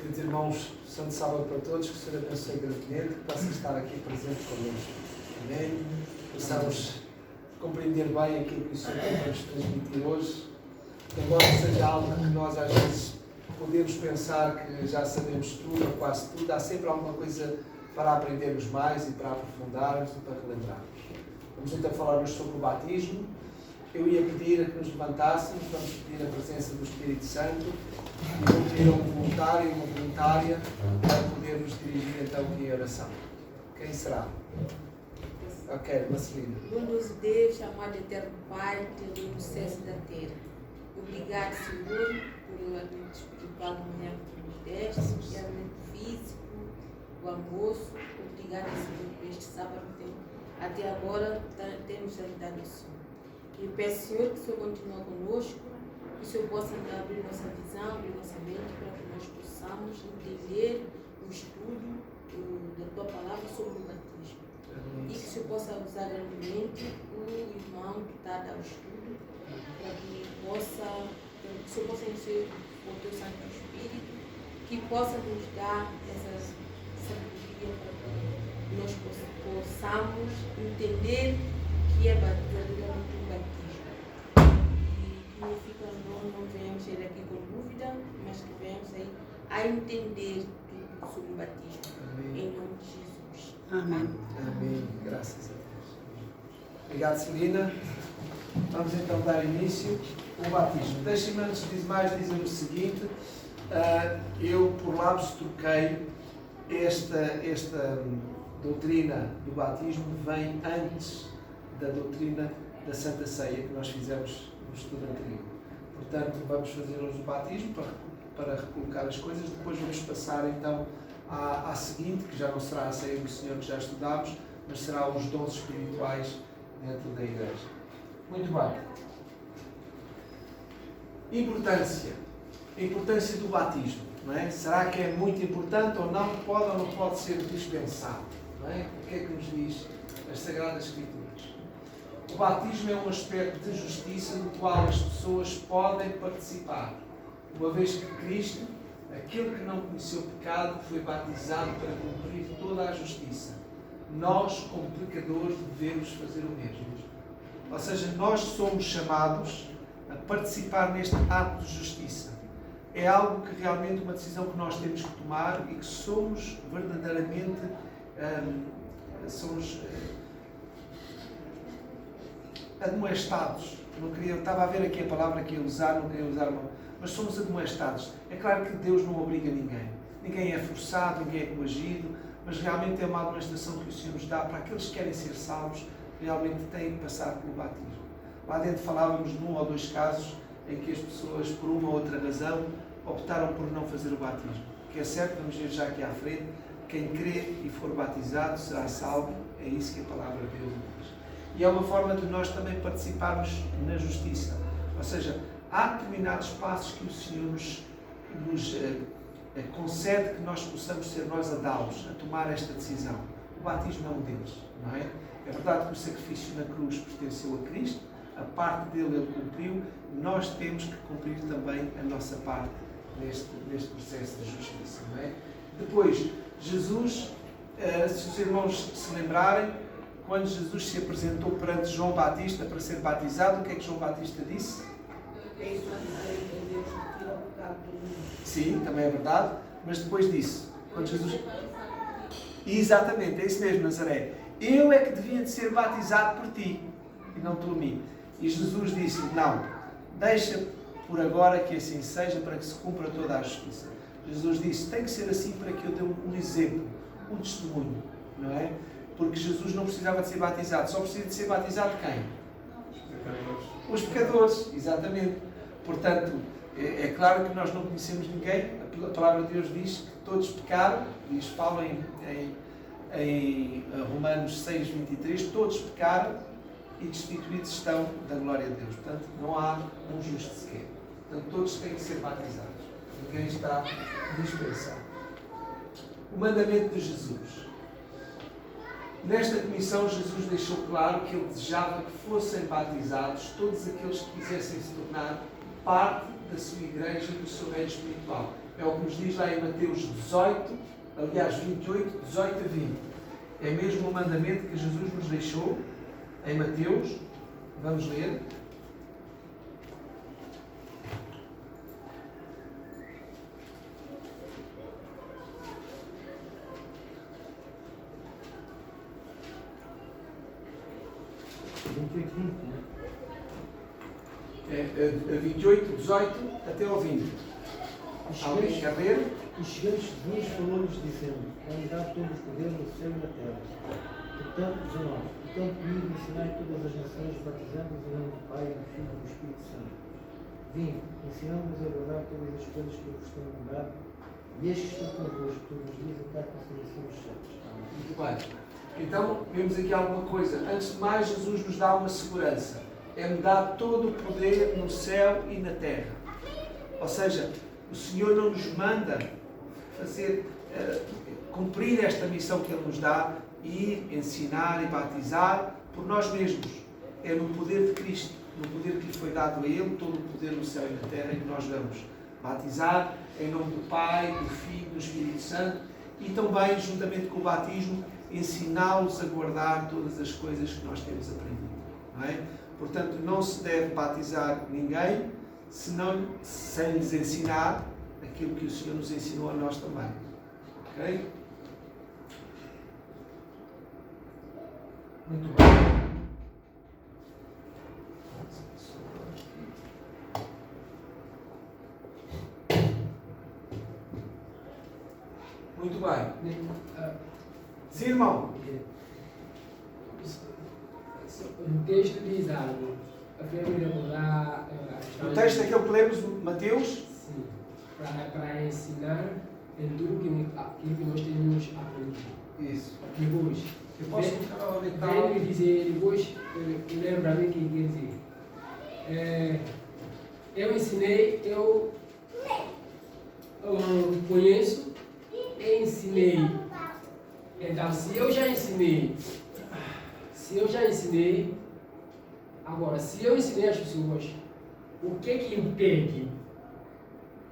Queridos irmãos, santo sábado para todos, que o Senhor abençoe grandemente, que possa estar aqui presente connosco. Amém? Possamos compreender bem aquilo que o Senhor quer nos transmitir hoje, embora seja algo que nós às vezes podemos pensar que já sabemos tudo, ou quase tudo, há sempre alguma coisa para aprendermos mais e para aprofundarmos e para relembrarmos. Vamos então falar hoje sobre o batismo. Eu ia pedir que nos levantássemos, vamos pedir a presença do Espírito Santo e vou pedir a um voluntário e uma voluntária para podermos dirigir então aqui a oração. Quem será? Ok, Marcelina. Bondoso Deus, amado eterno Pai, Deus do céu e da terra. Obrigado, Senhor, por alimento espiritual no momento que nos deste, o alimento físico, o almoço. Obrigado, Senhor, por este sábado. Até agora temos ajudado o Senhor. E peço, Senhor, que o Senhor continue conosco, que o Senhor possa abrir nossa visão, abrir nossa mente, para que nós possamos entender o estudo da Tua Palavra sobre o batismo. E que o Senhor possa usar grandemente o irmão que está a dar o estudo, para que o Senhor possa encher o Teu Santo Espírito, que possa nos dar essa sabedoria para que nós possamos entender que é verdadeiramente um batismo. E significa não venhamos sair aqui com dúvida, mas que venhamos aí a entender tudo sobre o batismo. Amém. Em nome de Jesus. Amém. Amém. Graças a Deus. Obrigado, Celina. Vamos então dar início ao batismo. Deixem-me antes de mais dizer o seguinte. Eu, por lápis, troquei esta doutrina do batismo vem antes da doutrina da Santa Ceia que nós fizemos no estudo anterior. Portanto, vamos fazer hoje o batismo para recolocar as coisas, depois vamos passar então à seguinte, que já não será a Ceia do Senhor que já estudámos, mas será os dons espirituais dentro da Igreja. Muito bem. Importância do batismo. Não é? Será que é muito importante ou não? Pode ou não pode ser dispensado? Não é? O que é que nos diz as Sagradas Escrituras? O batismo é um aspecto de justiça no qual as pessoas podem participar, uma vez que Cristo, aquele que não conheceu pecado, foi batizado para cumprir toda a justiça. Nós, como pecadores, devemos fazer o mesmo. Ou seja, nós somos chamados a participar neste ato de justiça. É algo que realmente uma decisão que nós temos que tomar e que somos verdadeiramente admoestados. Eu estava a ver aqui a palavra que ia usar, não queria usar, mas somos admoestados. É claro que Deus não obriga ninguém. Ninguém é forçado, ninguém é coagido, mas realmente é uma admoestação que o Senhor nos dá para aqueles que querem ser salvos, realmente têm que passar pelo batismo. Lá dentro falávamos num ou dois casos em que as pessoas, por uma ou outra razão, optaram por não fazer o batismo. O que é certo, vamos ver já aqui à frente, quem crê e for batizado será salvo. É isso que a palavra de Deus diz. E é uma forma de nós também participarmos na justiça. Ou seja, há determinados passos que o Senhor nos concede que nós possamos ser nós a dá-los, a tomar esta decisão. O batismo é um deles, não é? É verdade que o sacrifício na cruz pertenceu a Cristo, a parte dele ele cumpriu, nós temos que cumprir também a nossa parte neste processo de justiça, não é? Depois, Jesus, se os irmãos se lembrarem, quando Jesus se apresentou perante João Batista para ser batizado, o que é que João Batista disse? Sim, também é verdade, mas depois disse, quando Jesus... Exatamente, é isso mesmo, Nazaré. Eu é que devia de ser batizado por ti, e não tu a mim. E Jesus disse, não, deixa por agora que assim seja, para que se cumpra toda a justiça. Jesus disse, tem que ser assim para que eu dê um exemplo, um testemunho, não é? Porque Jesus não precisava de ser batizado, só precisa de ser batizado quem? Os pecadores, exatamente. Portanto, é claro que nós não conhecemos ninguém, a palavra de Deus diz que todos pecaram, diz Paulo em Romanos 6, 23, todos pecaram e destituídos estão da glória de Deus. Portanto, não há um justo sequer. Portanto, todos têm que ser batizados. Ninguém está dispensado. O mandamento de Jesus. Nesta comissão, Jesus deixou claro que ele desejava que fossem batizados todos aqueles que quisessem se tornar parte da sua igreja, do seu reino espiritual. É o que nos diz lá em Mateus 18, aliás 28, 18 a 20. É mesmo o mandamento que Jesus nos deixou em Mateus. Vamos ler. A 28, 18 até ao 20. Alguém quer ler? E chegando Jesus falou-lhes dizendo: é-me dado todo o poder no céu e na terra. Portanto, 19. Portanto, ide e ensinai todas as nações, batizando-os em nome do Pai, do Filho e do Espírito Santo. 20. Ensinando-vos a guardar todas as coisas que eu vos tenho mandado, e eis que estou convosco todos os dias até a consumação dos séculos. Muito bem. Então, vemos aqui alguma coisa. Antes de mais, Jesus nos dá uma segurança. É-me dado todo o poder no céu e na terra. Ou seja, o Senhor não nos manda cumprir esta missão que Ele nos dá, ir, ensinar e batizar por nós mesmos. É no poder de Cristo, no poder que lhe foi dado a Ele, todo o poder no céu e na terra, em que nós vamos batizar em nome do Pai, do Filho e do Espírito Santo, e também, juntamente com o batismo, ensiná-los a guardar todas as coisas que nós temos aprendido. Não é? Portanto, não se deve batizar ninguém sem lhes ensinar aquilo que o Senhor nos ensinou a nós também. Ok? Muito bem. Muito bem. Sim, irmão. O texto diz algo. Eu quero me recordar O texto é aquele que lemos, Mateus? Sim. Para ensinar em tudo que nós temos aprendido. Isso. Depois, Eu posso ficar a aumentar? vem dizer, depois, lembra-me que quer dizer. Eu ensinei, eu conheço e ensinei. Então, se eu já ensinei, agora, se eu ensinei as pessoas, o que impede?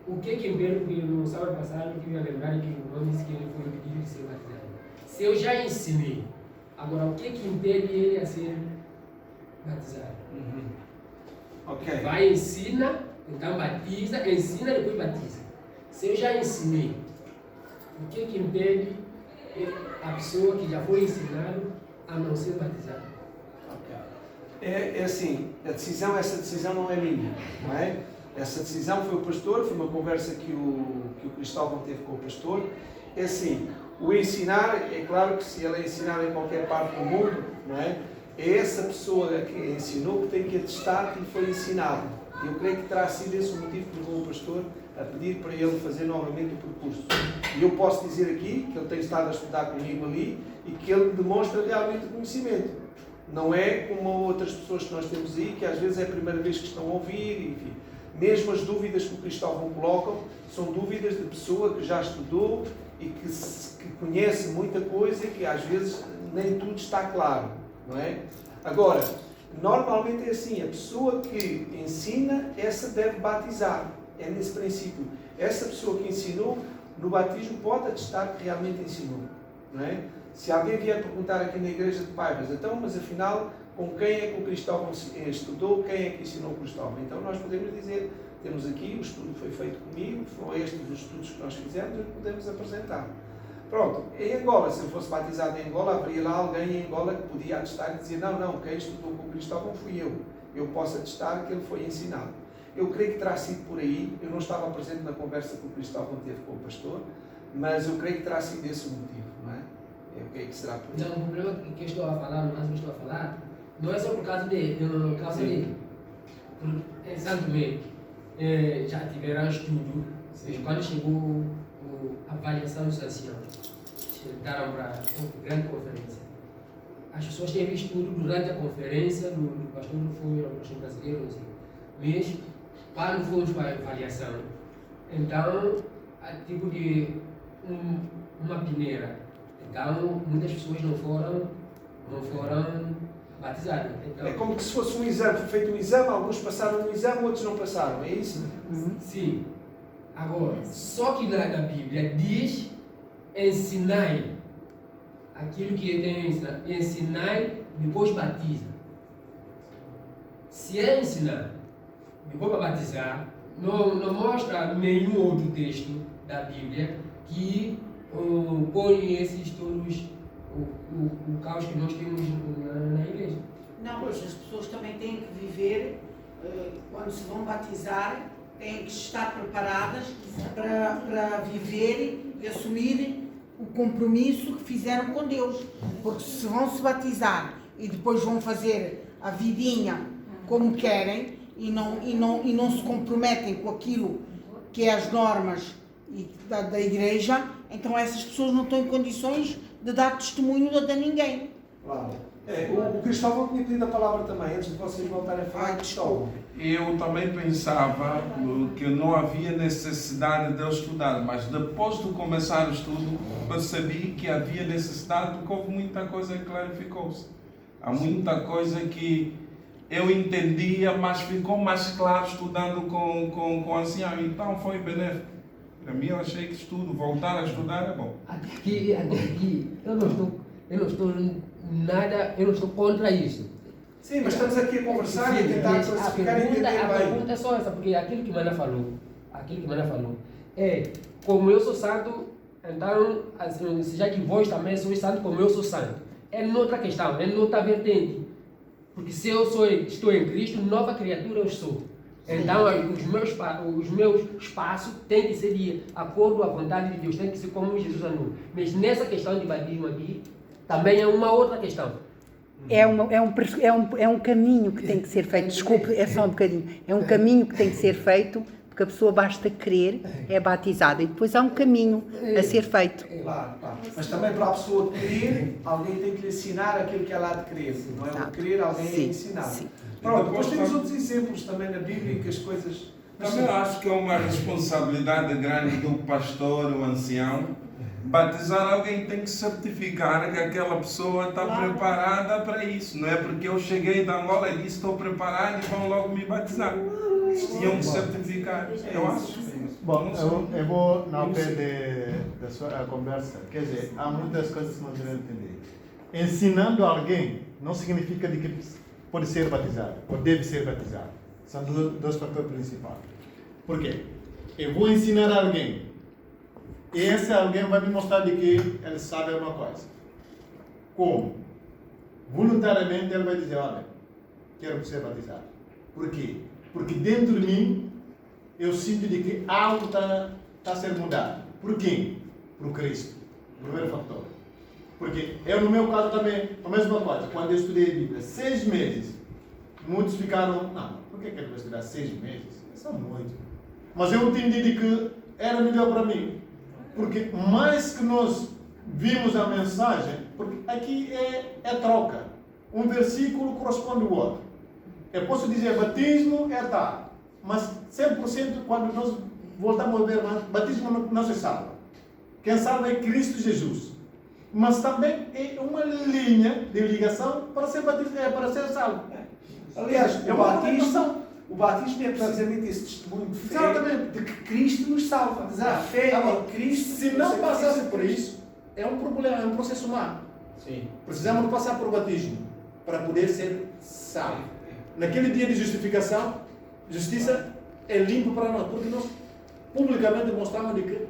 Porque no sábado passado eu ia lembrar que o irmão disse que ele foi pedido de ser batizado. Se eu já ensinei, agora o que impede ele a ser batizado? Ok. Vai, ensina, então batiza, ensina, depois batiza. Se eu já ensinei, o que impede a pessoa que já foi ensinada a não ser batizada? É assim, essa decisão não é minha, não é? Essa decisão foi o pastor, foi uma conversa que o Cristóvão teve com o pastor. É assim, o ensinar, é claro que se ele ensinar em qualquer parte do mundo, não é? É essa pessoa que ensinou que tem que atestar que lhe foi ensinado. Eu creio que terá sido esse o motivo que levou o pastor a pedir para ele fazer novamente o percurso. E eu posso dizer aqui que ele tem estado a estudar comigo ali e que ele demonstra realmente conhecimento. Não é como outras pessoas que nós temos aí, que às vezes é a primeira vez que estão a ouvir, enfim. Mesmo as dúvidas que o Cristóvão coloca são dúvidas de pessoa que já estudou e que conhece muita coisa e que às vezes nem tudo está claro, não é? Agora, normalmente é assim, a pessoa que ensina, essa deve batizar. É nesse princípio. Essa pessoa que ensinou, no batismo pode atestar que realmente ensinou, não é? Se alguém vier perguntar aqui na igreja de Paivas, então, mas afinal, com quem é que o Cristóvão estudou, quem é que ensinou o Cristóvão? Então nós podemos dizer, temos aqui, o estudo foi feito comigo, foram estes os estudos que nós fizemos e podemos apresentar. Pronto, em Angola, se eu fosse batizado em Angola, haveria lá alguém em Angola que podia atestar e dizer, não, quem estudou com o Cristóvão fui eu. Eu posso atestar que ele foi ensinado. Eu creio que terá sido por aí, eu não estava presente na conversa que o Cristóvão teve com o pastor, mas eu creio que terá sido esse o motivo, não é? Eu creio que será por aí. Então, o problema que eu estou a falar, no caso que eu estou a falar, não é só por causa dele, em Santo Tomé, já tiveram estudo, quando chegou a avaliação dos anciãos, chegaram para uma grande conferência. As pessoas teve estudo durante a conferência, o pastor não foi, o pastor brasileiro, não sei. Mas, quando fomos para a avaliação, então, tipo de uma peneira. Então, muitas pessoas não foram batizado. Então, É como que se fosse um exame, foi feito um exame, alguns passaram no exame, outros não passaram, é isso? sim. Agora, só que na Bíblia diz ensinai aquilo que eu tenho a ensinar. Ensinai, depois batiza. Se é ensinar, depois para batizar, não mostra nenhum outro texto da Bíblia que põe esses todos, o caos que nós temos na igreja. Não, mas as pessoas também têm que viver, quando se vão batizar, têm que estar preparadas para viver e assumir o compromisso que fizeram com Deus. Porque se vão se batizar e depois vão fazer a vidinha como querem e não se comprometem com aquilo que é as normas da igreja, então essas pessoas não estão em condições de dar testemunho a ninguém. Claro. O Cristóvão tinha pedido a palavra também, antes de vocês voltarem a falar. Cristóvão. Eu também pensava que não havia necessidade de eu estudar, mas depois de começar o estudo percebi que havia necessidade, porque houve muita coisa que clarificou-se. Há muita coisa que eu entendia, mas ficou mais claro estudando com o ancião, então foi benéfico. Para mim, eu achei que voltar a estudar é bom. Até aqui, eu não estou contra isso. Sim, mas estamos aqui a conversar e a tentar classificar e entender a bem. pergunta é só essa, porque aquilo que Mana falou é, como eu sou santo, então, assim, já que vós também sois santo como eu sou santo. É noutra questão, é noutra vertente. Porque se eu estou em Cristo, nova criatura eu sou. Então, os meus espaços têm que ser de acordo à vontade de Deus, tem que ser como Jesus andou. Mas nessa questão de batismo aqui, também é uma outra questão. É um caminho que tem que ser feito. Desculpe, é só um bocadinho. É um caminho que tem que ser feito, porque a pessoa basta crer, é batizada. E depois há um caminho a ser feito. Claro. Mas também para a pessoa crer, alguém tem que lhe ensinar aquilo que ela há de crer. Não é o crer, alguém é Sim, ensinar. sim. Pronto, depois temos outros exemplos também na Bíblia que as coisas... Também acho que é uma responsabilidade grande do pastor, o ancião. Batizar alguém tem que certificar que aquela pessoa está preparada para isso. Não é porque eu cheguei da Angola e disse estou preparado e vão logo me batizar. Tinham que certificar. Eu acho. Bom, eu vou na pé da sua conversa. Quer dizer, há muitas coisas que nós devemos entender. Ensinando alguém não significa de que pode ser batizado ou deve ser batizado. São dois fatores principais. Por quê? Eu vou ensinar alguém e esse alguém vai me mostrar de que ele sabe alguma coisa. Como? Voluntariamente ele vai dizer, olha, quero ser batizado. Por quê? Porque dentro de mim eu sinto de que algo está a ser mudado. Por quem? Por Cristo. Primeiro fator. Porque eu, no meu caso também, a mesma coisa. Quando eu estudei a Bíblia, 6 meses, muitos ficaram, não, por que eu vou estudar 6 meses? Isso é muito. Mas eu entendi de que era melhor para mim. Porque mais que nós vimos a mensagem, porque aqui é troca. Um versículo corresponde ao outro. Eu posso dizer batismo é tal, mas 100% quando nós voltamos a ver, batismo não se salva. Quem salva é Cristo Jesus. Mas também é uma linha de ligação para ser batismo, para ser salvo. Aliás, é uma conexão. o batismo é precisamente esse testemunho de fé. Exatamente. De que Cristo nos salva. Exato. A fé Agora, em Cristo. se não passasse por isso, é um problema, é um processo humano. Sim. Precisamos passar por batismo para poder ser salvo. Naquele dia de justificação, justiça é limpo para nós, porque nós publicamente mostramos de que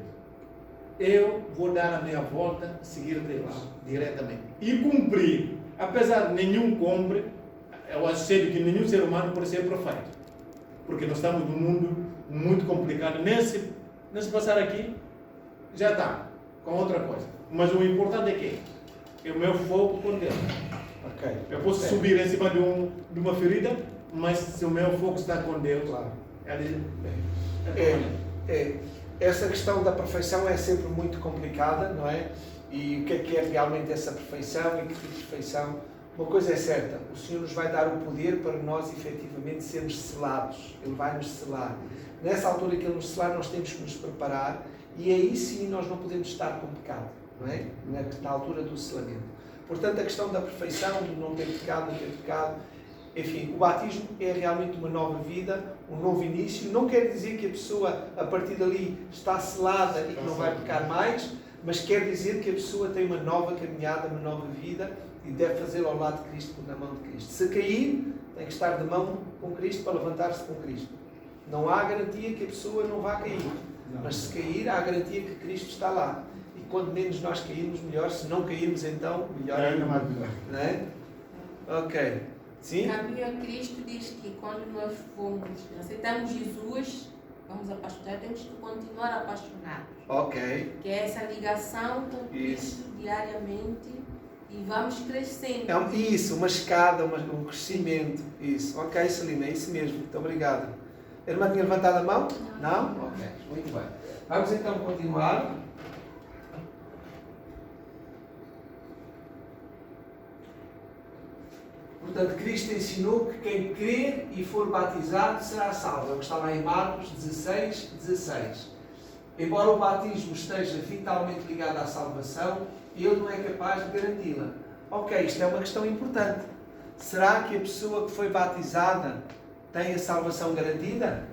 eu vou dar a minha volta, seguir Deus diretamente e cumprir. Apesar de nenhum cumpre, eu acho que nenhum ser humano pode ser perfeito, porque nós estamos num mundo muito complicado. Nesse passar aqui já está com outra coisa, mas o importante é que o meu foco com Deus. Ok. Eu posso subir em cima de uma ferida, mas se o meu foco está com Deus, Claro. é Essa questão da perfeição é sempre muito complicada, não é? E o que é realmente essa perfeição e que tipo de perfeição? Uma coisa é certa, o Senhor nos vai dar o poder para nós efetivamente sermos selados. Ele vai nos selar. Nessa altura que Ele nos selar, nós temos que nos preparar e aí sim nós não podemos estar com pecado, não é? Na altura do selamento. Portanto, a questão da perfeição, de não ter pecado, não ter pecado, enfim, o batismo é realmente uma nova vida, um novo início. Não quer dizer que a pessoa, a partir dali, está selada e que não vai pecar mais, mas quer dizer que a pessoa tem uma nova caminhada, uma nova vida e deve fazer ao lado de Cristo, na mão de Cristo. Se cair, tem que estar de mão com Cristo para levantar-se com Cristo. Não há garantia que a pessoa não vá cair, mas se cair, há a garantia que Cristo está lá. E quanto menos nós cairmos, melhor. Se não cairmos, então, melhor ainda. Não é? Ok. Sim? A Bíblia, Cristo diz que quando nós aceitamos Jesus, vamos apaixonar, temos que continuar apaixonados. Ok. Que é essa ligação com Cristo diariamente e vamos crescendo. Isso, uma escada, um crescimento. Isso. Ok, Celina, é isso mesmo. Muito obrigado. A irmã tinha levantado a mão? Não? Ok, muito bem. Vamos então continuar. Portanto, Cristo ensinou que quem crer e for batizado será salvo. É o que está lá em Marcos 16:16. Embora o batismo esteja vitalmente ligado à salvação, ele não é capaz de garanti-la. Ok, isto é uma questão importante. Será que a pessoa que foi batizada tem a salvação garantida?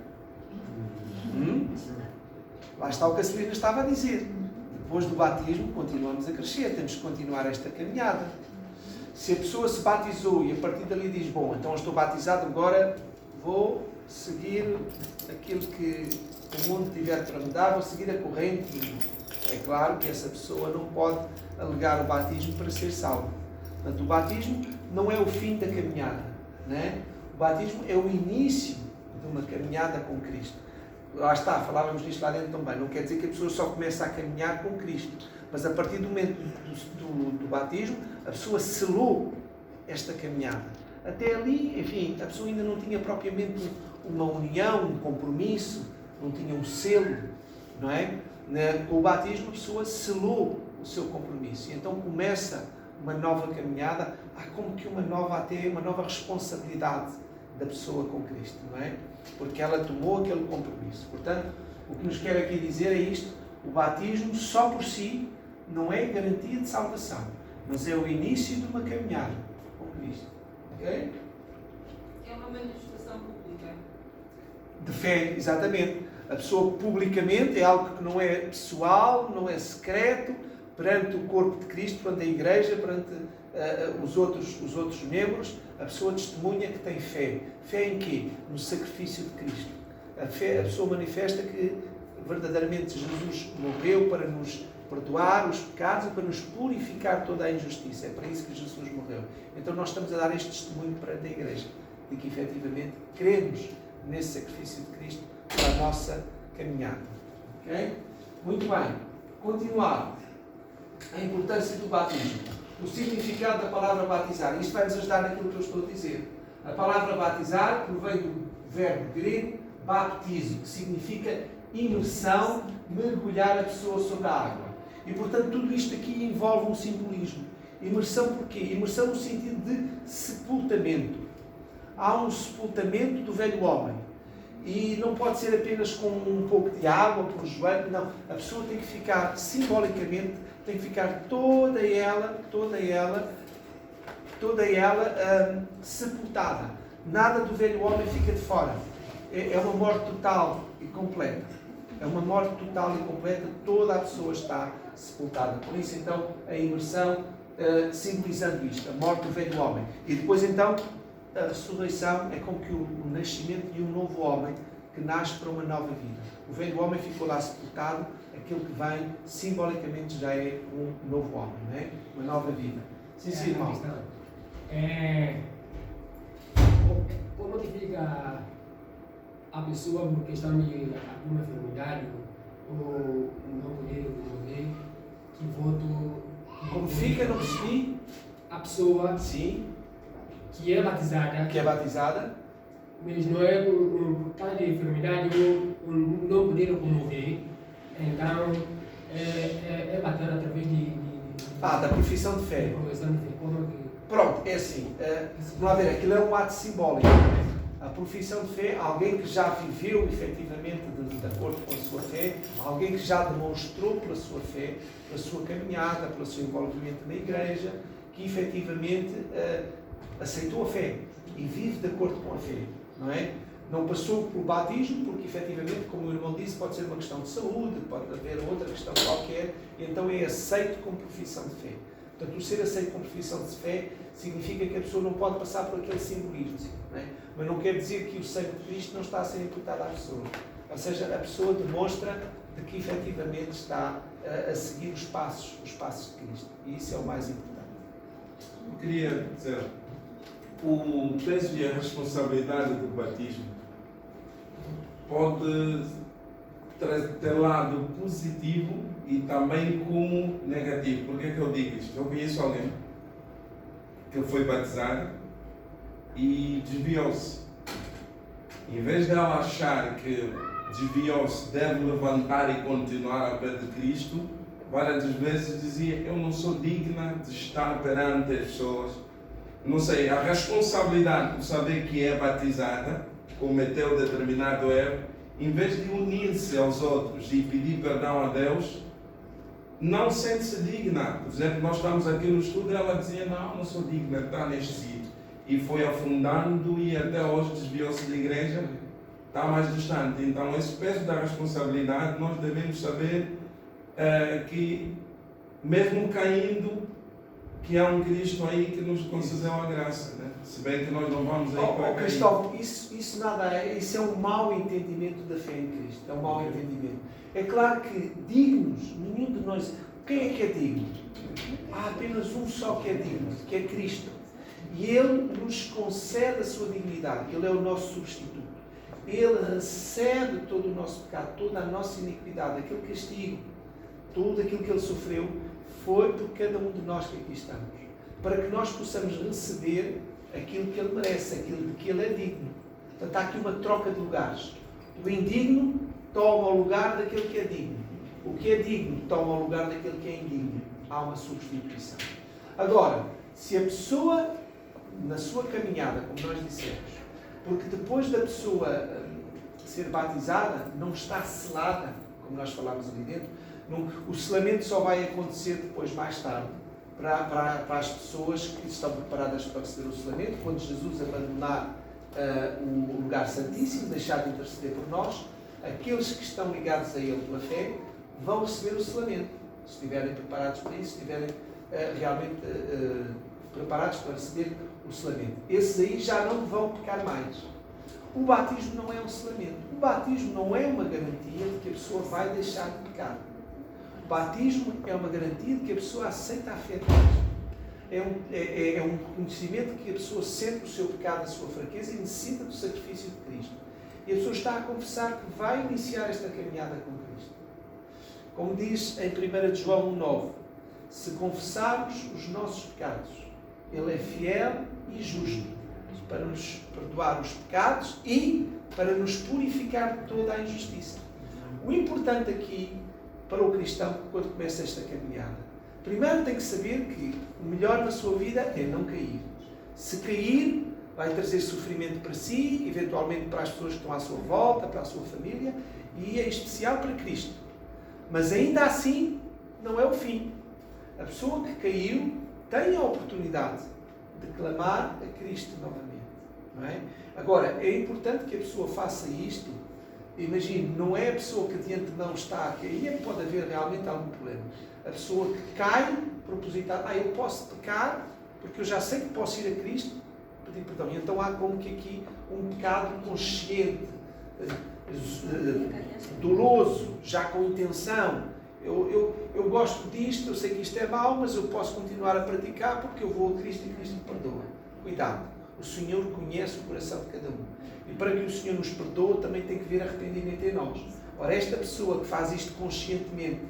Lá está o que a Celina estava a dizer. Depois do batismo, continuamos a crescer. Temos que continuar esta caminhada. Se a pessoa se batizou e a partir dali diz, bom, então estou batizado, agora vou seguir aquilo que o mundo tiver para me dar, vou seguir a corrente. É claro que essa pessoa não pode alegar o batismo para ser salvo. Portanto, o batismo não é o fim da caminhada, né? O batismo é o início de uma caminhada com Cristo. Lá está, falávamos disto lá dentro também. Não quer dizer que a pessoa só começa a caminhar com Cristo, mas a partir do momento do batismo, a pessoa selou esta caminhada. Até ali, enfim, a pessoa ainda não tinha propriamente uma união, um compromisso, não tinha um selo, não é? Com o batismo, a pessoa selou o seu compromisso. E então começa uma nova caminhada, há como que uma nova responsabilidade da pessoa com Cristo, não é? Porque ela tomou aquele compromisso. Portanto, o que nos quer aqui dizer é isto: o batismo só por si não é garantia de salvação, mas é o início de uma caminhada com Cristo. Ok? É uma manifestação pública. De fé, exatamente. A pessoa publicamente é algo que não é pessoal, não é secreto, perante o corpo de Cristo, perante a Igreja, perante os outros membros. A pessoa testemunha que tem fé. Fé em quê? No sacrifício de Cristo. A pessoa manifesta que verdadeiramente Jesus morreu para nos perdoar os pecados e para nos purificar toda a injustiça. É para isso que Jesus morreu. Então nós estamos a dar este testemunho perante a Igreja, de que efetivamente cremos nesse sacrifício de Cristo para a nossa caminhada. Ok? Muito bem. Continuar. A importância do batismo. O significado da palavra batizar. Isto vai nos ajudar naquilo que eu estou a dizer. A palavra batizar provém do verbo grego baptizo, que significa imersão, mergulhar a pessoa sobre a água. E, portanto, tudo isto aqui envolve um simbolismo. Imersão porquê? Imersão no sentido de sepultamento. Há um sepultamento do velho homem. E não pode ser apenas com um pouco de água por joelho, não. A pessoa tem que ficar, simbolicamente, tem que ficar toda ela sepultada. Nada do velho homem fica de fora. É uma morte total e completa. É uma morte total e completa, toda a pessoa está sepultada. Por isso, então, a imersão, simbolizando isto, a morte do velho homem. E depois, então, a ressurreição é como que o nascimento de um novo homem que nasce para uma nova vida. O velho homem ficou lá sepultado, aquele que vem, simbolicamente, já é um novo homem, não é? Uma nova vida. Sim, sim, irmão. Como fica a pessoa por questão de alguma enfermidade ou não poder morrer, que voto... Como fica, não percebi? A pessoa... Sim. Que é batizada, mas não é por causa de enfermidade ou não poder morrer, então é batizada através da profissão de fé. Pronto, é assim, vamos lá ver, aquilo é um ato simbólico. A profissão de fé, alguém que já viveu efetivamente de acordo com a sua fé, alguém que já demonstrou pela sua fé, pela sua caminhada, pelo seu envolvimento na igreja, que efetivamente aceitou a fé e vive de acordo com a fé, não é? Não passou pelo batismo, porque efetivamente, como o irmão disse, pode ser uma questão de saúde, pode haver outra questão qualquer, e então é aceito com profissão de fé. Portanto, o ser aceito com profissão de fé significa que a pessoa não pode passar por aquele simbolismo, não é? Mas não quer dizer que o sangue de Cristo não está a ser imputado à pessoa. Ou seja, a pessoa demonstra de que efetivamente está a seguir os passos de Cristo. E isso é o mais importante. Eu queria dizer, o peso e a responsabilidade do batismo pode ter lado positivo e também como negativo. Por que é que eu digo isto? Eu conheço alguém que foi batizado e desviou-se. Em vez dela achar que desviou-se, deve levantar e continuar a pé de Cristo, várias vezes dizia: eu não sou digna de estar perante as pessoas. Não sei, a responsabilidade por saber que é batizada, cometeu determinado erro, em vez de unir-se aos outros e pedir perdão a Deus, não sente-se digna. Por exemplo, nós estamos aqui no estudo e ela dizia: não sou digna de estar neste sítio. E foi afundando e até hoje desviou-se da igreja, está mais distante. Então, esse peso da responsabilidade, nós devemos saber que, mesmo caindo, que há um Cristo aí que nos concedeu a graça, né? Se bem que nós não vamos aí para cair. Cristóvão, isso nada é, isso é um mau entendimento da fé em Cristo, é um mau entendimento. É claro que dignos, nenhum de nós, quem é que é digno? Há apenas um só que é digno, que é Cristo. E Ele nos concede a sua dignidade, Ele é o nosso substituto. Ele recebe todo o nosso pecado, toda a nossa iniquidade, aquele castigo, tudo aquilo que Ele sofreu, foi por cada um de nós que aqui estamos, para que nós possamos receber aquilo que Ele merece, aquilo de que Ele é digno. Portanto, há aqui uma troca de lugares. O indigno toma o lugar daquele que é digno. O que é digno toma o lugar daquele que é indigno. Há uma substituição. Agora, se a pessoa, na sua caminhada, como nós dissemos, porque depois da pessoa ser batizada, não está selada, como nós falámos ali dentro, o selamento só vai acontecer depois, mais tarde, para as pessoas que estão preparadas para receber o selamento, quando Jesus abandonar o lugar santíssimo, deixar de interceder por nós, aqueles que estão ligados a Ele pela fé vão receber o selamento, se estiverem preparados para isso, se estiverem realmente preparados para receber o selamento. Esses aí já não vão pecar mais. O batismo não é um selamento. O batismo não é uma garantia de que a pessoa vai deixar de pecar. O batismo é uma garantia de que a pessoa aceita a fé de Deus. É um reconhecimento de que a pessoa sente o seu pecado, a sua fraqueza e necessita do sacrifício de Cristo. E a pessoa está a confessar que vai iniciar esta caminhada com Cristo. Como diz em 1 João 1,9: se confessarmos os nossos pecados, Ele é fiel e justo para nos perdoar os pecados e para nos purificar de toda a injustiça. O importante aqui, para o cristão, quando começa esta caminhada, primeiro tem que saber que o melhor na sua vida é não cair. Se cair, vai trazer sofrimento para si, eventualmente para as pessoas que estão à sua volta, para a sua família e, em especial, para Cristo. Mas ainda assim, não é o fim. A pessoa que caiu tem a oportunidade de clamar a Cristo novamente. Não é? Agora, é importante que a pessoa faça isto. Imagine, não é a pessoa que de antemão está a cair, é que pode haver realmente algum problema. A pessoa que cai proposital, eu posso pecar porque eu já sei que posso ir a Cristo pedir perdão. E então há como que aqui um pecado consciente, doloso, já com intenção. Eu gosto disto, eu sei que isto é mau, mas eu posso continuar a praticar porque eu vou a Cristo e Cristo me perdoa. Cuidado, o Senhor conhece o coração de cada um. E para que o Senhor nos perdoe, também tem que haver arrependimento em nós. Ora, esta pessoa que faz isto conscientemente,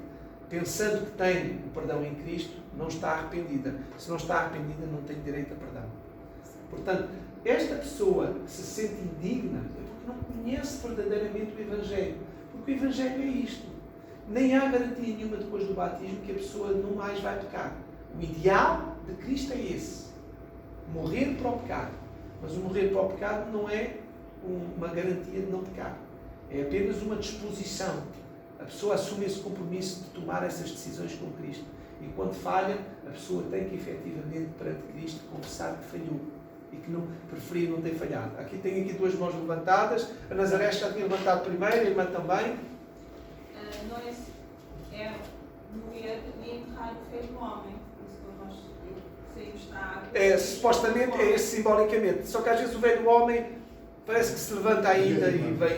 pensando que tem o perdão em Cristo, não está arrependida. Se não está arrependida, não tem direito a perdão. Portanto, esta pessoa que se sente indigna é porque não conhece verdadeiramente o Evangelho. Porque o Evangelho é isto. Nem há garantia nenhuma depois do batismo que a pessoa não mais vai pecar. O ideal de Cristo é esse. Morrer para o pecado. Mas o morrer para o pecado não é uma garantia de não pecar. É apenas uma disposição. A pessoa assume esse compromisso de tomar essas decisões com Cristo. E quando falha, a pessoa tem que efetivamente perante Cristo confessar que falhou e que não preferia não ter falhado. Aqui tem aqui duas mãos levantadas. A Nazaré já tinha levantado primeiro, a irmã também. Nós morrer e enterrar o feio do homem. Por isso que nós saímos da água. Supostamente é esse simbolicamente. Só que às vezes o velho homem parece que se levanta ainda e vem.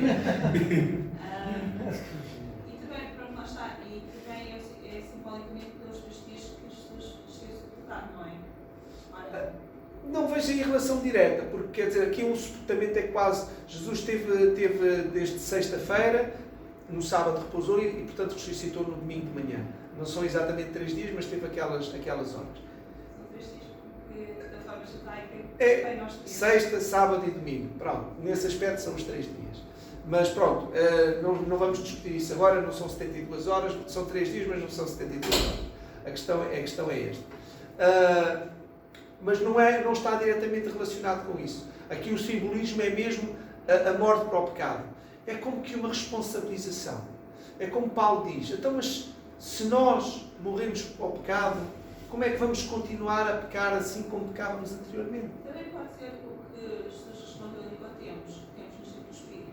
E também, pronto, lá está. E também é simbolicamente pelos vestígios que Jesus esteve sepultado, não é? Ora, Não vejo aí relação direta, porque quer dizer, aqui um sepultamento é quase. Jesus teve desde sexta-feira, no sábado repousou e portanto ressuscitou no domingo de manhã. Não são exatamente 3 dias, mas teve aquelas horas. são vestígios porque da forma judaica É nós temos. sexta, sábado e domingo. Pronto, nesse aspecto são os 3 dias. Mas pronto, não vamos discutir isso agora, não são 72 horas, são 3 dias, mas não são 72 horas. A questão é esta. Mas não está diretamente relacionado com isso. Aqui o simbolismo é mesmo a morte para o pecado. É como que uma responsabilização. É como Paulo diz, então mas se nós morremos para o pecado, como é que vamos continuar a pecar assim como pecávamos anteriormente? Também pode ser o que Jesus respondeu a Nicodemos, temos nascido do Espírito.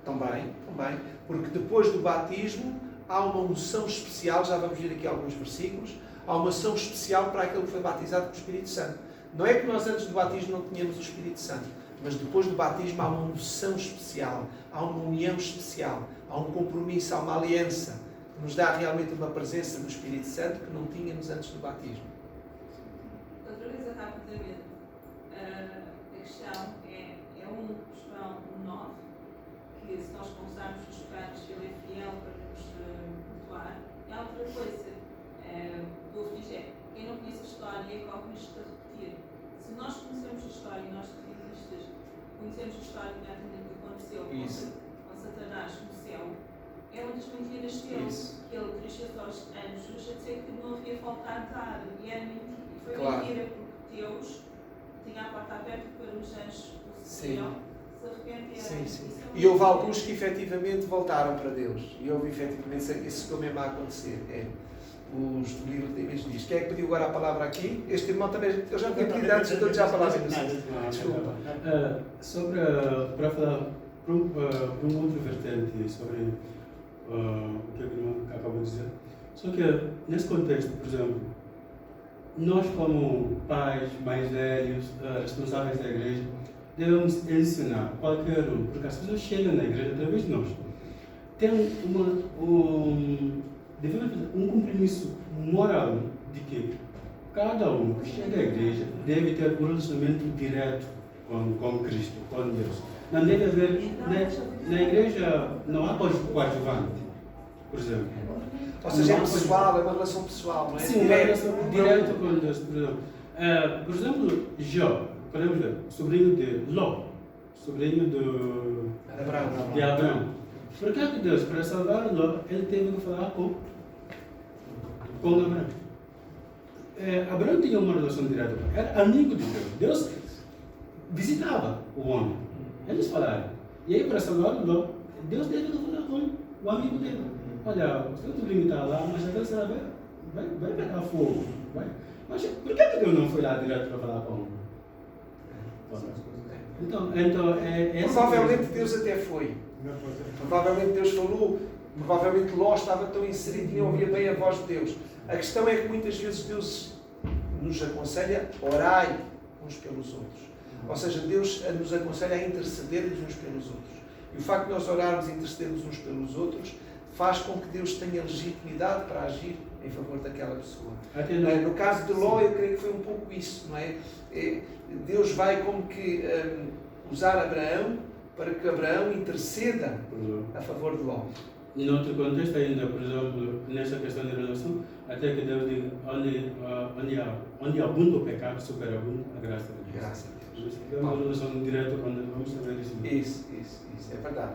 Também, porque depois do batismo há uma unção especial, já vamos ver aqui alguns versículos, há uma unção especial para aquele que foi batizado com o Espírito Santo. Não é que nós antes do batismo não tínhamos o Espírito Santo, mas depois do batismo há uma unção especial, há uma união especial, há um compromisso, há uma aliança que nos dá realmente uma presença do Espírito Santo que não tínhamos antes do batismo. Outra vez eu estava a dizer, a questão é João 1:9, que se nós confessarmos os pecados, ele é fiel para nos perdoar. E há outra coisa, o outro diz quem não conhece a história corre-nos a repetir. Se nós conhecemos a história e nós conhecemos a história exatamente do que aconteceu com Satanás no céu, é uma das mentiras dele. Que ele dirigiu-se aos anjos a dizer que não havia falta a dar. E era mentira. E foi mentira porque Deus tinha a porta aberta para os anjos do céu se arrependerem. E houve alguns que efetivamente voltaram para Deus. E houve efetivamente isso que mesmo a acontecer. O livro de Neemias diz. Quem é que pediu agora a palavra aqui? Este irmão também. Eu já tinha pedido antes, dou-lhe já a palavra. Desculpa. Só para falar para um outro vertente sobre o que o irmão acabou de dizer. Só que nesse contexto, por exemplo, nós como pais mais velhos, responsáveis da igreja, devemos ensinar qualquer um, porque as pessoas chegam na igreja através de nós. Tem devemos ter um compromisso moral de que cada um que chega à igreja deve ter um relacionamento direto com Cristo, com Deus. Não deve haver, na igreja não há coadjuvante, por exemplo. Ou seja, é pessoal, é uma relação pessoal, não é? Sim, uma relação direta com Deus, por exemplo. Por exemplo, Jó, podemos ver, sobrinho de Ló, sobrinho de Abraão. Por que Deus, para salvar Ló, ele teve que falar com Abraão? Abraão tinha uma relação direta, era amigo de Deus. Deus visitava o homem. Eles falaram. E aí, para salvar Ló, Deus teve que falar com o amigo dele. Olha, o seu sobrinho está lá, mas a terceira vez vai pegar fogo. Vai. Mas por que Deus não foi lá direto para falar com Então, provavelmente Deus até foi. Provavelmente Deus falou. Provavelmente Ló estava tão inserido e não ouvia bem a voz de Deus. A questão é que muitas vezes Deus nos aconselha orai uns pelos outros. Ou seja, Deus nos aconselha a intercedermos uns pelos outros. E o facto de nós orarmos e intercedermos uns pelos outros faz com que Deus tenha legitimidade para agir em favor daquela pessoa. No caso de Ló, eu creio que foi um pouco isso, não é? Deus vai como que usar Abraão para que Abraão interceda a favor de Ló. Em outro contexto ainda, por exemplo, nessa questão de relação, até que Deus diz, onde abunda o pecado, superabunda a graça de Deus. Graças a Deus. É uma relação direta quando vamos saber isso. Isso. É verdade.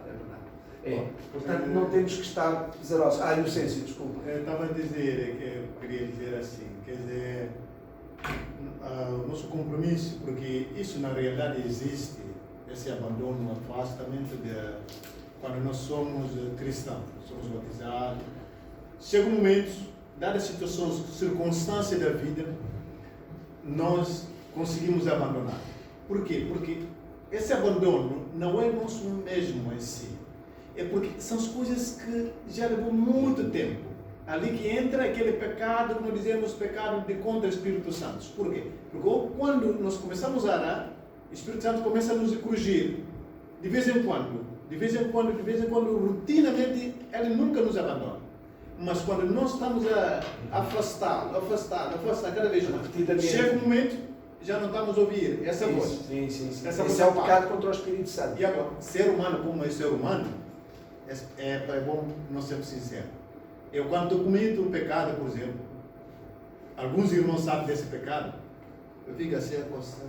Portanto, não temos que estar zerosos. Inocência, desculpa. Eu estava a dizer, que eu queria dizer assim, quer dizer, o nosso compromisso, porque isso na realidade existe, esse abandono, o afastamento quando nós somos cristãos, somos batizados. Chega um momento dadas as situações, circunstâncias da vida, nós conseguimos abandonar. Por quê? Porque esse abandono não é nosso mesmo em si. É porque são as coisas que já levou muito tempo. Ali que entra aquele pecado, como dizemos, pecado de contra o Espírito Santo. Por quê? Porque quando nós começamos a orar, o Espírito Santo começa a nos corrigir. De vez em quando, rotinamente, ele nunca nos abandona. Mas quando nós estamos a afastar cada vez mais, chega um momento, já não estamos a ouvir essa voz. Sim. Essa Esse é o pecado contra o Espírito Santo. E agora, ser humano como é ser humano, é bom nós sermos sinceros. Eu, quando cometo um pecado, por exemplo, alguns irmãos sabem desse pecado, eu fico assim a coçar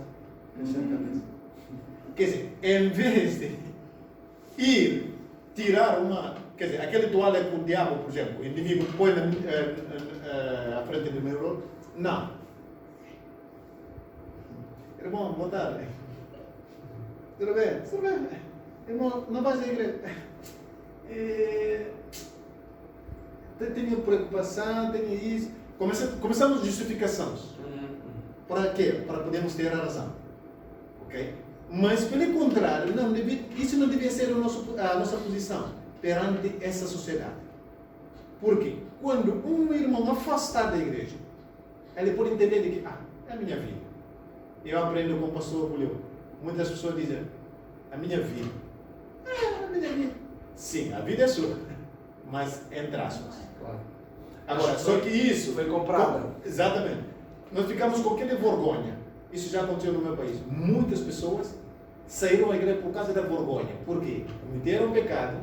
a cabeça. Quer dizer, em vez de ir tirar quer dizer, aquele toalha que o diabo, por exemplo, o inimigo põe à frente do meu rosto, não. Irmão, boa tarde. Tudo bem? Irmão, não vais à igreja. Tenho preocupação, tenho isso. Começamos justificações. Para quê? Para podermos ter a razão. Ok? Mas, pelo contrário, isso não devia ser a nossa posição perante essa sociedade. Por quê? Quando um irmão afastado da igreja, ele pode entender de que, é a minha vida. Eu aprendo com o pastor Julio. Muitas pessoas dizem, a minha vida. A minha vida. Sim, a vida é sua. Mas entre aspas. Claro. Agora, só que isso foi comprada. Exatamente. Nós ficamos com aquela vergonha. Isso já aconteceu no meu país. Muitas pessoas saíram da igreja por causa da vergonha. Por quê? Cometeram pecado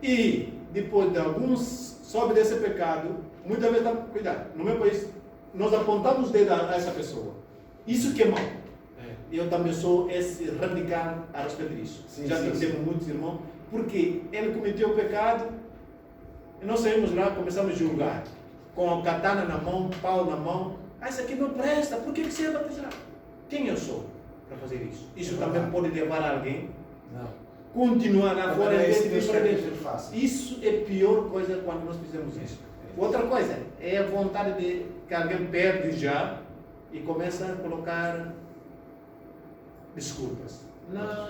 e depois de alguns sobe desse pecado, muitas vezes, cuidado, no meu país, nós apontamos o dedo a essa pessoa. Isso que é mau. Eu também sou esse radical a respeito disso. Já temos muitos irmãos, porque ele cometeu o pecado e nós saímos lá, começamos a julgar. Com a katana na mão, pau na mão. Isso aqui não presta, por que você é batizado? Quem eu sou para fazer isso? Isso também pode levar alguém continuar lá fora e vir para dentro. Isso é a pior coisa quando nós fizemos isso. Outra coisa é a vontade de que alguém perde já e começa a colocar desculpas. Não,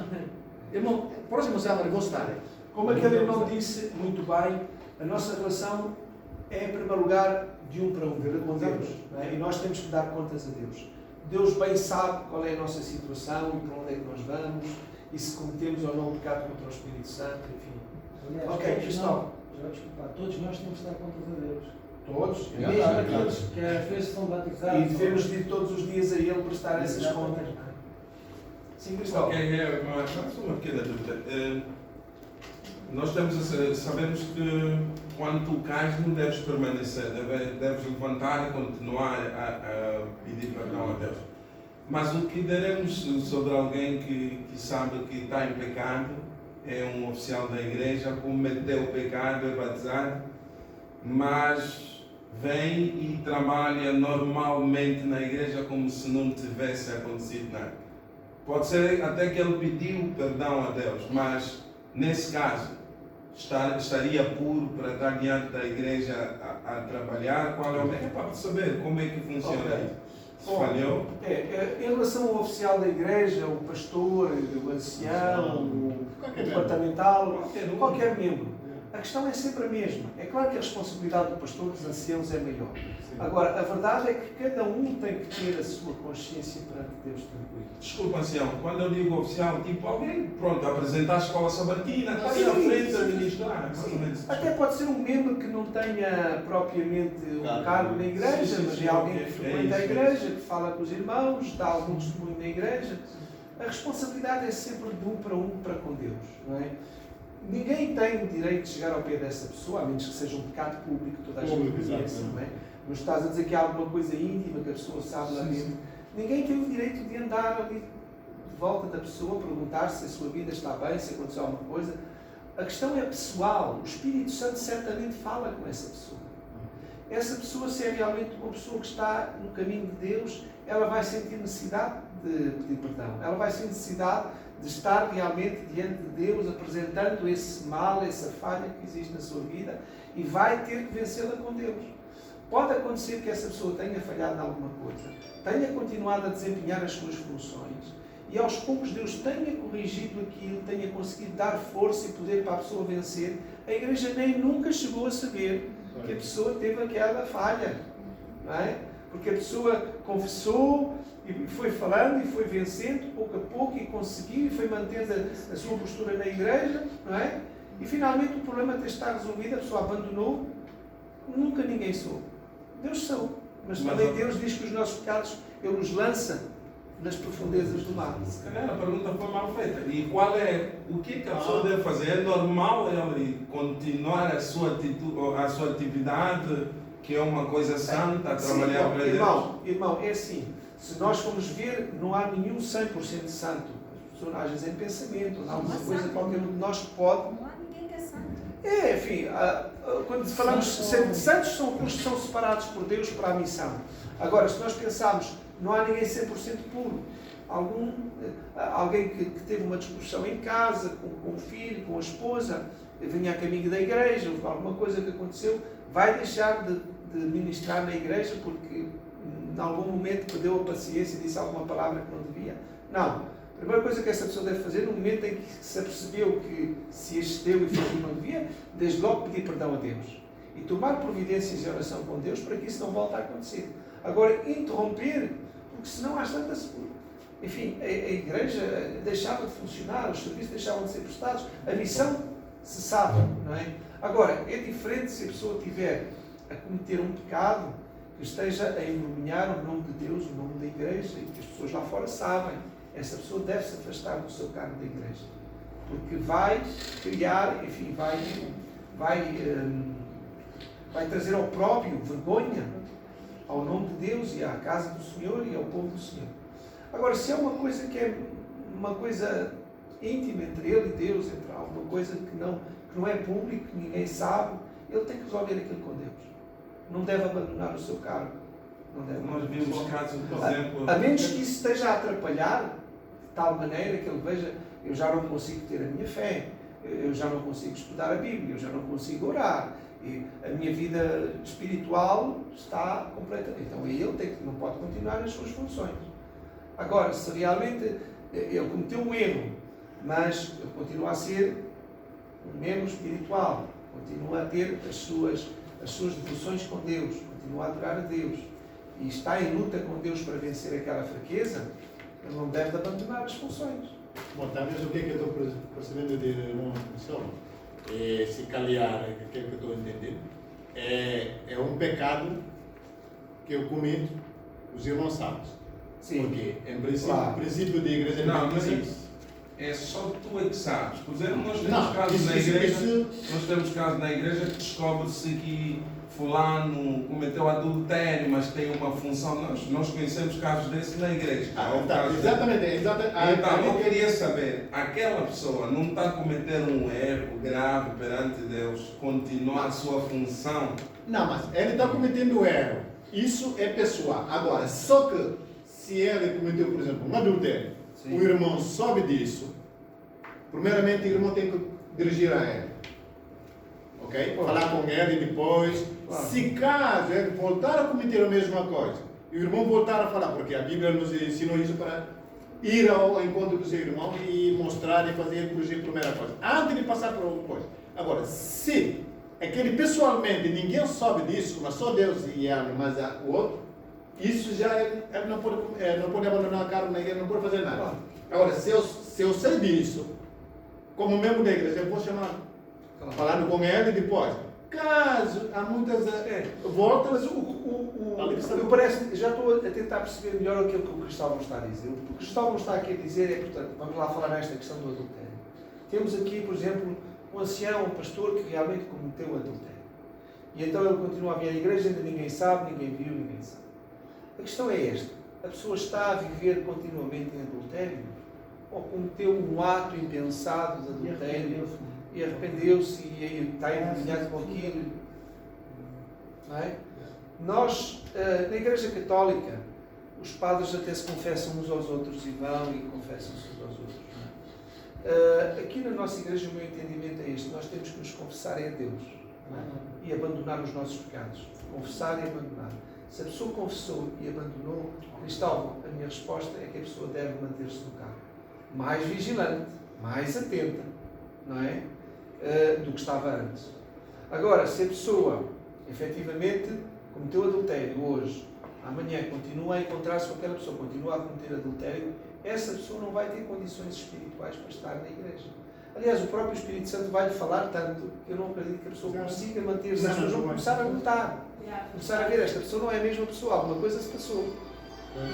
irmão, próximo sábado eu vou estar. Como aquele irmão disse muito bem, a nossa relação é em primeiro lugar de um para um, com Deus. Não é? E nós temos que dar contas a Deus. Deus bem sabe qual é a nossa situação e para onde é que nós vamos, e se cometemos ou não um pecado contra o Espírito Santo, enfim. Aliás, Ok, Cristóvão. Todos nós temos que dar contas a Deus. Todos? Mesmo aqueles que às vezes são batizados. E devemos ir todos os dias a Ele prestar essas contas. Sim, Cristóvão. Ok, mas uma pequena dúvida. Nós sabemos que quando tu cais não deves permanecer, deves levantar e continuar a pedir perdão a Deus. Mas o que daremos sobre alguém que sabe que está em pecado, é um oficial da igreja, cometeu o pecado, é batizado, mas vem e trabalha normalmente na igreja como se não tivesse acontecido nada. Pode ser até que ele pediu perdão a Deus, mas nesse caso estaria puro para estar diante da igreja a trabalhar? Qual é o meio? É para saber como é que funciona isso. Se falhou? Em relação ao oficial da igreja, o pastor, o ancião, o departamental, qualquer membro, a questão é sempre a mesma. É claro que a responsabilidade do pastor, dos anciãos, é maior. Agora, a verdade é que cada um tem que ter a sua consciência perante Deus tranquilo. Desculpa, ancião, quando eu digo oficial, tipo alguém, pronto, a apresentar a escola sabatina, está aí à frente a ministrar. Até pode ser um membro que não tenha propriamente um cargo na igreja, mas é alguém que frequenta a igreja, que fala com os irmãos, dá algum testemunho na igreja. A responsabilidade é sempre de um para com Deus, não é? Ninguém tem o direito de chegar ao pé dessa pessoa, a menos que seja um pecado público que toda a gente conhece, não é? Mas estás a dizer que há alguma coisa íntima que a pessoa sabe lá dentro. Ninguém tem o direito de andar ali de volta da pessoa, perguntar se a sua vida está bem, se aconteceu alguma coisa. A questão é pessoal. O Espírito Santo certamente fala com essa pessoa. Essa pessoa, se é realmente uma pessoa que está no caminho de Deus, ela vai sentir necessidade de pedir perdão. Ela vai sentir necessidade de estar realmente diante de Deus, apresentando esse mal, essa falha que existe na sua vida, e vai ter que vencê-la com Deus. Pode acontecer que essa pessoa tenha falhado em alguma coisa, tenha continuado a desempenhar as suas funções, e aos poucos Deus tenha corrigido aquilo, tenha conseguido dar força e poder para a pessoa vencer. A igreja nem nunca chegou a saber que a pessoa teve aquela falha, não é? Porque a pessoa confessou e foi falando e foi vencendo pouco a pouco e conseguiu e foi mantendo a sua postura na igreja, não é? E finalmente o problema de estar resolvido, a pessoa abandonou, nunca ninguém soube. Deus soube, mas também Deus diz que os nossos pecados Ele os lança nas profundezas do mar. Se calhar a pergunta foi mal feita. E qual é, o que a pessoa deve fazer? É normal ele continuar a sua atividade, que é uma coisa santa, a trabalhar para Deus? Irmão, é assim, se nós formos ver, não há nenhum 100% santo. As personagens em pensamento, não há alguma coisa, qualquer um de nós pode. Não há ninguém que é santo. Enfim, quando falamos de santos, são aqueles que são separados por Deus para a missão. Agora, se nós pensarmos, não há ninguém 100% puro. Alguém que teve uma discussão em casa, com o filho, com a esposa, vinha a caminho da igreja, houve alguma coisa que aconteceu, vai deixar de ministrar na igreja porque em algum momento perdeu a paciência e disse alguma palavra que não devia? Não. A primeira coisa que essa pessoa deve fazer, no momento em que se apercebeu que se excedeu e fez o que não devia, desde logo pedir perdão a Deus. E tomar providências e oração com Deus para que isso não volte a acontecer. Agora, interromper, porque senão às tantas, enfim, a igreja deixava de funcionar, os serviços deixavam de ser prestados, a missão cessava, não é? Agora, é diferente se a pessoa estiver a cometer um pecado que esteja a envergonhar o nome de Deus, o nome da igreja, e que as pessoas lá fora sabem. Essa pessoa deve se afastar do seu cargo da igreja, porque vai criar, enfim, vai trazer ao próprio vergonha ao nome de Deus e à casa do Senhor e ao povo do Senhor. Agora, se é uma coisa que é uma coisa íntima entre ele e Deus, entre alguma coisa que não é público, que ninguém sabe, ele tem que resolver aquilo com Deus. Não deve abandonar o seu cargo. Não deve. Nós vimos casos, por exemplo... A menos que isso esteja a atrapalhar de tal maneira que ele veja, eu já não consigo ter a minha fé, eu já não consigo estudar a Bíblia, eu já não consigo orar, e a minha vida espiritual está completamente... Então ele não pode continuar as suas funções. Agora, se realmente ele cometeu um erro, mas ele continua a ser um membro espiritual, continua a ter as suas devoções com Deus, continua a adorar a Deus e está em luta com Deus para vencer aquela fraqueza, ele não deve abandonar as funções. Bom, talvez o que eu estou percebendo de irmão Marcelo, se calhar, o que eu estou entendendo, é um pecado que eu cometo, os irmãos sabem. Sim. Porque, em princípio, Claro. o princípio da igreja Não, mas isso. é só tu é que sabes. Por exemplo, nós temos Não, casos na isso- igreja, isso- nós temos casos na igreja que descobre-se que fulano cometeu adultério, mas tem uma função. Nós conhecemos casos desses na igreja. Há um caso desse. Exatamente. Então, eu queria saber, aquela pessoa não está a cometer um erro grave perante Deus, continuar a sua função? Não, mas ele está cometendo erro. Isso é pessoal. Agora, só que se ele cometeu, por exemplo, um adultério, Sim. o irmão soube disso, primeiramente o irmão tem que dirigir a ele. Ok? Claro. Falar com ele depois. Claro. Se caso ele voltar a cometer a mesma coisa, e o irmão voltar a falar, porque a Bíblia nos ensinou isso para ir ao encontro do seu irmão e mostrar e fazer corrigir a primeira coisa, antes de passar por outra coisa. Agora, se é que ele pessoalmente, ninguém sabe disso, mas só Deus e ele, mas o outro, isso já ele não pode abandonar a carne, ele não pode fazer nada. Claro. Agora, se eu sei disso, como membro da igreja, eu vou chamar, Claro. falando com ele depois. Caso há muitas voltas, Já estou a tentar perceber melhor aquilo que o Cristóvão está a dizer. O que o Cristóvão está aqui a dizer é, portanto, vamos lá falar nesta questão do adultério. Temos aqui, por exemplo, um ancião, um pastor que realmente cometeu adultério. E então ele continua a vir à igreja, ainda ninguém sabe, ninguém viu, ninguém sabe. A questão é esta: a pessoa está a viver continuamente em adultério? Ou cometeu um ato impensado de adultério e arrependeu-se e está envergonhado com aquilo? Não é? Nós, na Igreja Católica, os padres até se confessam uns aos outros e vão e confessam-se uns aos outros. Não é? Aqui na nossa igreja o meu entendimento é este: nós temos que nos confessar a Deus, não é? E abandonar os nossos pecados. Confessar e abandonar. Se a pessoa confessou e abandonou, Cristóvão, a minha resposta é que a pessoa deve manter-se no carro, mais vigilante, mais atenta, não é? Do que estava antes. Agora, se a pessoa efetivamente cometeu adultério hoje, amanhã continua a encontrar-se com aquela pessoa, continua a cometer adultério, essa pessoa não vai ter condições espirituais para estar na igreja. Aliás, o próprio Espírito Santo vai lhe falar tanto que eu não acredito que a pessoa consiga manter-se. As pessoas vão começar a notar, começar a ver, esta pessoa não é a mesma pessoa, alguma coisa se passou.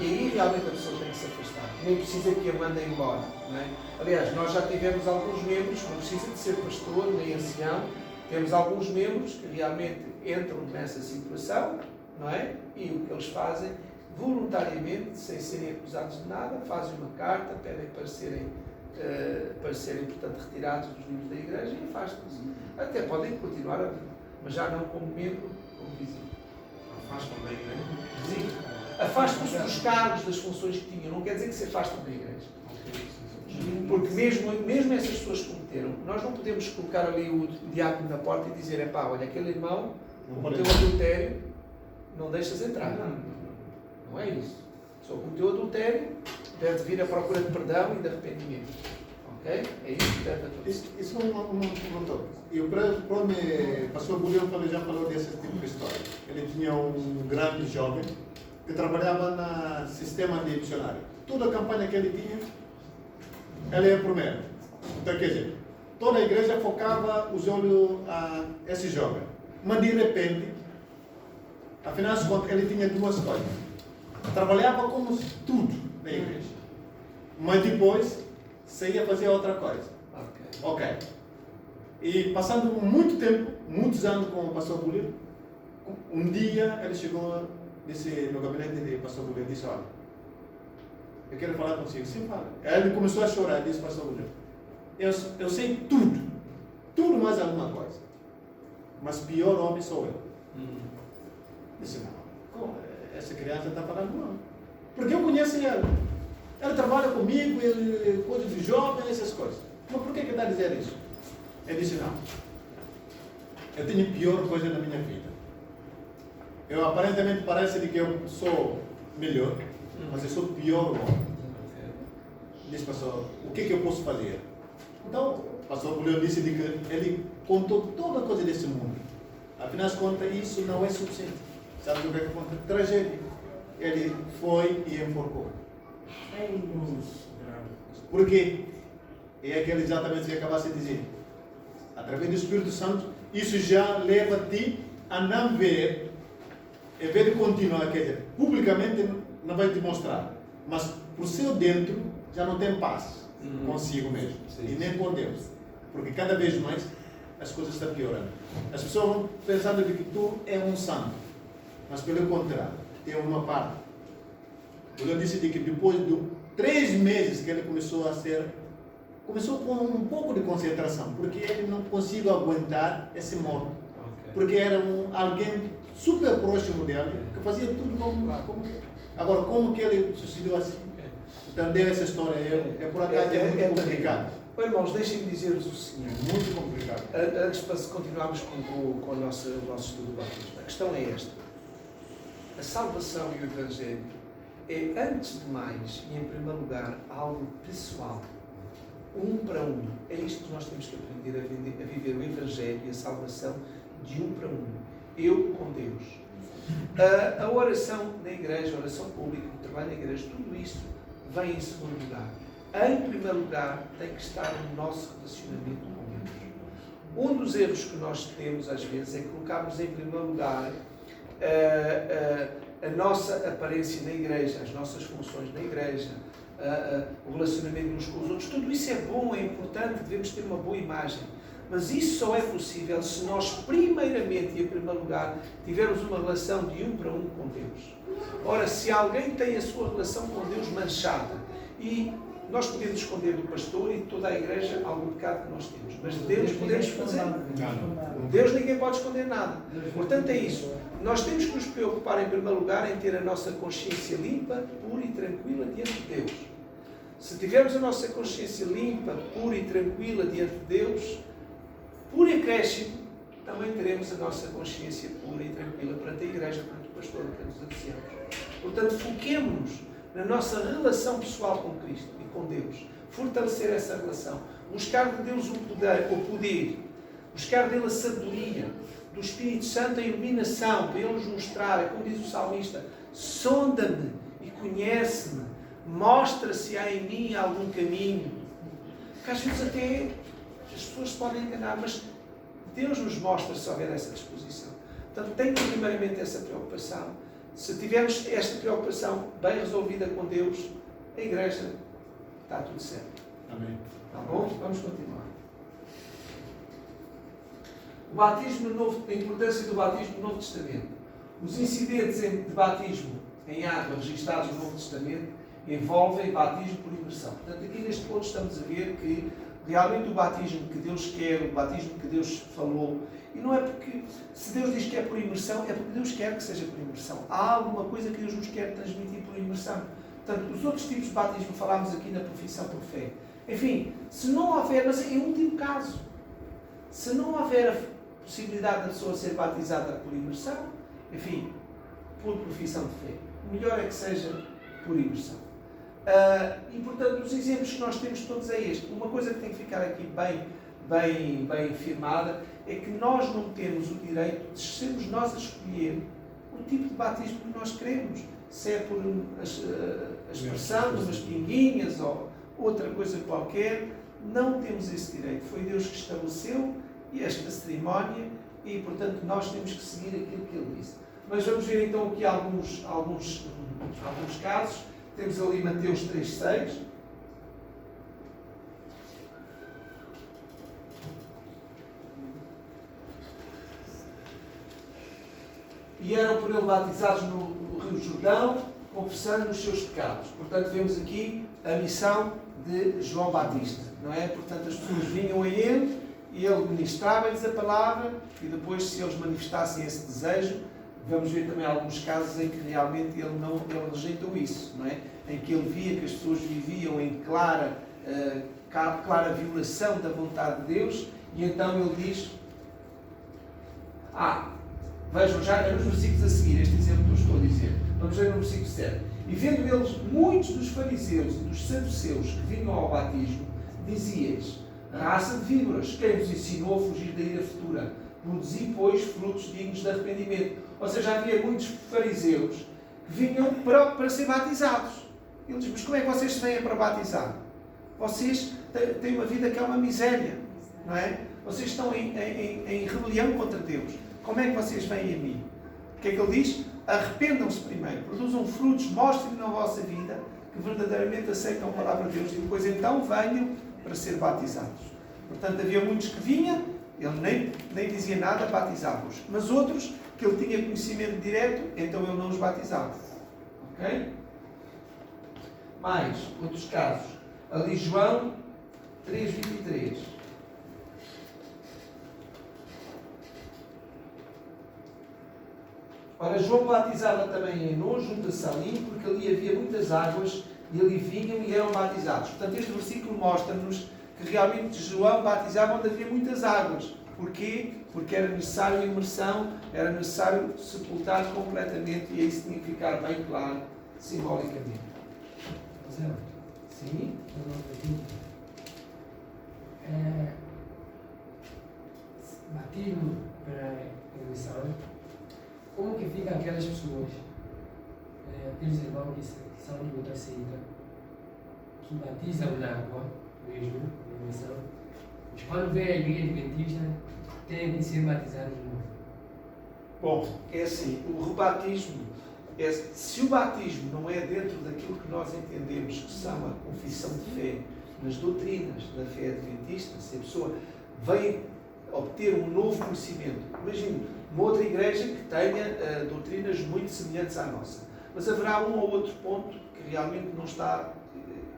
E aí realmente a pessoa tem que se afastar. Nem precisa que a mandem embora. Não é? Aliás, nós já tivemos alguns membros, não precisa de ser pastor nem ancião, temos alguns membros que realmente entram nessa situação, não é? E o que eles fazem, voluntariamente, sem serem acusados de nada, fazem uma carta, pedem para serem, portanto, retirados dos livros da igreja e afastam-se. Até podem continuar a vida, mas já não como membro, como vizinho. Afastam da igreja? Sim. Afastam-se dos cargos, das funções que tinham. Não quer dizer que se afastam da igreja. Porque mesmo essas pessoas que cometeram, nós não podemos colocar ali o diácono na porta e dizer: epá, olha, aquele irmão cometeu adultério, não deixas entrar. Não é isso. Se ele cometeu adultério, deve vir à procura de perdão e de arrependimento. Ok? É isso que deve acontecer. Isso não perguntou. E o próprio pastor Julião já falou desse tipo de história. Ele tinha um grande jovem que trabalhava no sistema de missionário. Toda a campanha que ele tinha, ele ia primeiro. Então, quer dizer, toda a igreja focava os olhos a esse jovem. Mas, de repente, afinal de contas, ele tinha duas coisas. Trabalhava como tudo na igreja. Mas depois, saía fazer outra coisa. Ok. E passando muito tempo, muitos anos com o pastor Bulio, um dia ele chegou no gabinete de pastor Bulio e disse: olha, eu quero falar consigo. Sim, fala. Aí ele começou a chorar, disse: pastor Bulio, eu sei tudo mais alguma coisa, mas pior homem sou eu. Disse: não, como? Essa criança está falando não, porque eu conheço ele trabalha comigo, ele cuida de jovens, essas coisas. Mas por que está a dizer isso? Ele disse: não, eu tenho pior coisa na minha vida. Eu aparentemente parece que eu sou melhor, mas eu sou pior homem. Disse: pastor, o que eu posso fazer? Então, o pastor Julião disse que ele contou toda a coisa desse mundo. Afinal de contas, isso não é suficiente. Sabe o que aconteceu? Tragédia. Ele foi e enforcou. Porque é aquele exatamente que acabaste de dizer. Através do Espírito Santo, isso já leva-te a não ver, em vez de continuar, quer dizer, publicamente não vai te mostrar, mas por seu dentro já não tem paz consigo mesmo, e nem com Deus, porque cada vez mais as coisas estão piorando. As pessoas vão pensando que tu é um santo, mas pelo contrário, tem uma parte. Eu disse que depois de 3 meses que ele começou com um pouco de concentração, porque ele não conseguiu aguentar esse morto. Porque era alguém super próximo dele, que fazia tudo como. Agora, como que ele sucedeu assim? Então, essa história é por acaso muito complicada. Irmãos, deixem-me dizer-vos o seguinte. Muito complicado. Antes de continuarmos com o nosso estudo do batismo, a questão é esta. A salvação e o Evangelho é, antes de mais e em primeiro lugar, algo pessoal. Um para um. É isto que nós temos que aprender a viver o Evangelho e a salvação de um para um. Eu com Deus. A oração na igreja, a oração pública, o trabalho na igreja, tudo isso vem em segundo lugar. Em primeiro lugar, tem que estar no nosso relacionamento com Deus. Um dos erros que nós temos às vezes é colocarmos em primeiro lugar a nossa aparência na igreja, as nossas funções na igreja, o relacionamento uns com os outros. Tudo isso é bom, é importante, devemos ter uma boa imagem. Mas isso só é possível se nós, primeiramente e em primeiro lugar, tivermos uma relação de um para um com Deus. Ora, se alguém tem a sua relação com Deus manchada, e nós podemos esconder do pastor e de toda a igreja algum pecado que nós temos, mas de Deus podemos fazer. De Deus ninguém pode esconder nada. Portanto, é isso. Nós temos que nos preocupar, em primeiro lugar, em ter a nossa consciência limpa, pura e tranquila diante de Deus. Se tivermos a nossa consciência limpa, pura e tranquila diante de Deus, por acréscimo, também teremos a nossa consciência pura e tranquila perante a igreja, perante o pastor, que nos apreciamos. Portanto, foquemos-nos na nossa relação pessoal com Cristo e com Deus. Fortalecer essa relação. Buscar de Deus o poder. Buscar dele a sabedoria. Do Espírito Santo a iluminação, para ele nos mostrar, como diz o salmista, sonda-me e conhece-me, mostra se há em mim algum caminho. Porque às vezes até as pessoas se podem enganar, mas Deus nos mostra se houver essa disposição. Portanto, tenham primeiramente essa preocupação. Se tivermos esta preocupação bem resolvida com Deus, a igreja está tudo certo. Amém. Tá bom? Vamos continuar. O batismo no Novo, a importância do batismo no Novo Testamento. Os incidentes de batismo em água registrados no Novo Testamento envolvem batismo por imersão. Portanto, aqui neste ponto estamos a ver que realmente o batismo que Deus quer, o batismo que Deus falou, e não é porque, se Deus diz que é por imersão, é porque Deus quer que seja por imersão. Há alguma coisa que Deus nos quer transmitir por imersão. Portanto, os outros tipos de batismo falámos aqui na profissão por fé. Enfim, se não houver, mas em último caso, se não houver a possibilidade da pessoa ser batizada por imersão, enfim, por profissão de fé, o melhor é que seja por imersão. E portanto, os exemplos que nós temos todos é este. Uma coisa que tem que ficar aqui bem firmada é que nós não temos o direito de sermos nós a escolher o tipo de batismo que nós queremos. Se é por a expressão de umas pinguinhas ou outra coisa qualquer, não temos esse direito. Foi Deus que estabeleceu esta cerimónia e, portanto, nós temos que seguir aquilo que Ele disse. Mas vamos ver então aqui alguns casos. Temos ali Mateus 3,6. E eram por ele batizados no Rio Jordão, confessando os seus pecados. Portanto, vemos aqui a missão de João Batista, não é? Portanto, as pessoas vinham a ele e ele ministrava-lhes a palavra e depois, se eles manifestassem esse desejo, vamos ver também alguns casos em que realmente ele rejeitou isso, não é? Em que ele via que as pessoas viviam em clara violação da vontade de Deus e então ele diz, vejam já nos versículos a seguir, este exemplo que eu estou a dizer, vamos ver no versículo 7. E vendo eles muitos dos fariseus e dos saduceus que vinham ao batismo, dizia-lhes, raça de víboras, quem vos ensinou a fugir da ira futura? Produzi, pois, frutos dignos de arrependimento. Ou seja, havia muitos fariseus que vinham para ser batizados. Ele diz, mas como é que vocês se vêm para batizar? Vocês têm uma vida que é uma miséria, não é? Vocês estão em rebelião contra Deus. Como é que vocês vêm a mim? O que é que ele diz? Arrependam-se primeiro, produzam frutos, mostrem na vossa vida que verdadeiramente aceitam a palavra de Deus e depois então venham para ser batizados. Portanto, havia muitos que vinham, ele nem dizia nada, batizava-os. Mas outros, que ele tinha conhecimento direto, então ele não os batizava. Ok? Mais, outros casos. Ali João 3,23. Ora, João batizava também em Enô, junto a Salim, porque ali havia muitas águas e ali vinham e eram batizados. Portanto, este versículo mostra-nos que realmente João batizava onde havia muitas águas. Porquê? Porque era necessário imersão, era necessário sepultar completamente e isso tinha que ficar bem claro, simbolicamente. Sim? Batismo para imersão. Como que ficam aquelas pessoas, aqueles irmãos que são de outra seita, que batizam na água mesmo, na imersão, mas quando vem a igreja adventista, têm que ser batizados de novo? Bom, é assim, o rebatismo, se o batismo não é dentro daquilo que nós entendemos que são a confissão de fé, nas doutrinas da fé adventista, se a pessoa vem obter um novo conhecimento, imagine uma outra igreja que tenha doutrinas muito semelhantes à nossa, mas haverá um ou outro ponto que realmente não está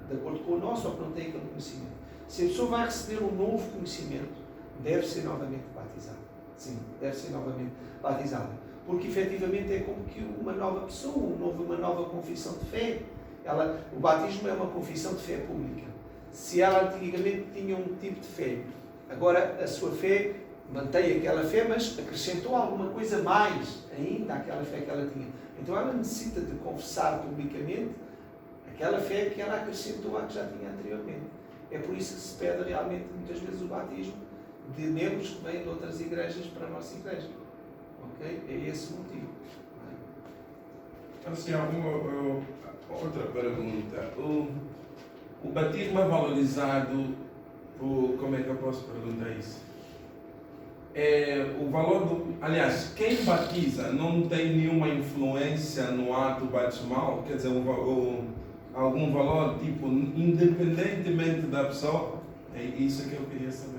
de acordo com o nosso, ou que não têm aquele conhecimento. Se a pessoa vai receber um novo conhecimento, deve ser novamente batizada. Sim, deve ser novamente batizada. Porque efetivamente é como que uma nova pessoa, uma nova confissão de fé. O batismo é uma confissão de fé pública. Se ela antigamente tinha um tipo de fé, agora a sua fé mantém aquela fé, mas acrescentou alguma coisa mais ainda àquela fé que ela tinha. Então ela necessita de confessar publicamente aquela fé que ela acrescentou à que já tinha anteriormente. É por isso que se pede realmente muitas vezes o batismo de membros que vêm de outras igrejas para a nossa igreja. Ok? É esse o motivo. Assim, outra pergunta. O batismo é valorizado por... Como é que eu posso perguntar isso? O valor do... Aliás, quem batiza não tem nenhuma influência no ato batismal? Quer dizer, algum valor, tipo, independentemente da pessoa? É isso que eu queria saber.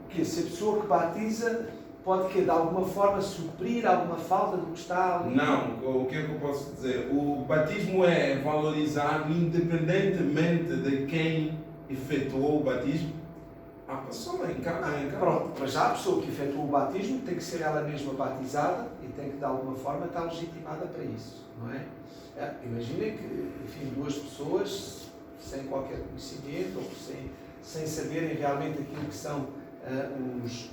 Porque se a pessoa que batiza pode que de alguma forma suprir alguma falta do que está ali? Não, o que é que eu posso dizer? O batismo é valorizado independentemente de quem efetuou o batismo. A pessoa encarna. Pronto, mas já a pessoa que efetuou o batismo tem que ser ela mesma batizada e tem que de alguma forma estar legitimada para isso, não é? Imaginem que, enfim, duas pessoas sem qualquer conhecimento ou sem saberem realmente aquilo que são os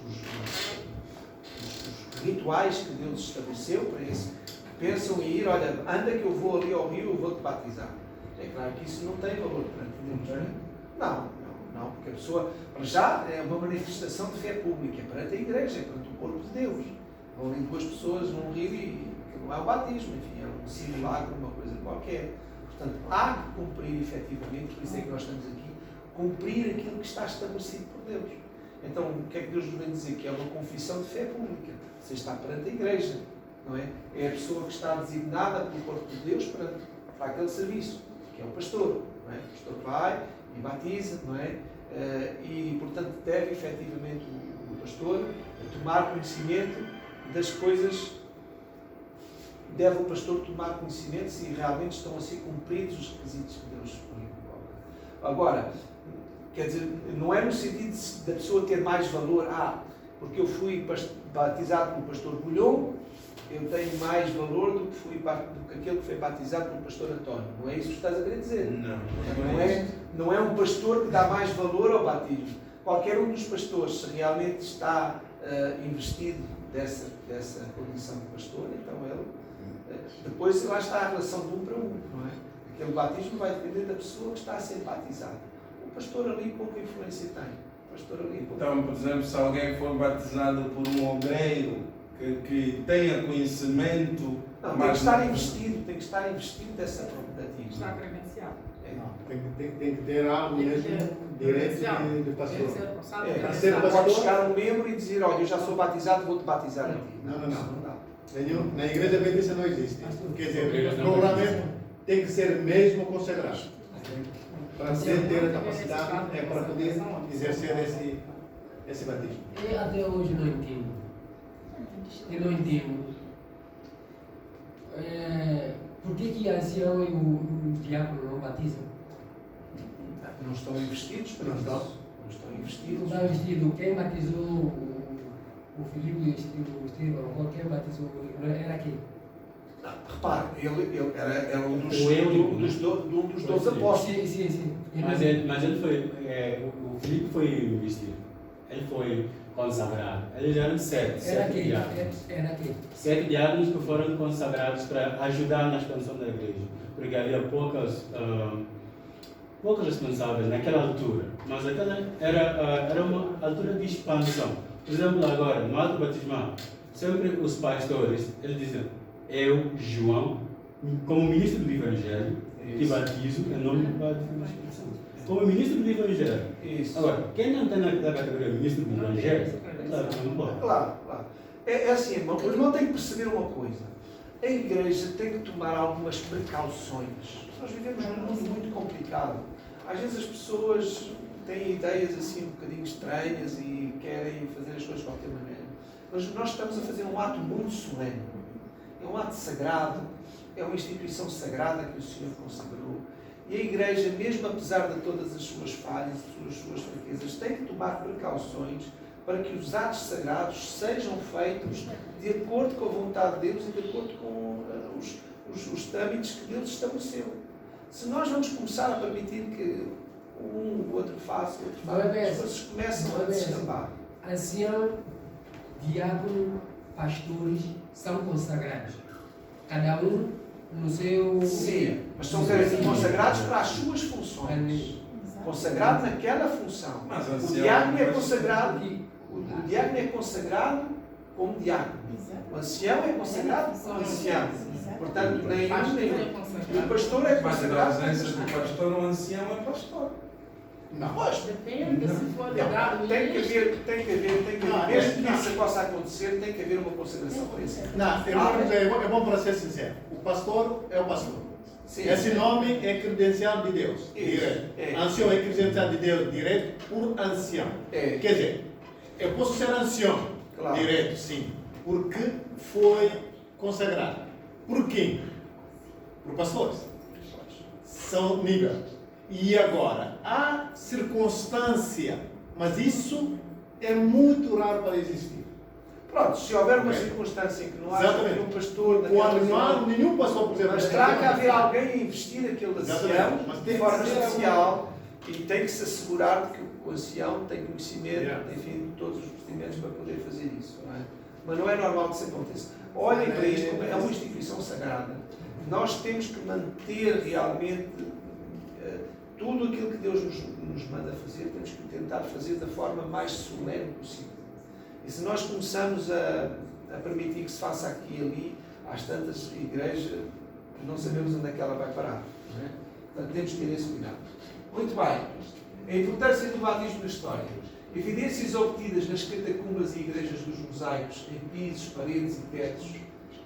rituais que Deus estabeleceu para isso, pensam em ir, olha, anda que eu vou ali ao rio, eu vou-te batizar. É claro que isso não tem valor perante Deus, não é? Não, porque a pessoa, para já, é uma manifestação de fé pública, é perante a igreja, é perante o corpo de Deus. Vão ali duas pessoas num rio e que não é o batismo, enfim, é um simulacro, uma coisa qualquer. Portanto, há que cumprir efetivamente, por isso é que nós estamos aqui, cumprir aquilo que está estabelecido por Deus. Então, o que é que Deus nos vem dizer? Que é uma confissão de fé pública. Você está perante a igreja, não é? É a pessoa que está designada pelo corpo de Deus para aquele serviço, que é o pastor, não é? O pastor vai e batiza, não é? E, portanto, deve efetivamente o pastor tomar conhecimento das coisas, deve o pastor tomar conhecimento se realmente estão a ser cumpridos os requisitos que Deus coloca. Agora, quer dizer, não é no sentido da pessoa ter mais valor, porque eu fui batizado pelo pastor Bulhão, eu tenho mais valor do que aquele que foi batizado pelo pastor António. Não é isso que estás a querer dizer? Não é um pastor que dá mais valor ao batismo. Qualquer um dos pastores, se realmente está investido dessa condição de pastor, então ele, depois lá está a relação de um para um, não é? Aquele batismo vai depender da pessoa que está a ser batizada. O pastor ali pouca influência tem. Então, por exemplo, se alguém for batizado por um obreiro que tenha conhecimento... Não, tem que estar investido dessa batismo. Está credenciado. Tem que ter algo mesmo direito de pastor. Pode chegar um membro e dizer, olha, eu já sou batizado, vou-te batizar a ti. Não dá. Na igreja adventista não existe. Quer dizer, provavelmente tem que ser mesmo consagrado. Para poder ter a capacidade, para poder exercer esse batismo. Eu até hoje não entendo. Eu não entendo. Por que a ancião e o diácono não batizam? Não estão investidos para isso. Não estão investidos. Não está investido. Quem batizou o Filipe e o Estevão, quem batizou era quem? Repare, ele era um dos 12 apóstolos. Sim. Mas ele foi, o Filipe foi investido, ele foi consagrado. Eles eram sete diáconos. Era quem? 7 diáconos que foram consagrados para ajudar na expansão da igreja, porque havia poucos responsáveis naquela altura, mas aquela era uma altura de expansão. Por exemplo, agora, no ato batismal, sempre os pastores, eles dizem, eu, João, como ministro do Evangelho, que batizo em nome do Pai, do Filho e do Espírito Santo. Como ministro do Evangelho. Isso. Agora, quem não tem na categoria ministro do Evangelho, claro que não pode. Claro. É assim, irmão, o irmão tem que perceber uma coisa. A igreja tem que tomar algumas precauções. Nós vivemos num mundo muito complicado. Às vezes as pessoas têm ideias assim um bocadinho estranhas e querem fazer as coisas de qualquer maneira. Mas nós estamos a fazer um ato muito solene. É um ato sagrado, é uma instituição sagrada que o Senhor consagrou. E a Igreja, mesmo apesar de todas as suas falhas, as suas fraquezas, tem que tomar precauções para que os atos sagrados sejam feitos de acordo com a vontade de Deus e de acordo com os trâmites que Deus estabeleceu. Se nós vamos começar a permitir que o outro faça, as coisas começam a descambar. Ancião, diácono, pastores são consagrados. Cada um no seu... Sim, mas são consagrados para as suas funções. Consagrado naquela função. Mas O ancião, diácono é mas- consagrado, o diácono é consagrado como diácono. O ancião é consagrado como ancião. Portanto, nem um nem outro. E o pastor é Mas na consagrado. ausência do pastor, o ancião é pastor. Não, pois, Depende, se for não, legado tem que haver, Não, mesmo que não. isso possa acontecer, tem que haver uma consagração para isso. Não, é bom para ser sincero. O pastor é o pastor. Sim. Esse nome é credencial de Deus, direto. É. Ancião é credencial de Deus, direto, por ancião. É. Quer dizer, eu posso ser ancião, Claro. direto, sim, porque foi consagrado. Por quem? Por pastores. São níveis. E agora, há circunstância, mas isso é muito raro para existir. Pronto, se houver uma Ok. circunstância em que não haja Exatamente. nenhum pastor Quando não há zona, nenhum pastor, por exemplo, mas terá que haver alguém a investir aquele ancião Exatamente. Mas tem de que forma ser especial e tem que se assegurar de que o ancião tem conhecimento, Yeah. enfim, de todos os procedimentos para poder fazer isso. Não é? Mas não é normal que isso aconteça. Olhem para isto, como é uma instituição sagrada. Nós temos que manter realmente tudo aquilo que Deus nos manda fazer, temos que tentar fazer da forma mais solene possível. E se nós começamos a permitir que se faça aqui e ali, às tantas igrejas, não sabemos onde é que ela vai parar. Não é? Portanto, temos que ter esse cuidado. Muito bem. A importância do batismo na história. Evidências obtidas nas catacumbas e igrejas dos mosaicos, em pisos, paredes e tetos,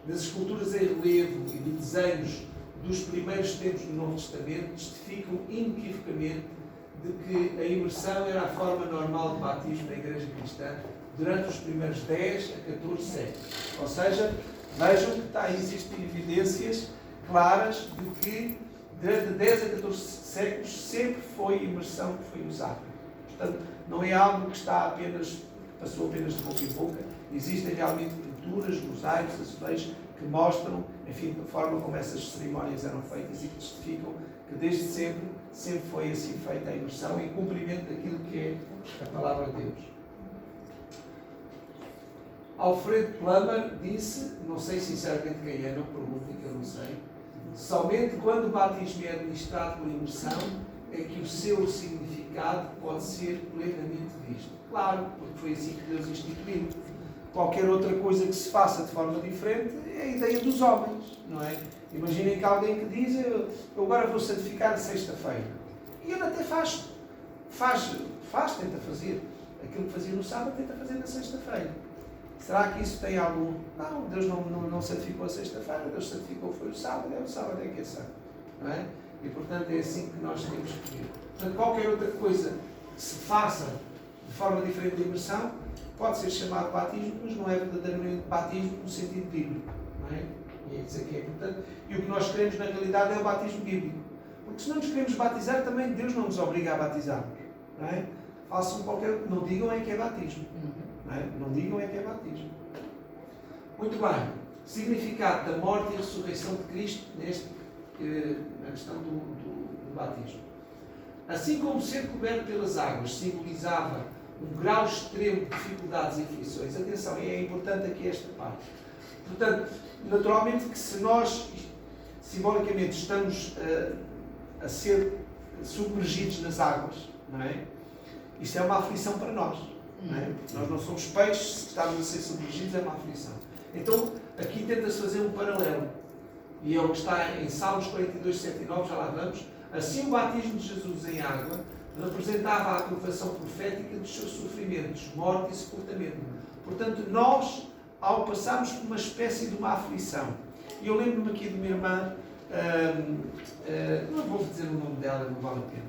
nas esculturas em relevo e de desenhos dos primeiros tempos do Novo Testamento, testificam inequivocamente de que a imersão era a forma normal de batismo na igreja cristã durante os primeiros 10 a 14 séculos. Ou seja, vejam que existem evidências claras de que durante 10 a 14 séculos sempre foi a imersão que foi usada. Portanto, não é algo que passou apenas de boca em boca. Existem realmente pinturas, mosaicos, azulejos que mostram, enfim, a forma como essas cerimónias eram feitas e que testificam que desde sempre foi assim feita a imersão em cumprimento daquilo que é a palavra de Deus. Alfredo Plummer disse, não sei sinceramente quem é, não perguntem que eu não sei, somente quando o batismo é administrado por imersão é que o seu significado pode ser plenamente visto. Claro, porque foi assim que Deus instituiu. Qualquer outra coisa que se faça de forma diferente é a ideia dos homens, não é? Imaginem que alguém que diz, eu agora vou santificar a sexta-feira. E ele até faz, tenta fazer. Aquilo que fazia no sábado, tenta fazer na sexta-feira. Será que isso tem algum... Não, Deus não santificou a sexta-feira, Deus santificou foi o sábado, é o sábado é que é santo, não é? E portanto é assim que nós temos que ver. Portanto, qualquer outra coisa que se faça de forma diferente da imersão pode ser chamado batismo, mas não é verdadeiramente batismo no sentido bíblico, não é? E é isso aqui é importante. E o que nós queremos na realidade é o batismo bíblico. Porque se não nos queremos batizar, também Deus não nos obriga a batizarmos, não é? Façam qualquer... Não digam é que é batismo. Não é? Não digam é que é batismo. Muito bem. Significado da morte e ressurreição de Cristo na questão do batismo. Assim como ser coberto pelas águas simbolizava um grau extremo de dificuldades e aflições. Atenção, é importante aqui esta parte. Portanto, naturalmente que se nós simbolicamente estamos a ser submergidos nas águas, não é? Isto é uma aflição para nós. Não é? Nós não somos peixes, se estamos a ser submergidos é uma aflição. Então, aqui tenta-se fazer um paralelo. E é o que está em Salmos 42, 7 e 9, já lá vamos. Assim, o batismo de Jesus em água representava a aprovação profética dos seus sofrimentos, morte e sepultamento. Portanto, nós, ao passarmos por uma espécie de uma aflição, e eu lembro-me aqui de uma irmã, não vou dizer o nome dela, não vale a pena,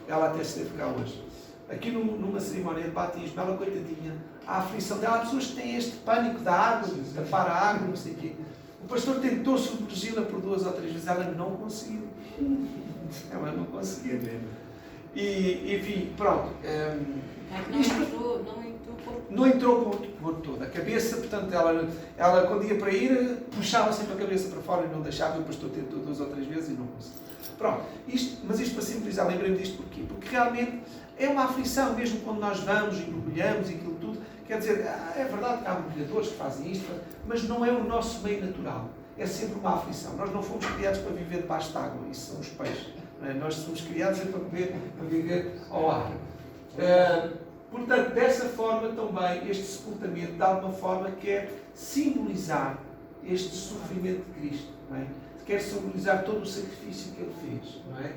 ela até esteve cá hoje. Aqui numa cerimónia de batismo, ela, coitadinha, a aflição dela, há pessoas que têm este pânico da água, de tapar a água, não sei o quê. O pastor tentou submergi-la por 2 ou 3 vezes, ela não conseguiu. Ela não conseguia mesmo. E, enfim, pronto. Mas não entrou Não entrou por todo. A cabeça, portanto, ela quando ia para ir, puxava sempre a cabeça para fora e não deixava. E o pastor tentou 2 ou 3 vezes e não conseguiu. Pronto. Mas isto para simbolizar, lembrei-me disto porquê? Porque realmente é uma aflição, mesmo quando nós vamos e mergulhamos e aquilo tudo. Quer dizer, é verdade que há mergulhadores que fazem isto, mas não é o nosso meio natural. É sempre uma aflição. Nós não fomos criados para viver debaixo de água. Isso são os peixes. Não é? Nós somos criados para viver ao ar. Portanto, dessa forma também, este sepultamento, de alguma forma, quer simbolizar este sofrimento de Cristo. Não é? Quer simbolizar todo o sacrifício que Ele fez. Não é?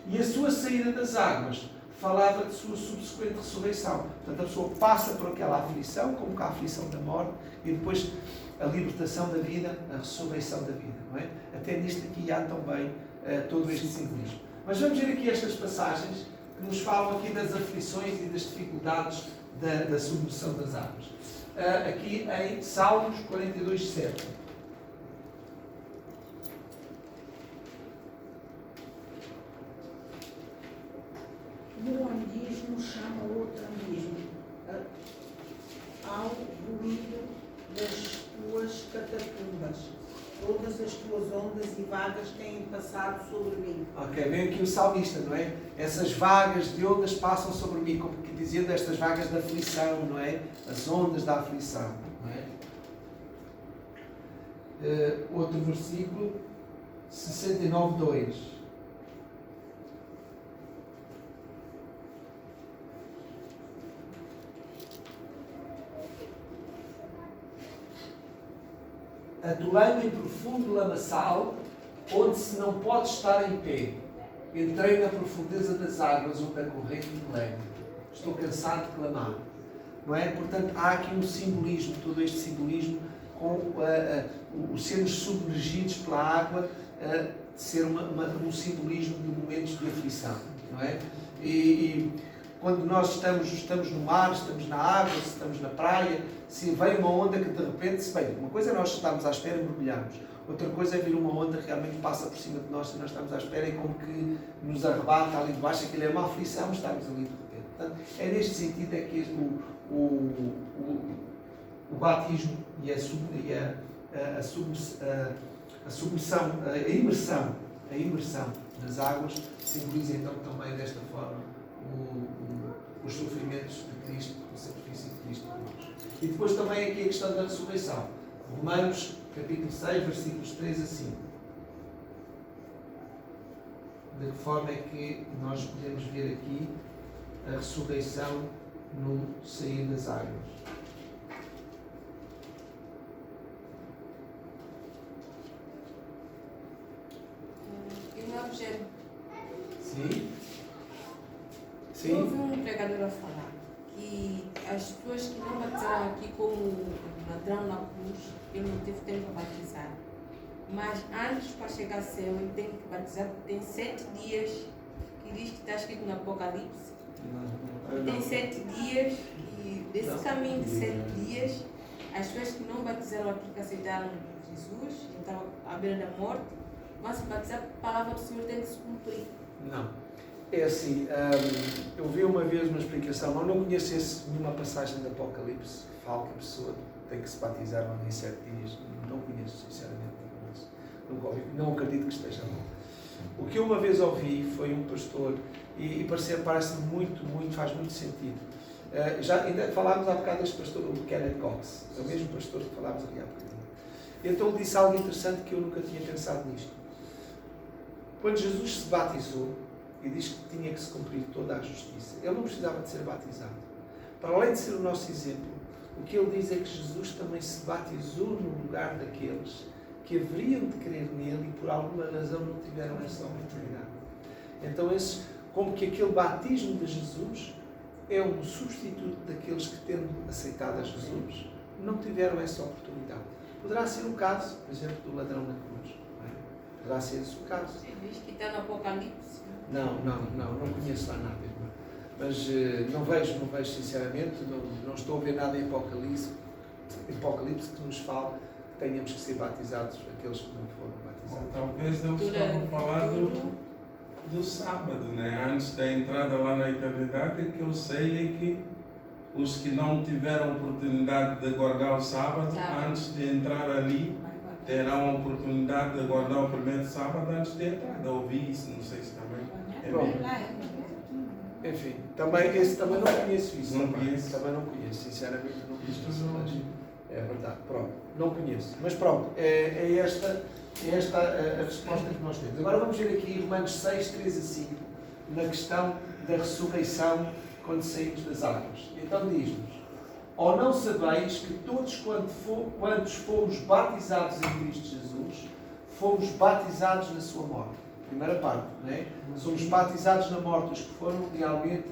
E a sua saída das águas falava de sua subsequente ressurreição. Portanto, a pessoa passa por aquela aflição, como que a aflição da morte, e depois a libertação da vida, a ressurreição da vida. Não é? Até nisto aqui há também todo este simbolismo. Mas vamos ver aqui estas passagens que nos falam aqui das aflições e das dificuldades da submissão das águas. Aqui em Salmos 42, 7. Um abismo chama outro abismo, ao ruído das tuas catacumbas. Todas as tuas ondas e vagas têm passado sobre mim. Ok, vem aqui o salmista, não é? Essas vagas de ondas passam sobre mim, como que dizendo estas vagas da aflição, não é? As ondas da aflição, não é? Outro versículo, 69, 2. Atolei-me em profundo lamaçal, onde se não pode estar em pé. Entrei na profundeza das águas, onde a corrente me leva. Estou cansado de clamar. Não é? Portanto, há aqui um simbolismo, todo este simbolismo, com os sermos submergidos pela água, ser um simbolismo de momentos de aflição. Não é? E quando nós estamos no mar, estamos na água, se estamos na praia, se vem uma onda que de repente se vem. Uma coisa é nós estarmos à espera e mergulharmos. Outra coisa é vir uma onda que realmente passa por cima de nós e nós estamos à espera e como que nos arrebata ali de baixo, aquilo é uma aflição, estamos ali de repente. Portanto, é neste sentido é que o batismo e a submissão, a imersão nas águas simboliza então também desta forma os sofrimentos de Cristo, o sacrifício de Cristo por nós. E depois também aqui a questão da ressurreição. Romanos, capítulo 6, versículos 3 a 5. De que forma é que nós podemos ver aqui a ressurreição no sair das águas? Eu não objeto. Sim? Eu ouvi um pregador a falar que as pessoas que não batizaram aqui como ladrão na cruz, ele não teve tempo para batizar. Mas antes, para chegar ao céu, ele tem que batizar. Tem 7 dias, que diz que está escrito no Apocalipse. Tem 7 dias, e desse caminho de 7 dias, as pessoas que não batizaram aqui, que aceitaram Jesus, que estavam à beira da morte, vão se batizar, a palavra do Senhor tem que se cumprir. Não. É assim, eu vi uma vez uma explicação, eu não conheço nenhuma passagem do Apocalipse que fala que a pessoa tem que se batizar em 7 dias. Não conheço, sinceramente. Nunca ouvi, não acredito que esteja bom. O que eu uma vez ouvi foi um pastor, e parece muito, faz muito sentido. Ainda falámos há bocado deste pastor, o Kenneth Cox, é o mesmo pastor que falámos ali há bocadinho. Então ele disse algo interessante que eu nunca tinha pensado nisto. Quando Jesus se batizou, e diz que tinha que se cumprir toda a justiça, ele não precisava de ser batizado. Para além de ser o nosso exemplo, o que ele diz é que Jesus também se batizou no lugar daqueles que haveriam de crer nele e por alguma razão não tiveram essa oportunidade. Então, como que aquele batismo de Jesus é um substituto daqueles que, tendo aceitado a Jesus, não tiveram essa oportunidade. Poderá ser o caso, por exemplo, do ladrão na cruz. Não é? Poderá ser esse o caso. Diz que está no Apocalipse. Não conheço lá nada, irmã. Mas não vejo sinceramente, não estou a ver nada em Apocalipse que nos fale tenhamos que ser batizados aqueles que não foram batizados. Talvez eles estavam falando do sábado, né? Antes da entrada lá na eternidade, que eu sei é que os que não tiveram oportunidade de guardar o sábado, antes de entrar ali, terão a oportunidade de guardar o primeiro sábado antes de entrar. Eu ouvi isso, não sei se também é mesmo. Enfim, esse também não conheço isso. Não conheço? Também não conheço, sinceramente não conheço. Isto não. É verdade, pronto, não conheço. Mas pronto, é esta a resposta que nós temos. Agora vamos ver aqui Romanos 6, 3 a 5, na questão da ressurreição quando saímos das águas. Então diz-nos: ou não sabeis que todos quantos fomos batizados em Cristo Jesus, fomos batizados na sua morte? Primeira parte, não é? Somos batizados na morte, os que foram realmente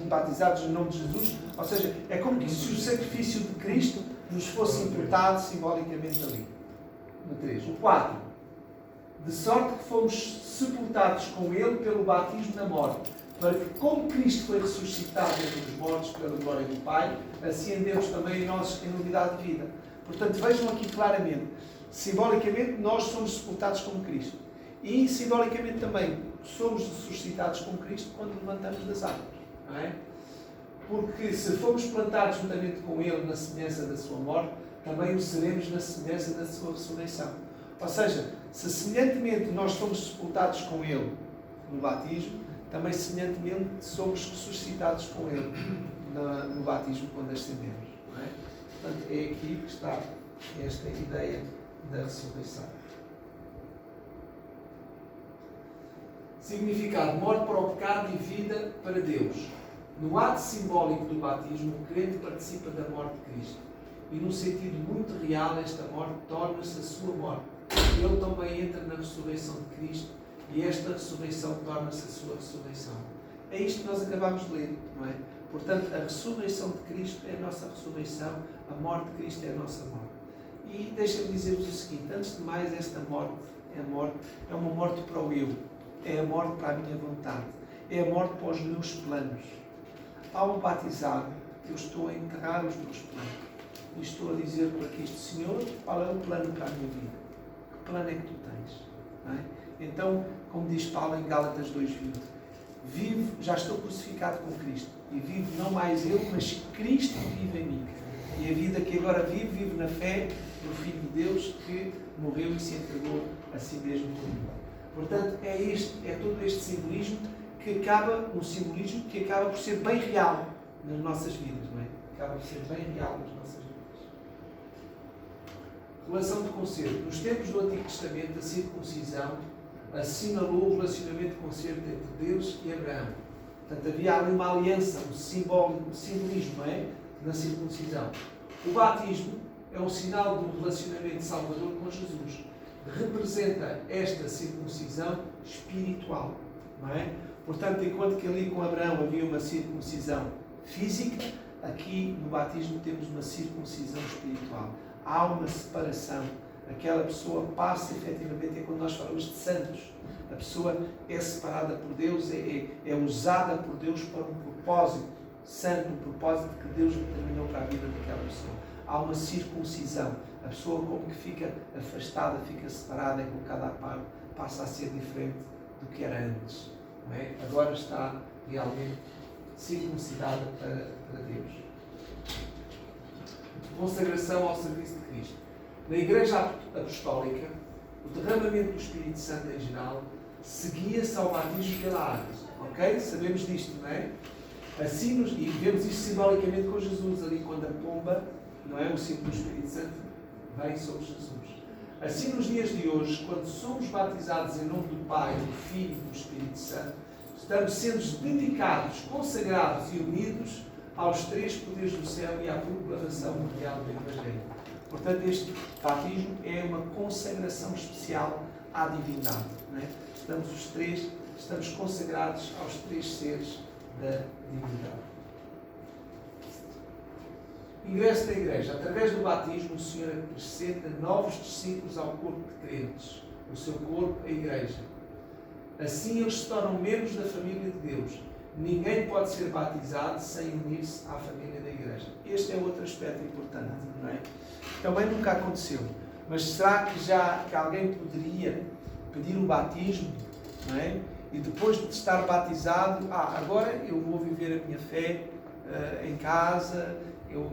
batizados no nome de Jesus. Ou seja, é como que se o sacrifício de Cristo nos fosse imputado simbolicamente ali. No 3. O 4. De sorte que fomos sepultados com Ele pelo batismo na morte, para que, como Cristo foi ressuscitado entre os mortos pela glória do Pai, assim andemos também nós em novidade de vida. Portanto, vejam aqui claramente, simbolicamente nós somos sepultados com Cristo. E simbolicamente também somos ressuscitados com Cristo quando levantamos das águas. Não é? Porque se fomos plantados juntamente com Ele na semelhança da sua morte, também o seremos na semelhança da sua ressurreição. Ou seja, se semelhantemente nós somos sepultados com Ele no batismo, também semelhantemente somos ressuscitados com Ele no batismo quando ascendemos. Não é? Portanto, é aqui que está esta ideia da ressurreição. Significado: morte para o pecado e vida para Deus. No ato simbólico do batismo, o crente participa da morte de Cristo. E num sentido muito real, esta morte torna-se a sua morte. Ele também entra na ressurreição de Cristo e esta ressurreição torna-se a sua ressurreição. É isto que nós acabamos de ler, não é? Portanto, a ressurreição de Cristo é a nossa ressurreição, a morte de Cristo é a nossa morte. E deixa-me dizer-vos o seguinte: antes de mais, esta morte é uma morte para o eu. É a morte para a minha vontade. É a morte para os meus planos. Ao batizar, eu estou a enterrar os meus planos. E estou a dizer para Cristo: Senhor, qual é o plano para a minha vida? Que plano é que tu tens? Não é? Então, como diz Paulo em Gálatas 2:20, vivo, já estou crucificado com Cristo. E vivo não mais eu, mas Cristo vive em mim. E a vida que agora vivo na fé do Filho de Deus que morreu e se entregou a si mesmo por mim. Portanto, é todo este simbolismo que acaba, um simbolismo que acaba por ser bem real nas nossas vidas, não é? Acaba por ser bem real nas nossas vidas. Relação de concerto. Nos tempos do Antigo Testamento, a circuncisão assinalou o relacionamento de concerto entre Deus e Abraão. Portanto, havia ali uma aliança, um simbolismo, não é? Na circuncisão. O batismo é um sinal do relacionamento salvador com Jesus. Representa esta circuncisão espiritual, não é? Portanto, enquanto que ali com Abraão havia uma circuncisão física, aqui no batismo temos uma circuncisão espiritual. Há uma separação. Aquela pessoa passa efetivamente, é quando nós falamos de santos. A pessoa é separada por Deus, é usada por Deus para um propósito santo, um propósito que Deus determinou para a vida daquela pessoa. Há uma circuncisão. A pessoa como que fica afastada, fica separada, é colocada à parte, passa a ser diferente do que era antes. Não é? Agora está realmente circuncidada para Deus. Consagração ao serviço de Cristo. Na Igreja Apostólica, o derramamento do Espírito Santo em geral seguia-se ao batismo pela água. Ok? Sabemos disto, não é? Assim e vemos isto simbolicamente com Jesus, ali quando a pomba, não é? O símbolo do Espírito Santo vem sobre Jesus. Assim, nos dias de hoje, quando somos batizados em nome do Pai, do Filho e do Espírito Santo, estamos sendo dedicados, consagrados e unidos aos três poderes do céu e à proclamação mundial do Evangelho. Portanto, este batismo é uma consagração especial à divindade. Não é? Estamos consagrados aos três seres da divindade. Ingresso da Igreja. Através do batismo, o Senhor acrescenta novos discípulos ao corpo de crentes, o seu corpo, a Igreja. Assim, eles se tornam membros da família de Deus Ninguém pode ser batizado sem unir-se à família da igreja. Este é outro aspecto importante, não é? Também nunca aconteceu. Mas será que alguém poderia pedir o batismo, não é? E depois de estar batizado, agora eu vou viver a minha fé em casa, eu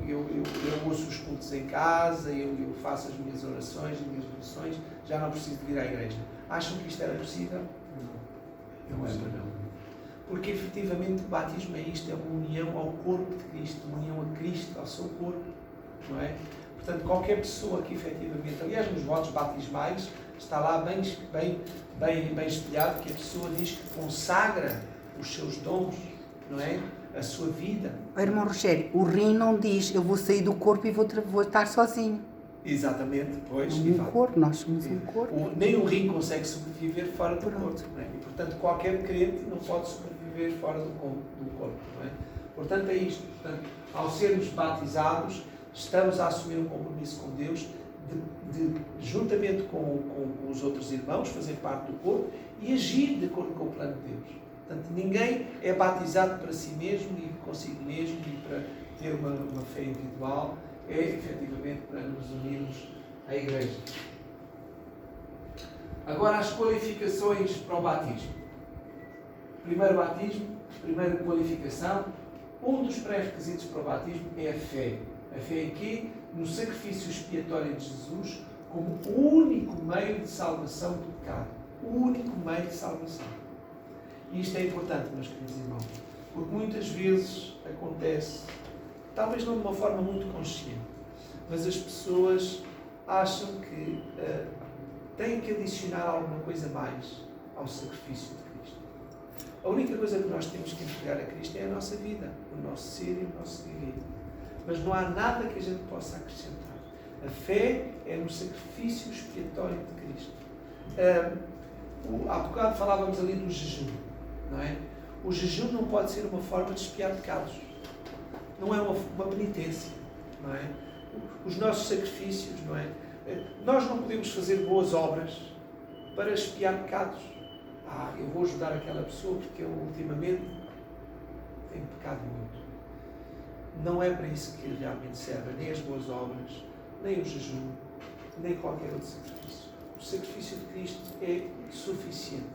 ouço os cultos em casa, eu faço as minhas orações, as minhas orações, já não preciso de vir à igreja. Acham que isto era possível? Não. Não é para não. Porque efetivamente o batismo é isto, é uma união ao corpo de Cristo, uma união a Cristo, ao seu corpo, não é? Portanto, qualquer pessoa que efetivamente, aliás, nos votos batismais, está lá bem espelhado que a pessoa diz que consagra os seus dons, não é? A sua vida. Irmão Rogério, o rim não diz, eu vou sair do corpo e vou estar sozinho. Exatamente, pois. Corpo, nós somos um corpo. Nem o rim consegue sobreviver fora do corpo, não é? E, portanto, qualquer crente não pode sobreviver fora do corpo, não é? Portanto, é isto. Portanto, ao sermos batizados, estamos a assumir um compromisso com Deus juntamente com os outros irmãos, fazer parte do corpo e agir de acordo com o plano de Deus. Portanto, ninguém é batizado para si mesmo e consigo mesmo e para ter uma fé individual, é efetivamente para nos unirmos à Igreja. Agora, as qualificações para o batismo. Primeiro batismo, primeira qualificação, um dos pré-requisitos para o batismo é a fé. A fé em quê? No sacrifício expiatório de Jesus como o único meio de salvação do pecado. O único meio de salvação. E isto é importante, meus queridos irmãos, porque muitas vezes acontece, talvez não de uma forma muito consciente, mas as pessoas acham que têm que adicionar alguma coisa mais ao sacrifício de Cristo. A única coisa que nós temos que entregar a Cristo é a nossa vida, o nosso ser e o nosso viver. Mas não há nada que a gente possa acrescentar. A fé é no sacrifício expiatório de Cristo. Há bocado falávamos ali do jejum, não é? O jejum não pode ser uma forma de expiar pecados. Não é uma penitência, não é? Os nossos sacrifícios, não é? Nós não podemos fazer boas obras para expiar pecados. Eu vou ajudar aquela pessoa porque eu ultimamente tenho pecado muito. Não é para isso que realmente serve nem as boas obras, nem o jejum, nem qualquer outro sacrifício. O sacrifício de Cristo é suficiente.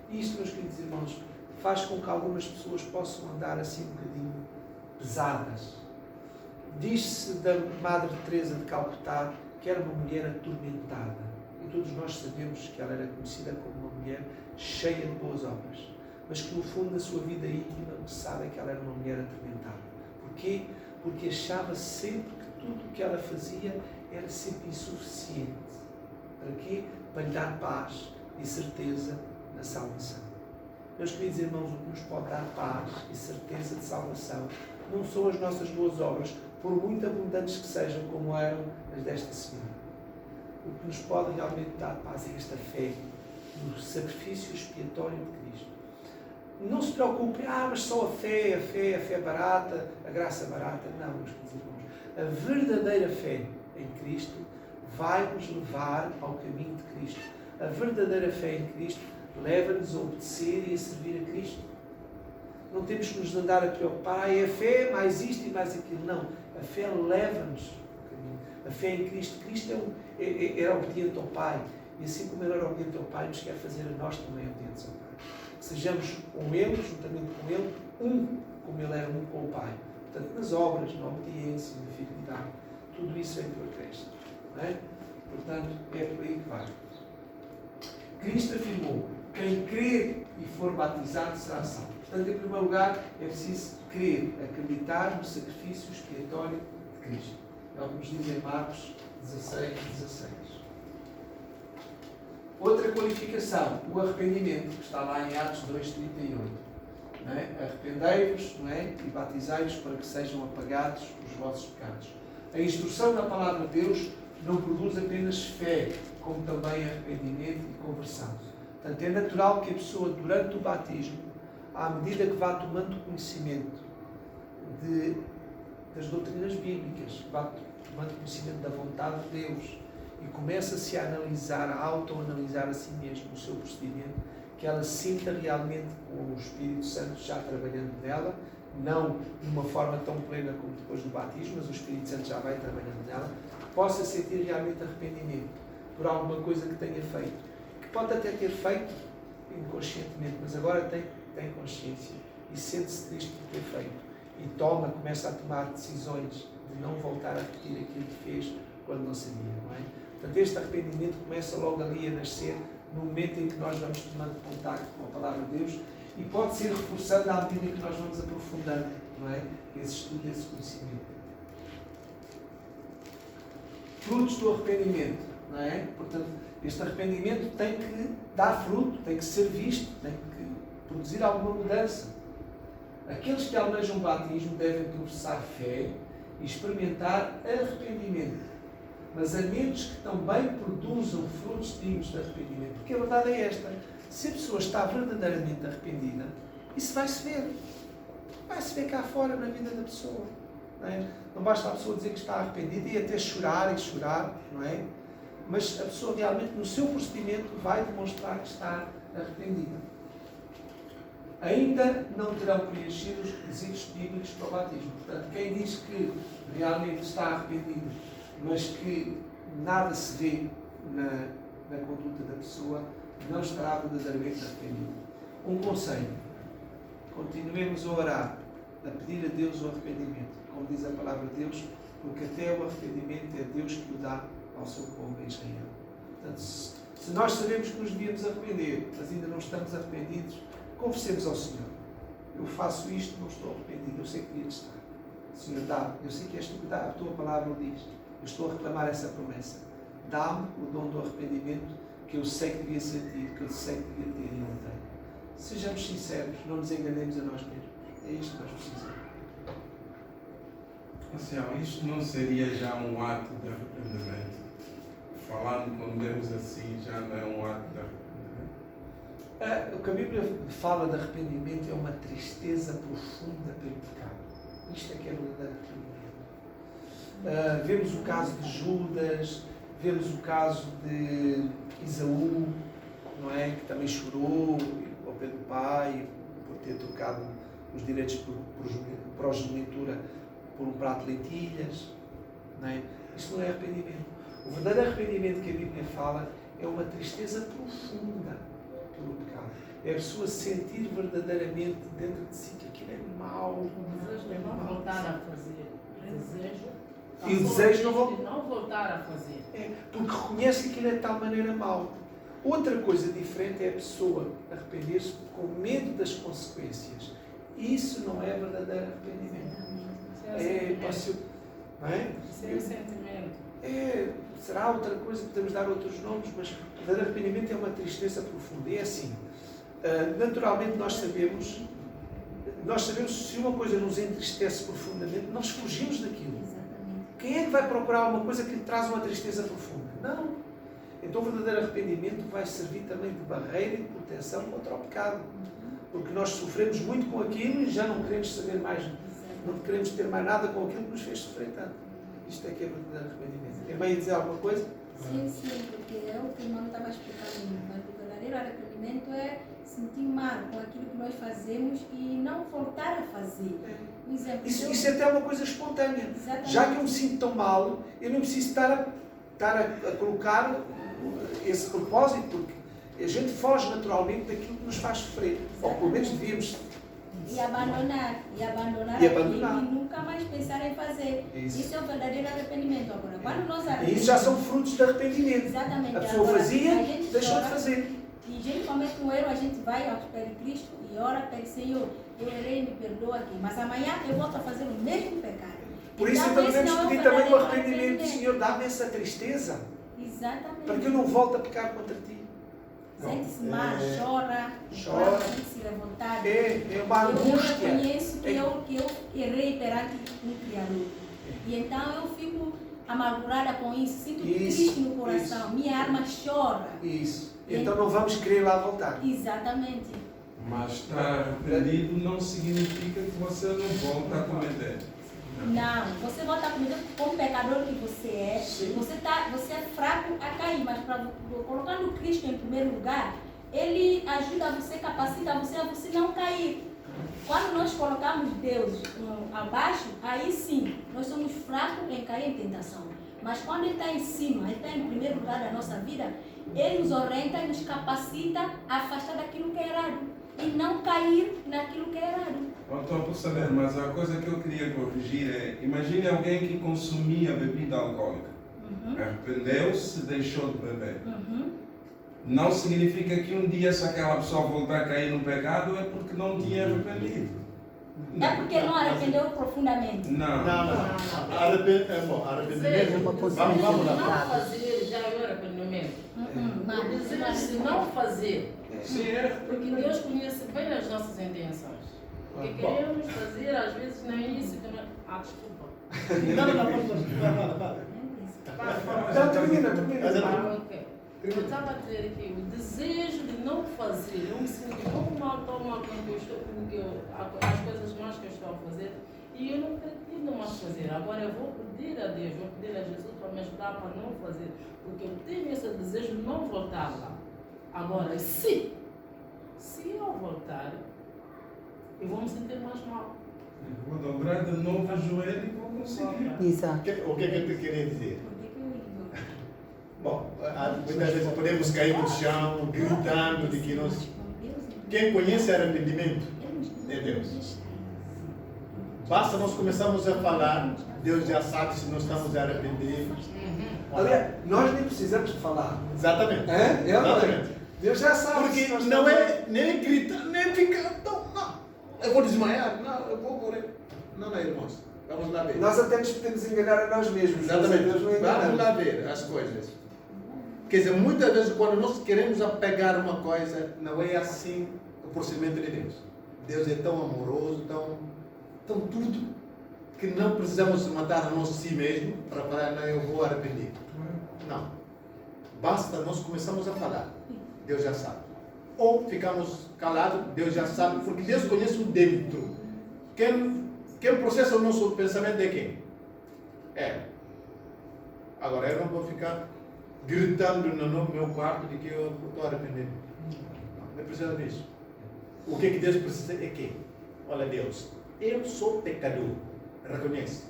E isto, meus queridos irmãos, faz com que algumas pessoas possam andar assim um bocadinho pesadas. Diz-se da Madre Teresa de Calcutá que era uma mulher atormentada. E todos nós sabemos que ela era conhecida como uma mulher cheia de boas obras. Mas que no fundo, na sua vida íntima, se sabe que ela era uma mulher atormentada. Porquê? Porque achava sempre que tudo o que ela fazia era sempre insuficiente. Para quê? Para lhe dar paz e certeza na salvação. Meus queridos irmãos, o que nos pode dar paz e certeza de salvação não são as nossas boas obras, por muito abundantes que sejam, como eram as desta senhora. O que nos pode realmente dar paz é esta fé no sacrifício expiatório de Cristo. Não se preocupe, mas só a fé barata, a graça barata. Não, meus queridos irmãos. A verdadeira fé em Cristo vai nos levar ao caminho de Cristo. A verdadeira fé em Cristo leva-nos a obedecer e a servir a Cristo. Não temos que nos andar a preocupar, é a fé, mais isto e mais aquilo. Não, a fé leva-nos ao caminho. A fé em Cristo. Cristo era obediente ao Pai. E assim como Ele era obediente ao Pai, nos quer fazer a nós também obedientes ao Pai. Que sejamos com Ele, juntamente com Ele, como Ele era um com o Pai. Portanto, nas obras, na obediência, na fidelidade. Tudo isso vem por Cristo. Não é? Portanto, é por aí que vai. Cristo afirmou: quem crer e for batizado será salvo. Portanto, em primeiro lugar, é preciso crer, acreditar no sacrifício expiatório de Cristo. É o que nos diz em Marcos 16:16. Outra qualificação, o arrependimento, que está lá em Atos 2:38. Não é? Arrependei-vos, não é? E batizai-vos para que sejam apagados os vossos pecados. A instrução da palavra de Deus não produz apenas fé, como também arrependimento e conversão. Portanto, é natural que a pessoa, durante o batismo, à medida que vá tomando conhecimento das doutrinas bíblicas, vá tomando conhecimento da vontade de Deus e começa-se a analisar, a autoanalisar a si mesmo o seu procedimento, que ela sinta realmente o Espírito Santo já trabalhando nela, não de uma forma tão plena como depois do batismo, mas o Espírito Santo já vai trabalhando nela, possa sentir realmente arrependimento por alguma coisa que tenha feito, que pode até ter feito inconscientemente, mas agora tem consciência e sente-se triste por ter feito e começa a tomar decisões de não voltar a repetir aquilo que fez quando não sabia, não é? Portanto, este arrependimento começa logo ali a nascer no momento em que nós vamos tomando contacto com a Palavra de Deus e pode ser reforçando à medida que nós vamos aprofundando, não é? Esse estudo, esse conhecimento. Frutos do arrependimento, não é? Portanto, este arrependimento tem que dar fruto, tem que ser visto, tem que produzir alguma mudança. Aqueles que almejam o batismo devem professar fé e experimentar arrependimento. Mas a menos que também produzam frutos dignos de arrependimento. Porque a verdade é esta: se a pessoa está verdadeiramente arrependida, isso vai-se ver. Vai-se ver cá fora na vida da pessoa. Não é? Não basta a pessoa dizer que está arrependida e até chorar, não é? Mas a pessoa realmente, no seu procedimento, vai demonstrar que está arrependida. Ainda não terão preenchido os requisitos bíblicos para o batismo. Portanto, quem diz que realmente está arrependido, mas que nada se vê na conduta da pessoa, não estará verdadeiramente arrependido. Um conselho: continuemos a orar, a pedir a Deus o arrependimento, como diz a palavra de Deus, porque até o arrependimento é Deus que o dá ao seu povo em Israel. Portanto, se nós sabemos que nos devíamos arrepender, mas ainda não estamos arrependidos, confessemos ao Senhor: eu faço isto, não estou arrependido, eu sei que devia estar. Senhor, dá-me, eu sei que és tu que dá, a tua palavra o diz, eu estou a reclamar essa promessa. Dá-me o dom do arrependimento que eu sei que devia sentir, que eu sei que devia ter e não tenho. Sejamos sinceros, não nos enganemos a nós mesmos. É isto que nós precisamos. Assim, isto não seria já um ato de arrependimento? Falando com Deus assim, já não é um ato de arrependimento? O que a Bíblia fala de arrependimento é uma tristeza profunda pelo pecado. Isto é que é verdadeiro arrependimento. Vemos o caso de Judas, vemos o caso de Esaú, não é? Que também chorou ao pé do pai por ter trocado os direitos por progenitura por um prato de lentilhas, não é? Isto não é arrependimento. O verdadeiro arrependimento que a Bíblia fala é uma tristeza profunda pelo pecado. É a pessoa sentir verdadeiramente dentro de si que aquilo é mau. O desejo de não voltar a fazer. E o desejo de não voltar a fazer. Porque reconhece que aquilo é de tal maneira mau. Outra coisa diferente é a pessoa arrepender-se com medo das consequências. Isso não é verdadeiro arrependimento. Não é? Isso é o sentimento. Será outra coisa, podemos dar outros nomes, mas o verdadeiro arrependimento é uma tristeza profunda. E é assim, naturalmente nós sabemos se uma coisa nos entristece profundamente, nós fugimos daquilo. Quem é que vai procurar uma coisa que lhe traz uma tristeza profunda? Não. Então o verdadeiro arrependimento vai servir também de barreira e de proteção contra o pecado. Porque nós sofremos muito com aquilo e já não queremos saber mais, não queremos ter mais nada com aquilo que nos fez sofrer tanto. Isto é que é verdadeiro arrependimento. Quem vai dizer alguma coisa? Sim, porque é o que o irmão estava explicando. Mas o verdadeiro arrependimento é sentir mal com aquilo que nós fazemos e não voltar a fazer. Por exemplo, isso é até uma coisa espontânea. Exatamente. Já que eu me sinto tão mal, eu não preciso estar a colocar esse propósito, porque a gente foge naturalmente daquilo que nos faz sofrer. Exatamente. Ou pelo menos devíamos. E abandonar aquilo e nunca mais pensar em fazer. Isso é o verdadeiro arrependimento. Agora, quando nós arrependemos... E isso já são frutos de arrependimento. Exatamente. A pessoa agora, fazia, deixou de fazer. E a gente comete um erro, a gente vai ao pé de Cristo e ora, pede: Senhor, eu errei, me perdoa aqui. Mas amanhã eu volto a fazer o mesmo pecado. Por isso então devemos pedir também o arrependimento. Senhor, dá-me essa tristeza. Exatamente. Para que eu não volte a pecar contra ti. Sente-se mal, chora, se revoltado. É uma angústia. Eu reconheço que eu errei perante um Criador. E então eu fico amargurada com isso, sinto triste no coração, minha alma chora. Isso. Então não vamos querer lá voltar. Exatamente. Mas estar arrependido não significa que você não volta a cometer. Não, você volta a cometer como pecador que você é. Você é fraco a cair, mas colocando Cristo em primeiro lugar, ele ajuda você, capacita você a você não cair. Quando nós colocamos Deus abaixo, aí sim, nós somos fracos em cair em tentação. Mas quando Ele está em cima, Ele está em primeiro lugar da nossa vida, Ele nos orienta e nos capacita a afastar daquilo que é errado e não cair naquilo que é errado. Estou por saber, mas a coisa que eu queria corrigir é, imagine alguém que consumia bebida alcoólica, arrependeu-se, deixou de beber. Não significa que um dia, se aquela pessoa voltar a cair no pecado, é porque não tinha arrependido. É porque não arrependeu profundamente. Não. Arrependimento. Vamos lá. Não fazer já é o arrependimento. O desejo de não fazer. Sim, é. Porque Deus conhece bem as nossas intenções. O que queremos fazer, às vezes, não é isso que nós... desculpa. Não, Ok. Eu estava a dizer que o desejo de não fazer, eu me sinto tão mal as coisas más que eu estou a fazer, e eu não pretendo mais fazer. Agora eu vou pedir a Deus, vou pedir a Jesus para me ajudar para não fazer, porque eu tenho esse desejo de não voltar lá. Agora, se eu voltar, eu vou me sentir mais mal. Vou dobrar de novo o joelho e vou conseguir. Exato. O que é que eu te queria dizer? Bom, muitas vezes podemos cair no chão, gritando de que nós... Quem conhece arrependimento é Deus. Basta nós começarmos a falar, Deus já sabe se nós estamos arrependidos. Aliás, nós nem precisamos de falar. Exatamente. É? Exatamente. Deus já sabe. Porque não é nem gritar, nem ficar, não, eu vou desmaiar, não, eu vou morrer. Não, irmãos, vamos lá ver. Nós até nos podemos enganar a nós mesmos. Exatamente. Deus não Vamos engana. lá ver as coisas. Quer dizer, muitas vezes quando nós queremos apegar uma coisa, não é assim o procedimento de Deus. Deus é tão amoroso, tão tudo, que não precisamos matar a nós si mesmo para falar, não, eu vou arrepender. Não. Basta nós começamos a falar, Deus já sabe. Ou ficamos calados, Deus já sabe, porque Deus conhece o dentro. Quem processa o nosso pensamento é quem? É. Agora eu não vou ficar gritando no meu quarto de que eu estou arrependido. Não precisa disso. O que Deus precisa é quem? Olha, Deus, eu sou pecador. Reconhece.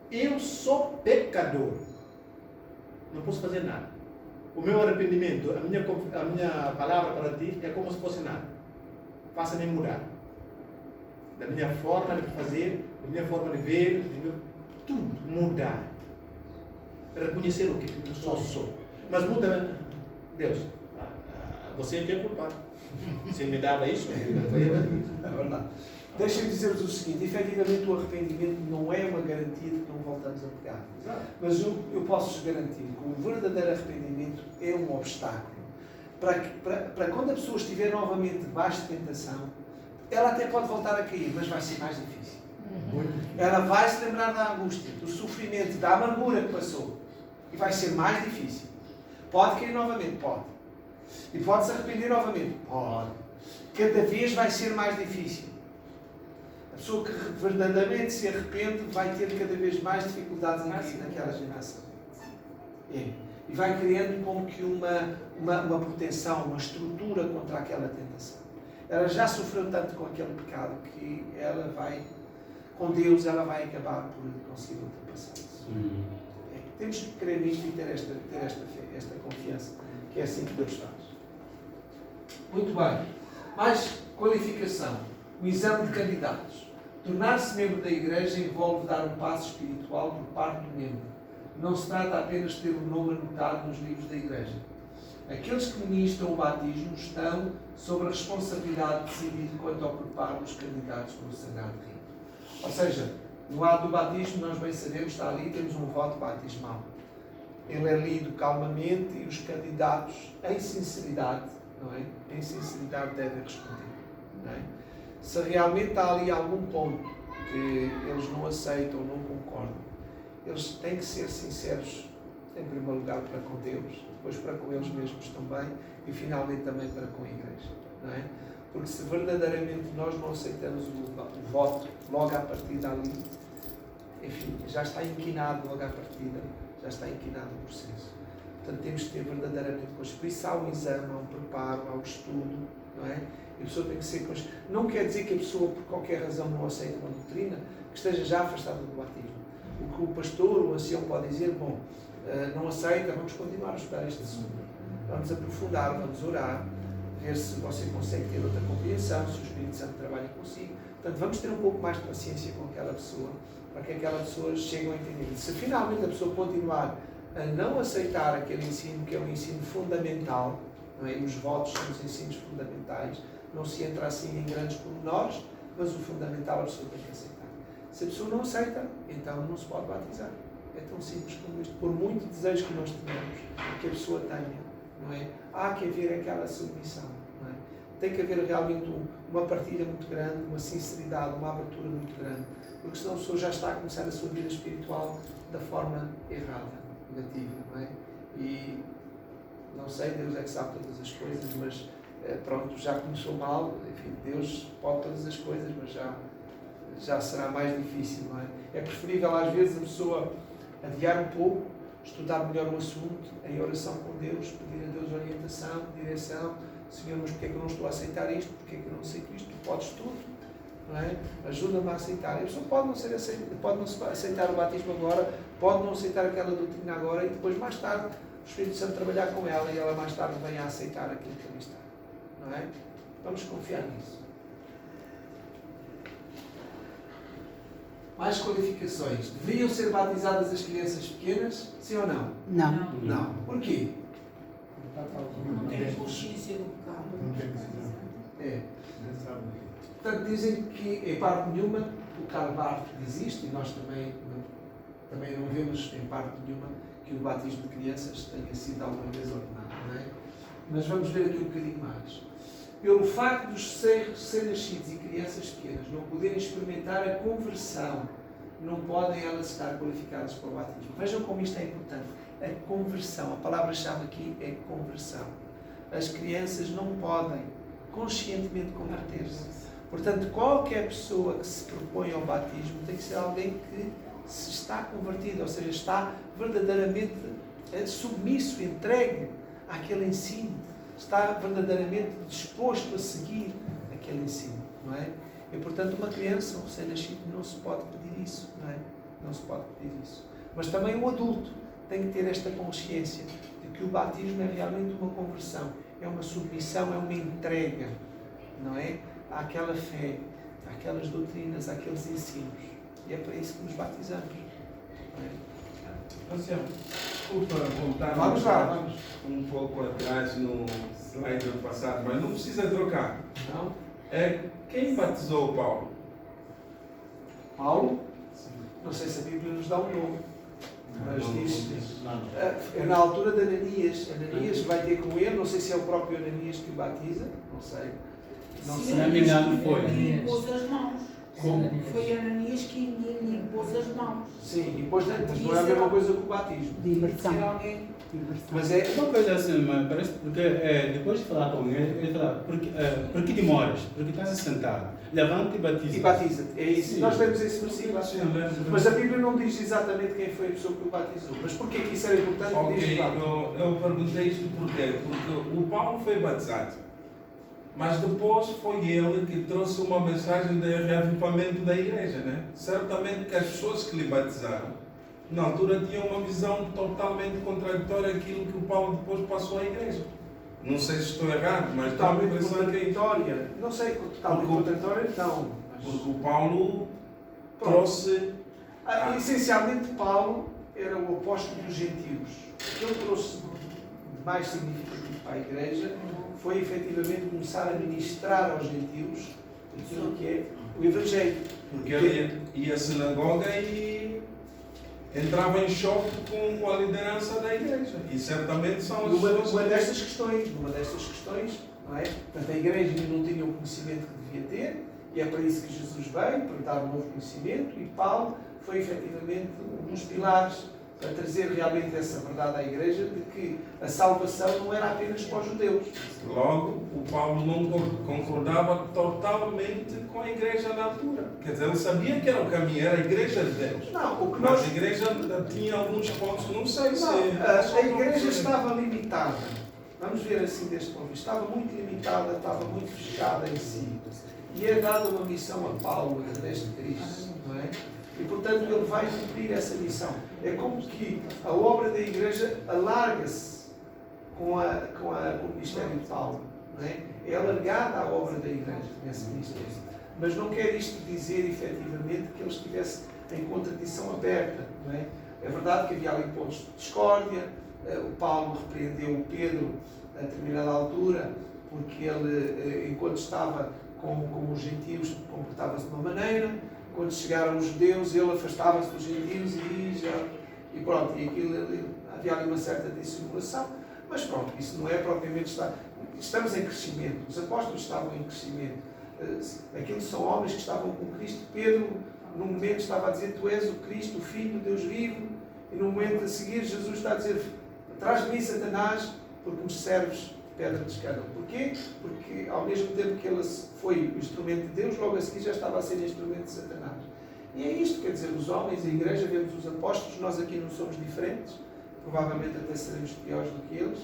Eu sou pecador. Não posso fazer nada. O meu arrependimento, a minha palavra para ti é como se fosse nada. Faça-me mudar. Da minha forma de fazer, da minha forma de ver, tudo mudar. Reconhecer o que eu sou. Mas muda, Deus, você é que é culpado. Se me dava isso, é verdade. Deixem-me dizer-vos o seguinte: efetivamente o arrependimento não é uma garantia de que não voltamos a pecar. Mas eu posso-vos garantir que o verdadeiro arrependimento é um obstáculo para quando a pessoa estiver novamente debaixo de tentação, ela até pode voltar a cair, mas vai ser mais difícil. Ela vai se lembrar da angústia, do sofrimento, da amargura que passou, e vai ser mais difícil. Pode cair novamente? Pode. E pode se arrepender novamente? Pode. Cada vez vai ser mais difícil. A pessoa que verdadeiramente se arrepende vai ter cada vez mais dificuldades em cair naquela geração. E vai criando como que uma proteção, uma estrutura contra aquela tentação. Ela já sofreu tanto com aquele pecado que ela vai, com Deus, ela vai acabar por conseguir ultrapassar isso. Temos que crer nisto e ter esta fé, esta confiança, que é assim que Deus faz. Muito bem. Mais qualificação. O exame de candidatos. Tornar-se membro da Igreja envolve dar um passo espiritual por parte do membro. Não se trata apenas de ter o nome anotado nos livros da Igreja. Aqueles que ministram o batismo estão sob a responsabilidade de decidir quanto ao preparo dos candidatos para o Sagrado Rito. Ou seja, no ato do batismo, nós bem sabemos, está ali, temos um voto batismal. Ele é lido calmamente e os candidatos, em sinceridade, não é? Em sinceridade devem responder. Não é? Se realmente está ali algum ponto que eles não aceitam ou não concordam, eles têm que ser sinceros, em primeiro lugar, para com Deus, depois para com eles mesmos também e finalmente também para com a Igreja. Não é? Porque se verdadeiramente nós não aceitamos o voto logo à partida ali, enfim, já está inquinado logo à partida, já está inquinado o processo. Portanto, temos que ter verdadeiramente consciência. Por isso há um exame, há um preparo, há um estudo, não é? E a pessoa tem que ser consciente. Não quer dizer que a pessoa, por qualquer razão, não aceite uma doutrina, que esteja já afastada do batismo. O que o pastor, o ancião pode dizer, bom, não aceita, vamos continuar a estudar este assunto. Vamos aprofundar, vamos orar, ver se você consegue ter outra compreensão, se o Espírito Santo trabalha consigo. Portanto, vamos ter um pouco mais de paciência com aquela pessoa, para que aquela pessoa chegue a entender. Se finalmente a pessoa continuar a não aceitar aquele ensino, que é um ensino fundamental, não é? E os votos são os ensinos fundamentais, não se entra assim em grandes pormenores, mas o fundamental a pessoa tem que aceitar. Se a pessoa não aceita, então não se pode batizar. É tão simples como isto. Por muito desejo que nós tenhamos, que a pessoa tenha, não é? Há que haver aquela submissão, não é? Tem que haver realmente uma partilha muito grande, uma sinceridade, uma abertura muito grande, porque senão a pessoa já está a começar a sua vida espiritual da forma errada, negativa, não é? E não sei, Deus é que sabe todas as coisas, mas pronto, já começou mal, enfim, Deus pode todas as coisas, mas já será mais difícil, não é? É preferível às vezes a pessoa adiar um pouco, estudar melhor o assunto, em oração com Deus, pedir a Deus orientação, direção. Senhor, mas porque é que eu não estou a aceitar isto? Porque é que eu não aceito isto? Tu podes tudo, não é? Ajuda-me a aceitar. A pessoa pode não aceitar o batismo agora, pode não aceitar aquela doutrina agora, e depois mais tarde o Espírito Santo trabalhar com ela e ela mais tarde vem a aceitar aquilo que ali está, não é? Vamos confiar nisso. Mais qualificações. Deveriam ser batizadas as crianças pequenas? Sim ou não? Não. Não. Porquê? Não tem consciência do pecado. Não tem decisão. É. Não sabe. Portanto, dizem que, em parte nenhuma, o Karl Barth diz isto, e nós também não vemos, em parte nenhuma, que o batismo de crianças tenha sido alguma vez ordenado, não é? Mas vamos ver aqui um bocadinho mais. Pelo facto dos recém-nascidos e crianças pequenas não poderem experimentar a conversão, não podem elas estar qualificadas para o batismo. Vejam como isto é importante. A conversão, a palavra-chave aqui é conversão. As crianças não podem conscientemente converter-se. Portanto, qualquer pessoa que se propõe ao batismo tem que ser alguém que se está convertido, ou seja, está verdadeiramente submisso, entregue àquele ensino, está verdadeiramente disposto a seguir aquele ensino, não é? E, portanto, uma criança, um recém-nascido, não se pode pedir isso, não é? Não se pode pedir isso. Mas também o adulto tem que ter esta consciência de que o batismo é realmente uma conversão, é uma submissão, é uma entrega, não é? Àquela fé, àquelas doutrinas, àqueles ensinos. E é para isso que nos batizamos. Marcelo, desculpa voltar Vamos. Um pouco atrás no slide do passado, mas não precisa trocar. Não? Quem batizou Paulo? Paulo? Não sei se a Bíblia nos dá um nome, mas diz é na altura de Ananias. Ananias vai ter com ele, não sei se é o próprio Ananias que o batiza, não sei. Se não me engano, foi. Ele impôs as mãos. Como? Foi Ananias que lhe impôs as mãos. Sim, e depois não é a mesma coisa que o batismo. De Tem que ser imersão. alguém. Mas é. Uma coisa assim, mas parece porque depois de falar com ele fala, por que demoras? Porque estás sentado. Levanta e batiza. E batiza-te, é isso. Sim. Nós temos esse versículo. Sim, Mas a Bíblia não diz exatamente quem foi a pessoa que o batizou. Mas porquê que isso era importante? Ok, Diz lá. eu perguntei isto porquê? Porque o Paulo foi batizado, mas depois foi ele que trouxe uma mensagem de reavivamento da igreja, né? Certamente que as pessoas que lhe batizaram, na altura, tinham uma visão totalmente contraditória àquilo que o Paulo depois passou à igreja. Não sei se estou errado, mas tenho a Totalmente impressão que... contraditória. Não sei, totalmente contraditória, não. Porque o Paulo trouxe... Essencialmente, Paulo era o apóstolo dos gentios. O que ele trouxe de mais significativo para a igreja foi efetivamente começar a ministrar aos gentios aquilo que é o Evangelho. Porque ele ia à sinagoga e entrava em choque com a liderança da igreja. E certamente são as pessoas... Numa destas questões, não é? Portanto, a igreja ainda não tinha o conhecimento que devia ter, e é para isso que Jesus veio, para dar um novo conhecimento, e Paulo foi efetivamente um dos pilares para trazer realmente essa verdade à igreja de que a salvação não era apenas para os judeus. Logo, o Paulo não concordava totalmente com a igreja na altura. Quer dizer, ele sabia que era o caminho, era a igreja de Deus. Não, o que Mas nós... a igreja tinha alguns pontos, não sei se... Não, a igreja estava limitada. Vamos ver assim deste ponto de vista. Estava muito limitada, estava muito fechada em si. E é dada uma missão a Paulo, através de Cristo, não é? E, portanto, ele vai cumprir essa missão. É como que a obra da igreja alarga-se com o ministério de Paulo. Não é? É alargada a obra da igreja nesse ministério. Mas não quer isto dizer, efetivamente, que ele estivesse em contradição aberta. Não é? É verdade que havia ali pontos de discórdia. O Paulo repreendeu o Pedro a determinada altura, porque ele, enquanto estava com os gentios, comportava-se de uma maneira. Quando chegaram os judeus, ele afastava-se dos gentios e pronto, e aquilo, havia ali uma certa dissimulação, mas pronto, isso não é propriamente estamos em crescimento, os apóstolos estavam em crescimento, aqueles são homens que estavam com Cristo. Pedro, num momento, estava a dizer: tu és o Cristo, o Filho de Deus vivo, e no momento a seguir Jesus está a dizer: traz de mim, Satanás, porque me serves pedra de escândalo. Porquê? Porque ao mesmo tempo que ele foi o instrumento de Deus, logo a seguir já estava a ser instrumento de Satanás. E é isto, quer dizer, os homens, a igreja, vemos os apóstolos, nós aqui não somos diferentes, provavelmente até seremos piores do que eles,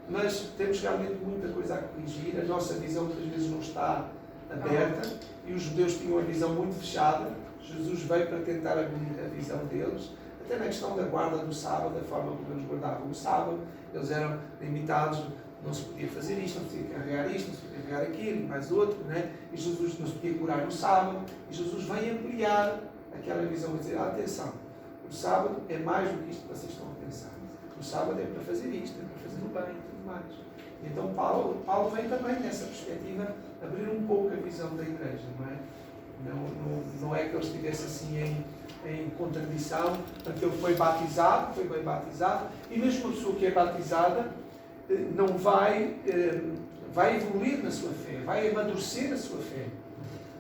mas temos realmente muita coisa a corrigir, a nossa visão muitas vezes não está aberta, e os judeus tinham uma visão muito fechada. Jesus veio para tentar abrir a visão deles, até na questão da guarda do sábado, da forma como eles guardavam o sábado, eles eram limitados. Não se podia fazer isto, não se podia carregar isto, não se podia carregar aquilo, e mais outro, né? E Jesus não se podia curar no sábado, e Jesus vem ampliar aquela visão e dizer: atenção, o sábado é mais do que isto que vocês estão a pensar. O sábado é para fazer isto, é para fazer o bem e tudo mais. Então Paulo vem também nessa perspectiva abrir um pouco a visão da igreja, não é? Não é que ele estivesse assim em contradição, porque ele foi batizado, foi bem batizado, e mesmo uma pessoa que é batizada não vai evoluir na sua fé, vai amadurecer a sua fé.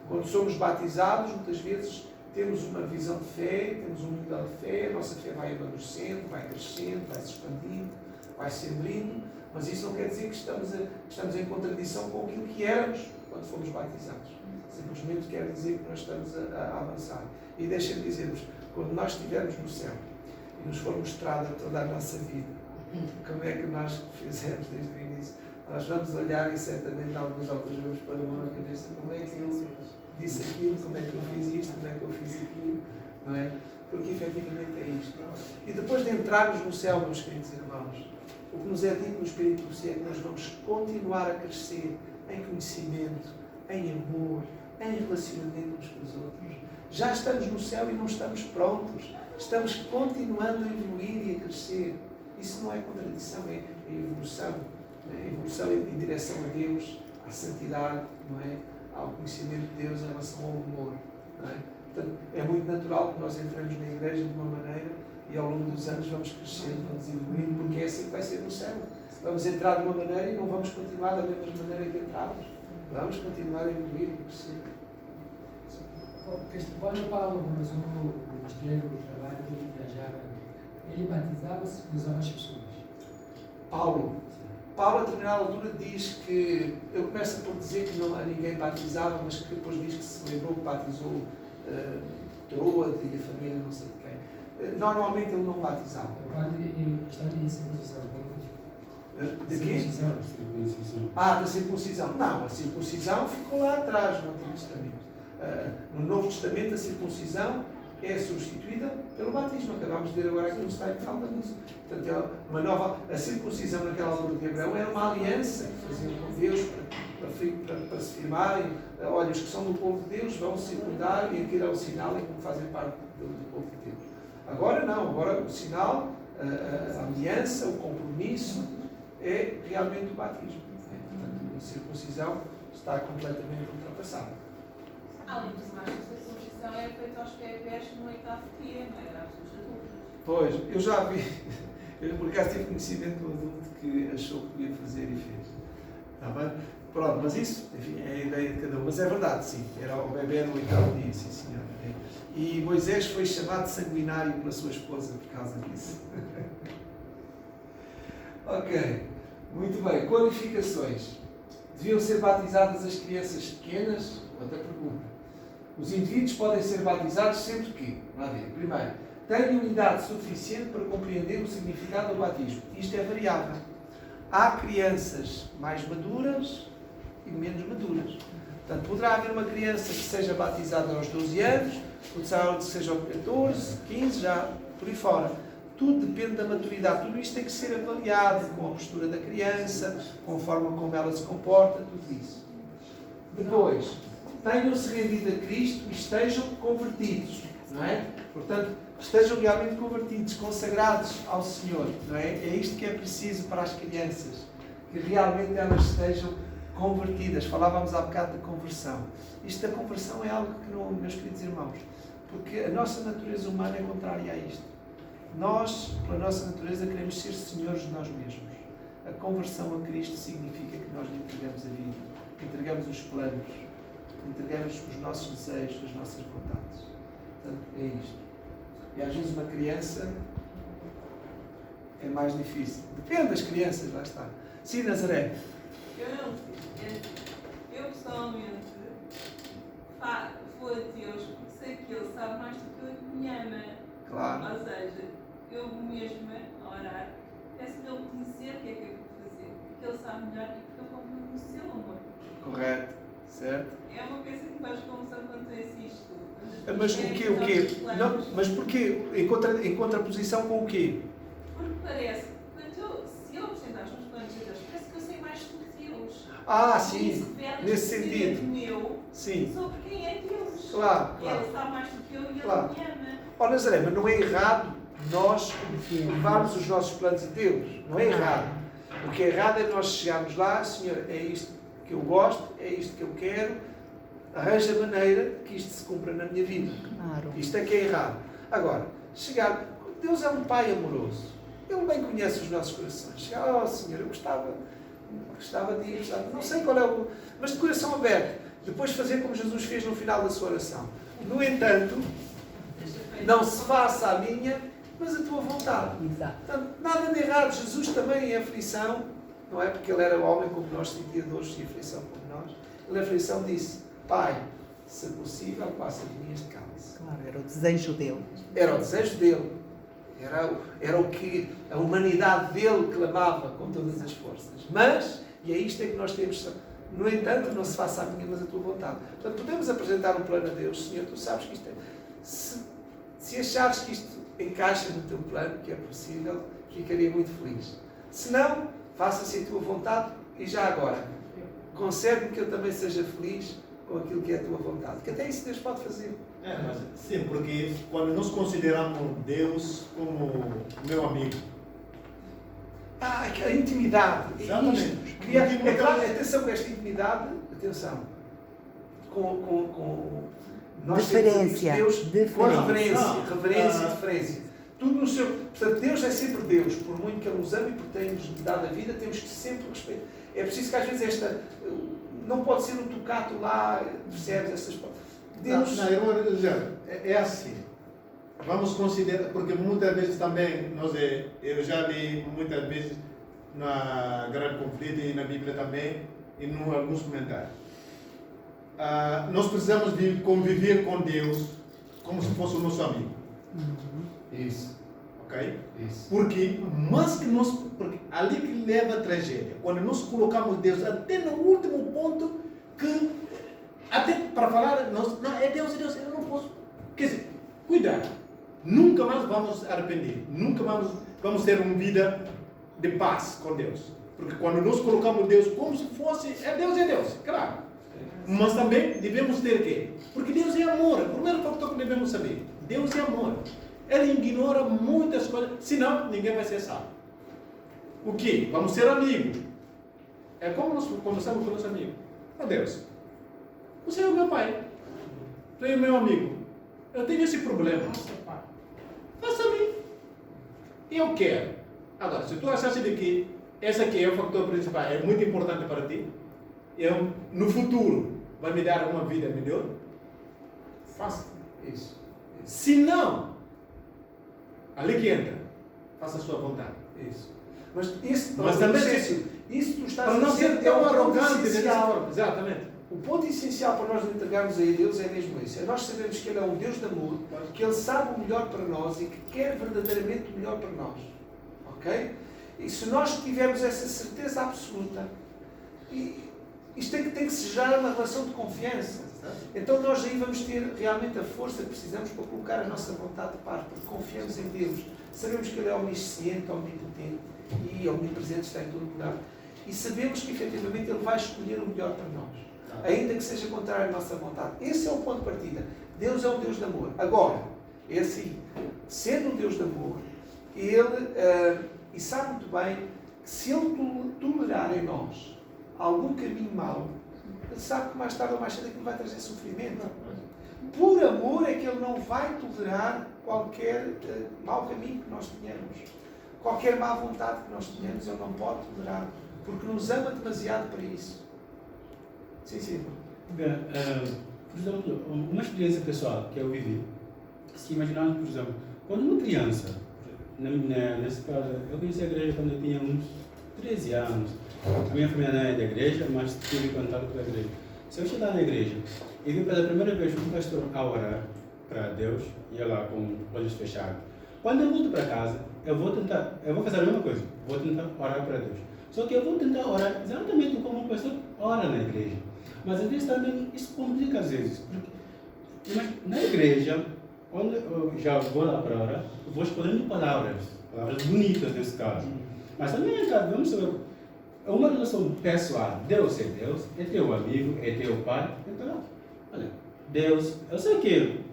Quando somos batizados, muitas vezes temos uma visão de fé, temos um nível de fé, a nossa fé vai amadurecendo, vai crescendo, vai se expandindo, vai se abrindo, mas isso não quer dizer que estamos em contradição com aquilo que éramos quando fomos batizados. Simplesmente quer dizer que nós estamos a avançar. E deixem-me dizer-vos, quando nós estivermos no céu e nos for mostrada toda a nossa vida, como é que nós fizemos desde o início, nós vamos olhar e certamente alguns autores vamos para a mão na cabeça: como é que eu disse aquilo, como é que eu fiz isto, como é que eu fiz aquilo, não é? Porque efetivamente é isto. E depois de entrarmos no céu, meus queridos irmãos, o que nos é dito no Espírito do Céu é que nós vamos continuar a crescer em conhecimento, em amor, em relacionamento uns com os outros. Já estamos no céu e não estamos prontos, estamos continuando a evoluir e a crescer. Isso não é contradição, é evolução. É evolução em direção a Deus, à santidade, não é? Ao conhecimento de Deus em relação ao amor. Não é? Portanto, é muito natural que nós entremos na igreja de uma maneira e ao longo dos anos vamos crescendo, vamos evoluindo, porque é assim que vai ser no céu. Vamos entrar de uma maneira e não vamos continuar da mesma maneira que entramos. Vamos continuar a evoluir e crescer. Quando Paulo começou o ministério, o trabalho que ele viajava, ele batizava-se e usava as pessoas. Paulo, a determinada altura, diz que, ele começa por dizer que não a ninguém batizava, mas que depois diz que se lembrou que batizou Troade e a família não sei de quem. Normalmente ele não batizava. Quando ele está em circuncisão, de quê? Da circuncisão. Não, a circuncisão ficou lá atrás no Antigo Testamento. No Novo Testamento, a circuncisão é substituída pelo batismo. Acabámos de ver agora aqui no slide que fala disso. Portanto, a circuncisão naquela altura de Abraão era uma aliança que faziam com Deus para se firmarem. Olha, os que são do povo de Deus vão se circundar e aquilo é o sinal em como fazem parte do povo de Deus. Agora não, agora o sinal, a aliança, o compromisso é realmente o batismo. Portanto, a circuncisão está completamente ultrapassada. Além do mais, a circuncisão é feita aos bebés no 8º dia, não era às pessoas adultas. Pois, eu já vi, eu por acaso tive conhecimento de um adulto que achou que podia fazer e fez. Está bem? Pronto, mas isso, enfim, é a ideia de cada um. Mas é verdade, sim. Era o bebê no 8º dia, sim, senhor. E Moisés foi chamado sanguinário pela sua esposa por causa disso. Ok. Muito bem. Qualificações. Deviam ser batizadas as crianças pequenas? Outra pergunta. Os indivíduos podem ser batizados sempre que, vamos ver, primeiro, tenham idade suficiente para compreender o significado do batismo. Isto é variável. Há crianças mais maduras e menos maduras. Portanto, poderá haver uma criança que seja batizada aos 12 anos, outra que seja aos 14, 15, já por aí fora. Tudo depende da maturidade. Tudo isto tem que ser avaliado com a postura da criança, com a forma como ela se comporta, tudo isso. Depois, tenham-se rendido a Cristo e estejam convertidos, não é? Portanto, estejam realmente convertidos, consagrados ao Senhor, não é? É isto que é preciso para as crianças, que realmente elas estejam convertidas. Falávamos há bocado da conversão. Isto da conversão é algo que não, meus queridos irmãos, porque a nossa natureza humana é contrária a isto. Nós, pela nossa natureza, queremos ser senhores de nós mesmos. A conversão a Cristo significa que nós lhe entregamos a vida, entregamos os planos, entregamos os nossos desejos, as nossas vontades. Portanto, é isto. E às vezes uma criança é mais difícil. Depende das crianças, lá está. Sim, Nazaré. Eu pessoalmente vou a Deus porque sei que Ele sabe mais do que eu e me ama. Claro. Ou seja, eu mesma, a orar, peço-lhe Ele conhecer o que é que eu vou fazer. Porque Ele sabe melhor e porque eu confio no seu amor. Correto. Certo? É uma coisa que me faz confusão quando eu assisto. Mas o quê? Não, mas porquê? Em contraposição com o quê? Porque parece, se eu apresentar os meus planos a Deus, parece que eu sei mais sobre Deus. Ah, E sim. isso revela Nesse sentido. meu Sim. sobre quem é Deus. Claro. Ele sabe mais do que eu e Claro. Ele me ama. Ó Nazaré, mas não é errado nós levarmos os nossos planos a Deus. Não é errado. O que é errado é nós chegarmos lá, Senhor, é isto que eu gosto, é isto que eu quero, arranja maneira que isto se cumpra na minha vida. Claro. Isto é que é errado. Agora, chegar, Deus é um Pai amoroso. Ele bem conhece os nossos corações. Chegar, oh Senhor, eu gostava de ir, não sei qual é o... Mas de coração aberto. Depois fazer como Jesus fez no final da sua oração. No entanto, não se faça a minha, mas a tua vontade. Exato. Portanto, nada de errado. Jesus também em aflição, não é porque ele era homem como nós, sentia dores e aflição como nós. Ele em aflição disse, Pai, se possível, passa de mim este cálice. Claro, era o desejo dele. Era o desejo dele. Era o que a humanidade dele clamava com todas as forças. Mas, e é isto é que nós temos... No entanto, não se faça a minha, mas a tua vontade. Portanto, podemos apresentar um plano a Deus. Senhor, tu sabes que isto é... Se achares que isto encaixa no teu plano, que é possível, ficaria muito feliz. Se não, faça-se a tua vontade e já agora, concede-me que eu também seja feliz com aquilo que é a tua vontade. Que até isso Deus pode fazer. Mas, sim, porque quando nós consideramos Deus como meu amigo, a intimidade. Exatamente. É claro, atenção com esta intimidade, atenção, com nós Deferência. Deus com Deferência. reverência e deferência. Tudo no seu. Portanto, Deus é sempre Deus, por muito que Ele nos ame e por ter-nos dado a vida, temos que sempre respeitar. É preciso que às vezes não pode ser um tocato lá, percebes essas coisas. Deus. Não, eu vou dizer, é assim. Vamos considerar, porque muitas vezes também, eu já vi muitas vezes na Grande Conflito e na Bíblia também, e em alguns comentários. Nós precisamos de conviver com Deus como se fosse o nosso amigo. Isso. Ok? Isso. Porque ali que leva a tragédia. Quando nós colocamos Deus até no último ponto, que até para falar, não, é Deus, eu não posso. Quer dizer, cuidado. Nunca mais vamos arrepender. Nunca vamos ter uma vida de paz com Deus. Porque quando nós colocamos Deus como se fosse, é Deus, claro. Mas também devemos ter o quê? Porque Deus é amor. O primeiro factor que devemos saber. Deus é amor. Ele ignora muitas coisas, senão ninguém vai ser salvo. O que? Vamos ser amigos. É como nós conversamos com o nosso amigo. Oh Deus, você é o meu pai. Tu é o meu amigo. Eu tenho esse problema. Faça-me. Eu quero. Agora, se tu achaste de que esse aqui é o fator principal, é muito importante para ti, no futuro vai me dar uma vida melhor, faça isso. Se não, ali que entra, faça a sua vontade. Isso. Mas isso, Mas também isso tu estás para a não dizer ser é tão um ponto arrogante dessa essencial. forma. Exatamente. O ponto essencial para nós entregarmos a Deus é mesmo isso. É nós sabemos que Ele é um Deus de amor, que Ele sabe o melhor para nós e que quer verdadeiramente o melhor para nós. Ok? E se nós tivermos essa certeza absoluta, isto tem que se gerar uma relação de confiança. Então nós aí vamos ter realmente a força que precisamos para colocar a nossa vontade de parte, porque confiamos em Deus. Sabemos que Ele é omnisciente, omnipotente e omnipresente, está em todo lugar. E sabemos que efetivamente Ele vai escolher o melhor para nós, ainda que seja contrário à nossa vontade. Esse é o ponto de partida. Deus é um Deus de amor. Agora, é assim, sendo um Deus de amor, Ele, e sabe muito bem que se Ele tolerar em nós algum caminho mau, Ele sabe que mais tarde ou mais cedo aquilo vai trazer sofrimento. Por amor é que Ele não vai tolerar qualquer mau caminho que nós tenhamos. Qualquer má vontade que nós tenhamos, Ele não pode tolerar. Porque nos ama demasiado para isso. Sim, sim. Bem, por exemplo, uma experiência pessoal que eu vivi, se imaginando, por exemplo, quando uma criança, nesse caso, eu conheci a igreja quando eu tinha uns 13 anos. A minha família não é da igreja, mas tive contato com a igreja. Se eu chegar na igreja e vi pela primeira vez um pastor a orar para Deus, ia lá com olhos fechados. Quando eu volto para casa, eu vou fazer a mesma coisa, vou tentar orar para Deus. Só que eu vou tentar orar exatamente como uma pessoa ora na igreja. Mas às vezes também isso complica às vezes. Porque na igreja, onde eu já vou lá para orar, eu vou escolhendo palavras bonitas nesse caso. Mas também em casa, vamos saber, é uma relação pessoal. Deus é Deus, é teu amigo, é teu pai. Então, olha, Deus, eu sei que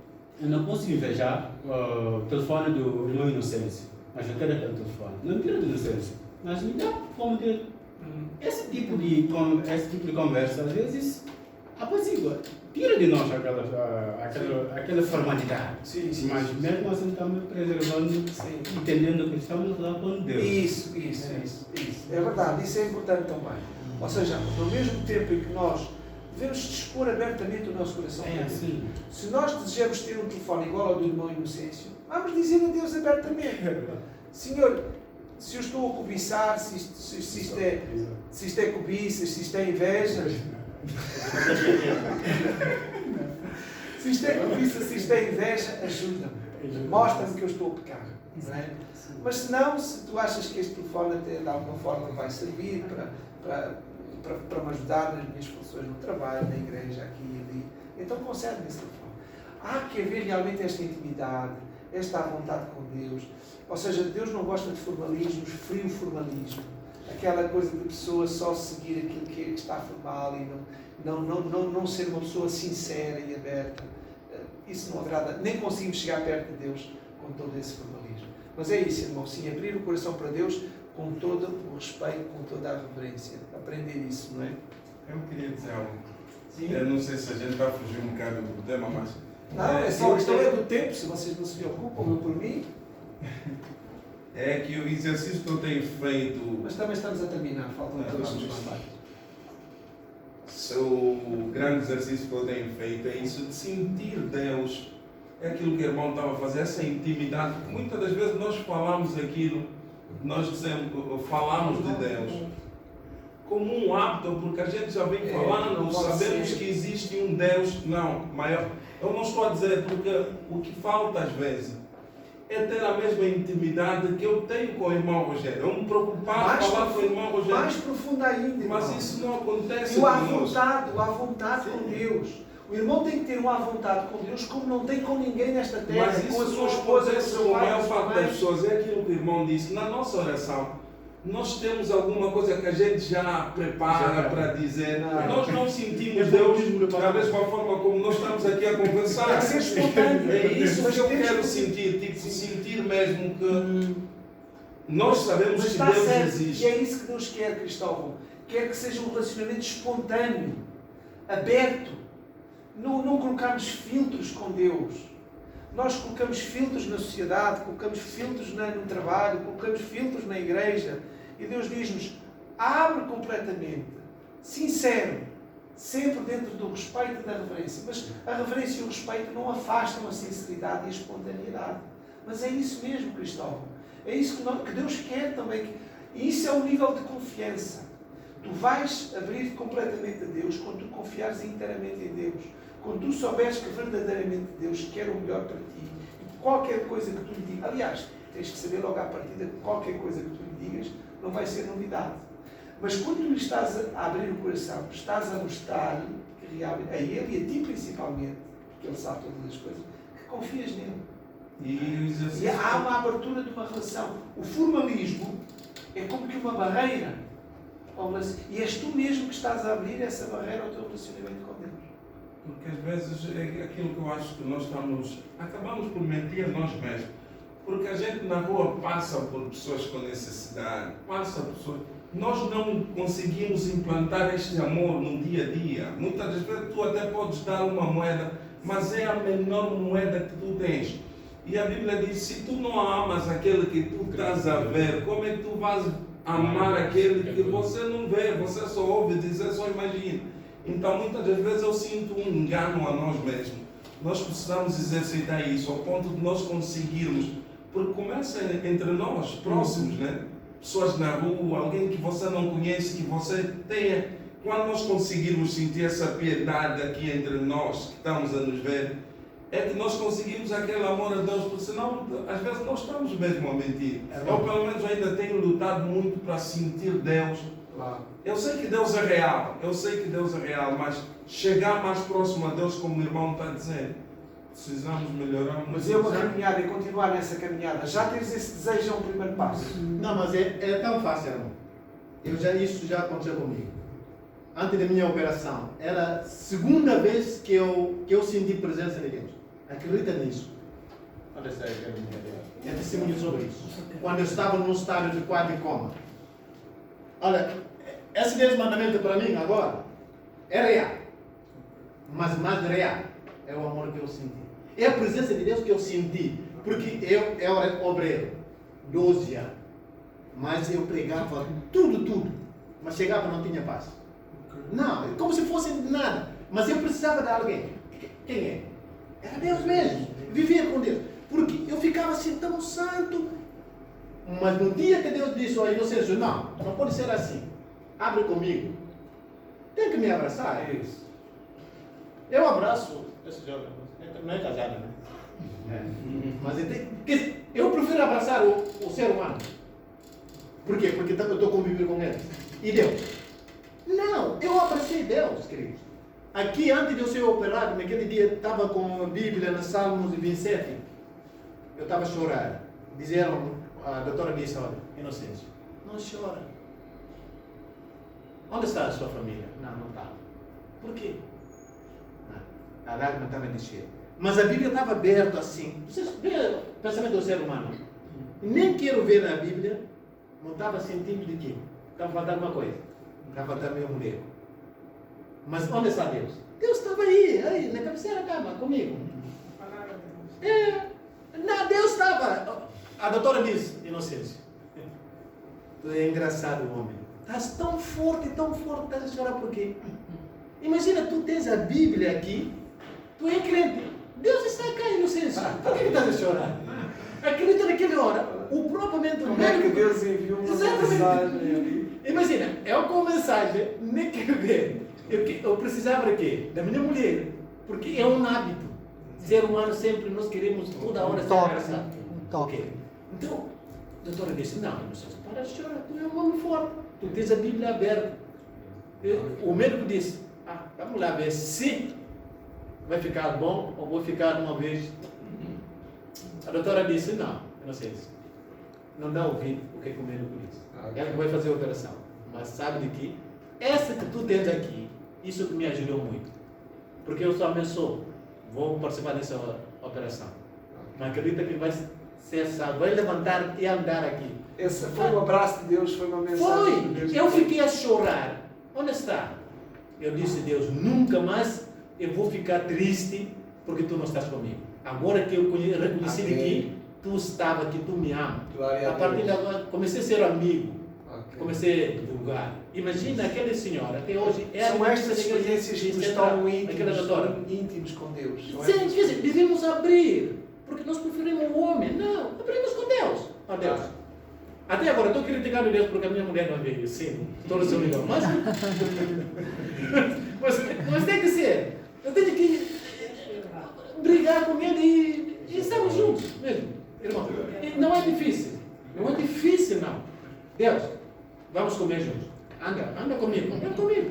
eu não posso invejar o telefone do irmão Inocêncio, mas eu quero aquele telefone. Não quero do Inocêncio, mas me dá como ter esse tipo de conversa, às vezes, apazigua. Tira de nós aquela formalidade. Sim, mas mesmo assim estamos preservando, entendendo que estamos lá com Deus. Isso. É verdade, isso é importante também. Ou seja, no mesmo tempo em que nós devemos dispor abertamente o nosso coração para Deus. Assim. Se nós desejamos ter um telefone igual ao do irmão Inocêncio, vamos dizer a Deus abertamente. Senhor, se eu estou a cobiçar, se isto é cobiça, se isto é inveja, se isto é cobiça, se isto é inveja, ajuda-me. Mostra-me que eu estou a pecar. Não é? Mas se não, se tu achas que este telefone até de alguma forma vai servir para me ajudar nas minhas funções no trabalho, na igreja, aqui e ali, então concede-me esse telefone. Há que haver realmente esta intimidade, esta vontade com Deus. Ou seja, Deus não gosta de formalismos, frio formalismo. Aquela coisa de pessoa só seguir aquilo que está formal e não ser uma pessoa sincera e aberta. Isso não agrada. Nem conseguimos chegar perto de Deus com todo esse formalismo. Mas é isso, irmão. Sim, abrir o coração para Deus com todo o respeito, com toda a reverência. Aprender isso, não é? Eu queria dizer algo. Sim. Eu não sei se a gente vai fugir um bocado do tema, mas... Não, é só a questão do tempo. Se vocês não se preocupam, por mim... É que o exercício que eu tenho feito... Mas também estamos a terminar, faltam duas semanas. O grande exercício que eu tenho feito é isso de sentir Deus. É aquilo que o irmão estava a fazer, essa intimidade. Porque muitas das vezes nós falamos aquilo, nós falamos de Deus como um hábito, porque a gente já vem falando, sabemos que existe um Deus, maior. Eu não estou a dizer, porque o que falta às vezes é ter a mesma intimidade que eu tenho com o irmão Rogério. Eu me preocupar em falar com o irmão Rogério. Mais profunda ainda, irmão. Mas isso não acontece. E o à vontade com Deus. O irmão tem que ter uma vontade com Deus como não tem com ninguém nesta terra. Mas com a isso sua não esposa, acontece com com o a pai, maior com a parte sua das mãe. pessoas. É aquilo que o irmão disse. Na nossa oração, nós temos alguma coisa que a gente já prepara para dizer. Nós não sentimos Deus da mesma forma como nós estamos aqui a conversar. Tem que ser espontâneo. É isso Mas que eu temos quero que sentir. Tipo, sentir mesmo que nós sabemos Mas que está Deus certo, existe. e é isso que Deus quer, Cristóvão. Quer que seja um relacionamento espontâneo, aberto. Não colocarmos filtros com Deus. Nós colocamos filtros na sociedade, colocamos filtros no trabalho, colocamos filtros na igreja. E Deus diz-nos, abre completamente, sincero, sempre dentro do respeito e da reverência. Mas a reverência e o respeito não afastam a sinceridade e a espontaneidade. Mas é isso mesmo, Cristóvão. É isso que Deus quer também. E isso é um nível de confiança. Tu vais abrir-te completamente a Deus quando tu confiares inteiramente em Deus. Quando tu souberes que verdadeiramente Deus quer o melhor para ti. E qualquer coisa que tu lhe digas, aliás, tens que saber logo à partida que qualquer coisa que tu lhe digas não vai ser novidade. Mas quando tu lhe estás a abrir o coração, estás a mostrar-lhe que realmente, a ele e a ti principalmente, porque ele sabe todas as coisas, que confias nele. E há uma abertura de uma relação. O formalismo é como que uma barreira. E és tu mesmo que estás a abrir essa barreira ao teu relacionamento com Deus. Porque às vezes é aquilo que eu acho que nós acabamos por mentir a nós mesmos. Porque a gente na rua passa por pessoas com necessidade, passa por pessoas. Nós não conseguimos implantar este amor no dia a dia. Muitas vezes tu até podes dar uma moeda, mas é a menor moeda que tu tens. E a Bíblia diz, se tu não amas aquele que tu estás a ver, como é que tu vais amar aquele que você não vê, você só ouve dizer, só imagina. Então muitas vezes eu sinto um engano a nós mesmos. Nós precisamos exercitar isso ao ponto de nós conseguirmos, porque começa entre nós, próximos, né? Pessoas na rua, alguém que você não conhece, que você tenha. Quando nós conseguirmos sentir essa piedade aqui entre nós, que estamos a nos ver, é que nós conseguimos aquele amor a Deus, porque senão, às vezes, nós estamos mesmo a mentir. Eu, pelo menos, ainda tenho lutado muito para sentir Deus. Eu sei que Deus é real, mas chegar mais próximo a Deus, como o irmão está a dizer, precisamos melhorar. Mas é uma caminhada e continuar nessa caminhada. Já teres esse desejo é um primeiro passo. Não, mas é tão fácil, irmão. Isso já aconteceu comigo. Antes da minha operação, era a segunda vez que eu senti presença de Deus. Acredita nisso? Olha essa brincadeira. É testemunho sobre isso. Quando eu estava num estado de quadro de coma. Olha, esse 10 mandamentos para mim agora é real. Mas mais real é o amor que eu senti. É a presença de Deus que eu senti. Porque eu era obreiro, 12 anos. Mas eu pregava tudo. Mas chegava e não tinha paz. Não, como se fosse nada. Mas eu precisava de alguém. Quem é? Era Deus mesmo. Vivia com Deus. Porque eu ficava assim tão santo. Mas no dia que Deus disse, olha, Inocêncio, não pode ser assim. Abre comigo. Tem que me abraçar. É isso. Eu abraço esse jovem. Não é casado, né? Mas eu prefiro abraçar o ser humano. Por quê? Porque eu estou convivendo com ele. E Deus? Não, eu abracei Deus, querido. Aqui, antes de eu ser operado, naquele dia, estava com a Bíblia na Salmos 27. Eu estava a chorar. Disseram, a doutora disse, olha, Inocêncio, não chora. Onde está a sua família? Não está. Por quê? A lágrima estava descendo. Mas a Bíblia estava aberta assim. Vocês veem o pensamento do ser humano? Nem quero ver na Bíblia, não estava sentindo de quê? Estava faltando uma coisa. Estava faltando minha mulher. Mas onde está Deus? Deus estava aí, na cabeceira da cama, comigo. Não, Deus estava. A doutora disse, Inocêncio, tu é engraçado, homem. Estás tão forte, estás a chorar por quê? Imagina, tu tens a Bíblia aqui, tu é crente. Deus está cá, Inocêncio. Por que estás a chorar? Acredita naquela hora, o próprio médico. Como é que Deus enviou uma mensagem ali? Imagina, eu com a mensagem, nem quero ver. Eu precisava de quê? Da minha mulher. Porque é um hábito. Ser humano sempre nós queremos toda hora ser abraçado. Okay. Então, a doutora disse, não, para de chorar, tu é um homem forte. Tu tens a Bíblia aberta. O médico disse, vamos lá ver se vai ficar bom ou vou ficar uma vez. A doutora disse, não sei isso. Não dá ouvido o que o médico disse. Ela vai fazer a operação. Mas sabe de que essa que tu tens aqui, isso me ajudou muito. Porque eu somente vou participar dessa operação. Mas acredita que vai ser salvo, vai levantar e andar aqui. Esse foi um abraço de Deus, foi uma mensagem de Deus. Eu fiquei a chorar. Onde está? Eu disse, Deus, nunca mais eu vou ficar triste porque tu não estás comigo. Agora que eu reconheci que tu estava aqui, tu me amas. A partir de agora, comecei a ser amigo. Comecei a lugar. Imagina aquela senhora, até hoje... São estas experiências que nos tornam íntimos com Deus. Sim, quer dizer, devemos abrir, porque nós preferimos o homem. Não, abrimos com Deus. A Deus. Até agora, estou criticando Deus porque a minha mulher não veio. Sim, estou solidão. Mas tem que ser. Eu tenho que brigar com ele e estamos juntos mesmo, irmão. E não é difícil. Não é difícil, não. Deus, vamos comer juntos. Anda comigo. Anda comigo.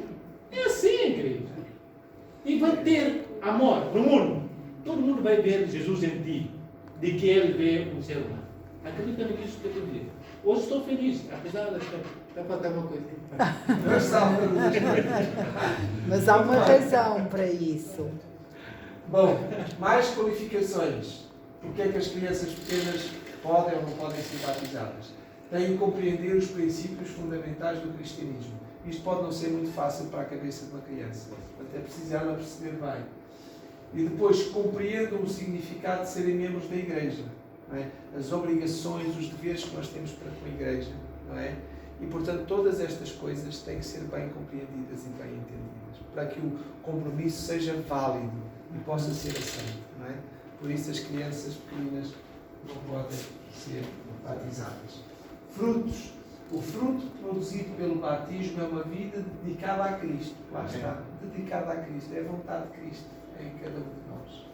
É assim, querido. E vai ter amor no mundo. Todo mundo vai ver Jesus em ti, de que ele vê um ser humano. Acredita nisso que eu digo. Hoje estou feliz, apesar de ter uma coisa. Mas há uma razão para isso. Bom, mais qualificações. Porque é que as crianças pequenas podem ou não podem ser batizadas? Têm que compreender os princípios fundamentais do cristianismo. Isto pode não ser muito fácil para a cabeça de uma criança. Até precisa ela perceber bem. E depois compreendam o significado de serem membros da igreja. Não é? As obrigações, os deveres que nós temos para com a igreja. Não é? E, portanto, todas estas coisas têm que ser bem compreendidas e bem entendidas. Para que o compromisso seja válido e possa ser aceito. Não é? Por isso as crianças pequenas não podem ser batizadas. Frutos. O fruto produzido pelo batismo é uma vida dedicada a Cristo. Lá está. Dedicada a Cristo. É a vontade de Cristo em cada um de nós.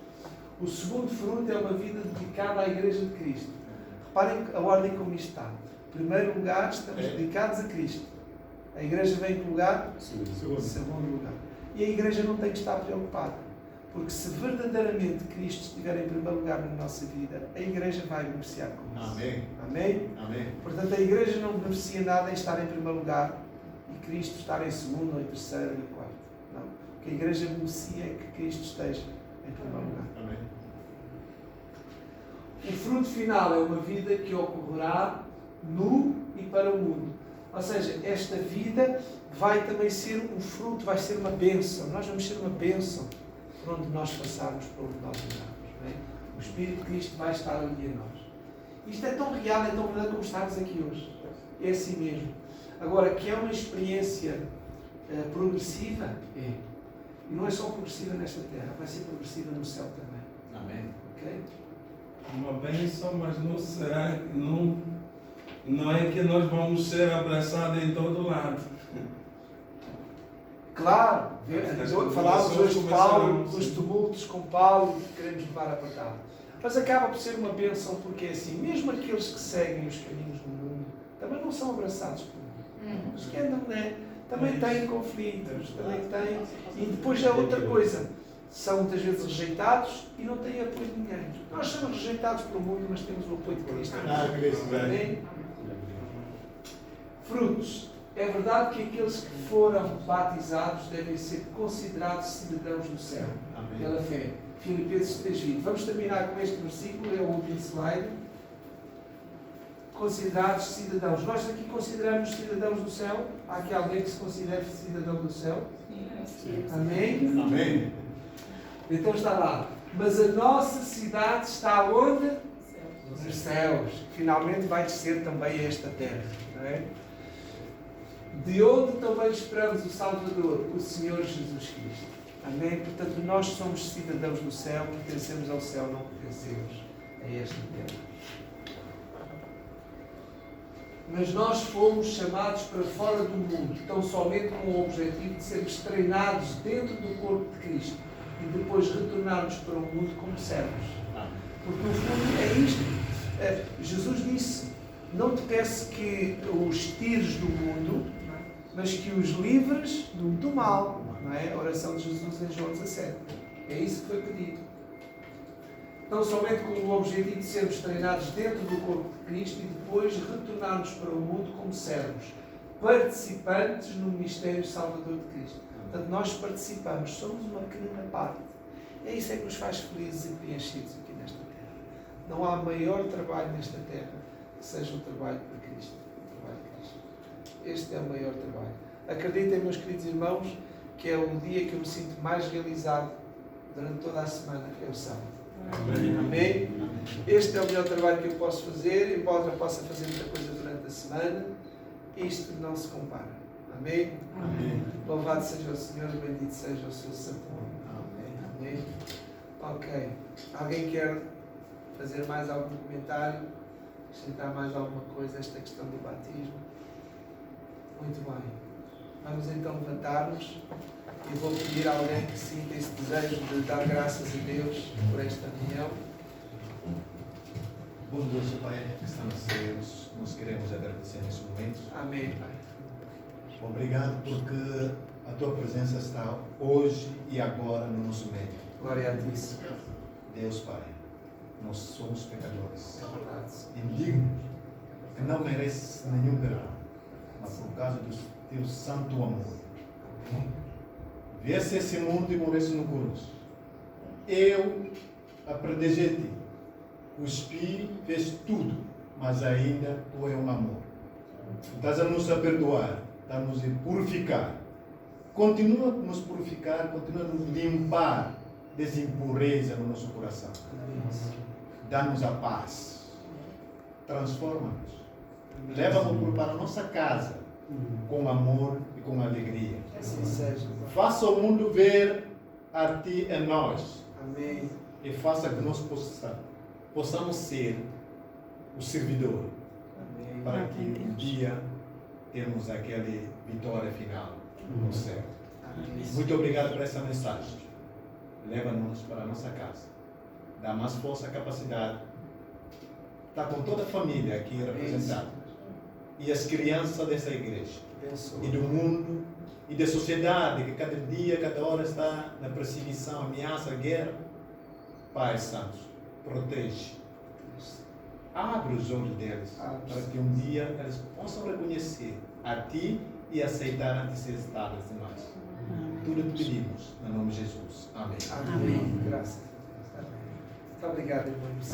O segundo fruto é uma vida dedicada à Igreja de Cristo. Reparem a ordem como isto está. Em primeiro lugar, estamos dedicados a Cristo. A Igreja vem em que lugar? Segundo lugar. E a Igreja não tem que estar preocupada. Porque se verdadeiramente Cristo estiver em primeiro lugar na nossa vida, a Igreja vai beneficiar com isso. Amém. Amém? Amém. Portanto, a Igreja não beneficia nada em estar em primeiro lugar e Cristo estar em segundo, ou em terceiro, ou em quarto. Não. O que a Igreja beneficia é que Cristo esteja em primeiro lugar. Amém. O fruto final é uma vida que ocorrerá no e para o mundo. Ou seja, esta vida vai também ser um fruto, vai ser uma bênção. Nós vamos ser uma bênção por onde nós passarmos, por onde nós andarmos. Não é? O Espírito de Cristo vai estar ali em nós. Isto é tão real, é tão verdade como estamos aqui hoje. É assim mesmo. Agora, que é uma experiência progressiva, é. E não é só progressiva nesta terra, vai ser progressiva no céu também. Amém. Ok? Uma bênção, mas não será, não é que nós vamos ser abraçados em todo lado. Claro, falámos hoje de Paulo, dos tumultos com Paulo, que queremos levar a batalha. Mas acaba por ser uma bênção, porque é assim, mesmo aqueles que seguem os caminhos do mundo, também não são abraçados pelo mundo. Os que andam, né? Também têm conflitos, também têm. E depois é outra coisa, são muitas vezes rejeitados e não têm apoio de ninguém. Nós somos rejeitados pelo mundo, mas temos o apoio de Cristo. Amém? Frutos. É verdade que aqueles que foram batizados devem ser considerados cidadãos do céu, pela fé. Filipenses 3:20. Vamos terminar com este versículo, é o último slide. Considerados cidadãos. Nós aqui consideramos cidadãos do céu? Há aqui alguém que se considere cidadão do céu? Sim. Amém? Amém. Então está lá. Mas a nossa cidade está onde? Nos céus. Finalmente vai descer também a esta terra. Não é? De onde também esperamos o Salvador, o Senhor Jesus Cristo. Amém? Portanto, nós somos cidadãos do céu, pertencemos ao céu, não pertencemos a esta terra. Mas nós fomos chamados para fora do mundo, tão somente com o objetivo de sermos treinados dentro do corpo de Cristo e depois retornarmos para o mundo como servos. Porque no fundo é isto. Jesus disse: não te peço que os tires do mundo, mas que os livres do mal. Não é? A oração de Jesus em João 17. É isso que foi pedido. Não somente com o objetivo de sermos treinados dentro do corpo de Cristo e depois retornarmos para o mundo como servos, participantes no ministério salvador de Cristo. Portanto, nós participamos, somos uma pequena parte. É isso que nos faz felizes e preenchidos aqui nesta terra. Não há maior trabalho nesta terra que seja o trabalho para Cristo. O trabalho de Cristo. Este é o maior trabalho. Acreditem, meus queridos irmãos, que é o dia que eu me sinto mais realizado durante toda a semana, que é o sábado. Amém. Amém? Este é o melhor trabalho que eu posso fazer, embora eu possa fazer muita coisa durante a semana, isto não se compara. Amém? Amém. Louvado seja o Senhor e bendito seja o seu santo nome. Amém. Ok. Alguém quer fazer mais algum comentário? Acrescentar mais alguma coisa a esta questão do batismo? Muito bem. Vamos então levantar-nos e vou pedir a alguém que sinta esse desejo de dar graças a Deus por esta reunião. Bondoso Pai que está nos céus, nós queremos agradecer nesse momento. Amém, Pai. Obrigado porque a Tua presença está hoje e agora no nosso meio. Glória a Ti, Senhor. Deus Pai, nós somos pecadores, É verdade, Senhor. indignos, que não merecem nenhum perdão, mas por causa do Teu santo amor. Viesse esse mundo e morresse no cruz. Eu a proteger-te. Cuspi, fez tudo, mas ainda Tu é um amor. Estás a nos perdoar, estás a nos purificar. Continua a nos purificar, continua a nos limpar dessa impureza no nosso coração. Dá-nos a paz. Transforma-nos. Leva-nos para a nossa casa com amor e com alegria. Assim seja. Faça o mundo ver a Ti em nós. Amém. E faça que nós possamos ser o servidor, Amém. para que um dia temos aquela vitória final no céu. Amém. Muito obrigado por essa mensagem. Leva-nos para a nossa casa. Dá mais força, capacidade. Está com toda a família aqui representada. E as crianças dessa igreja. E do mundo. E da sociedade que cada dia, cada hora está na perseguição, ameaça, guerra. Pai Santo, protege. Abre os olhos deles para que um dia eles possam reconhecer a Ti e aceitar a necessidade de nós. Tudo te pedimos, em nome de Jesus. Amém. Amém. Graças a Deus. Amém. Muito obrigado, irmão.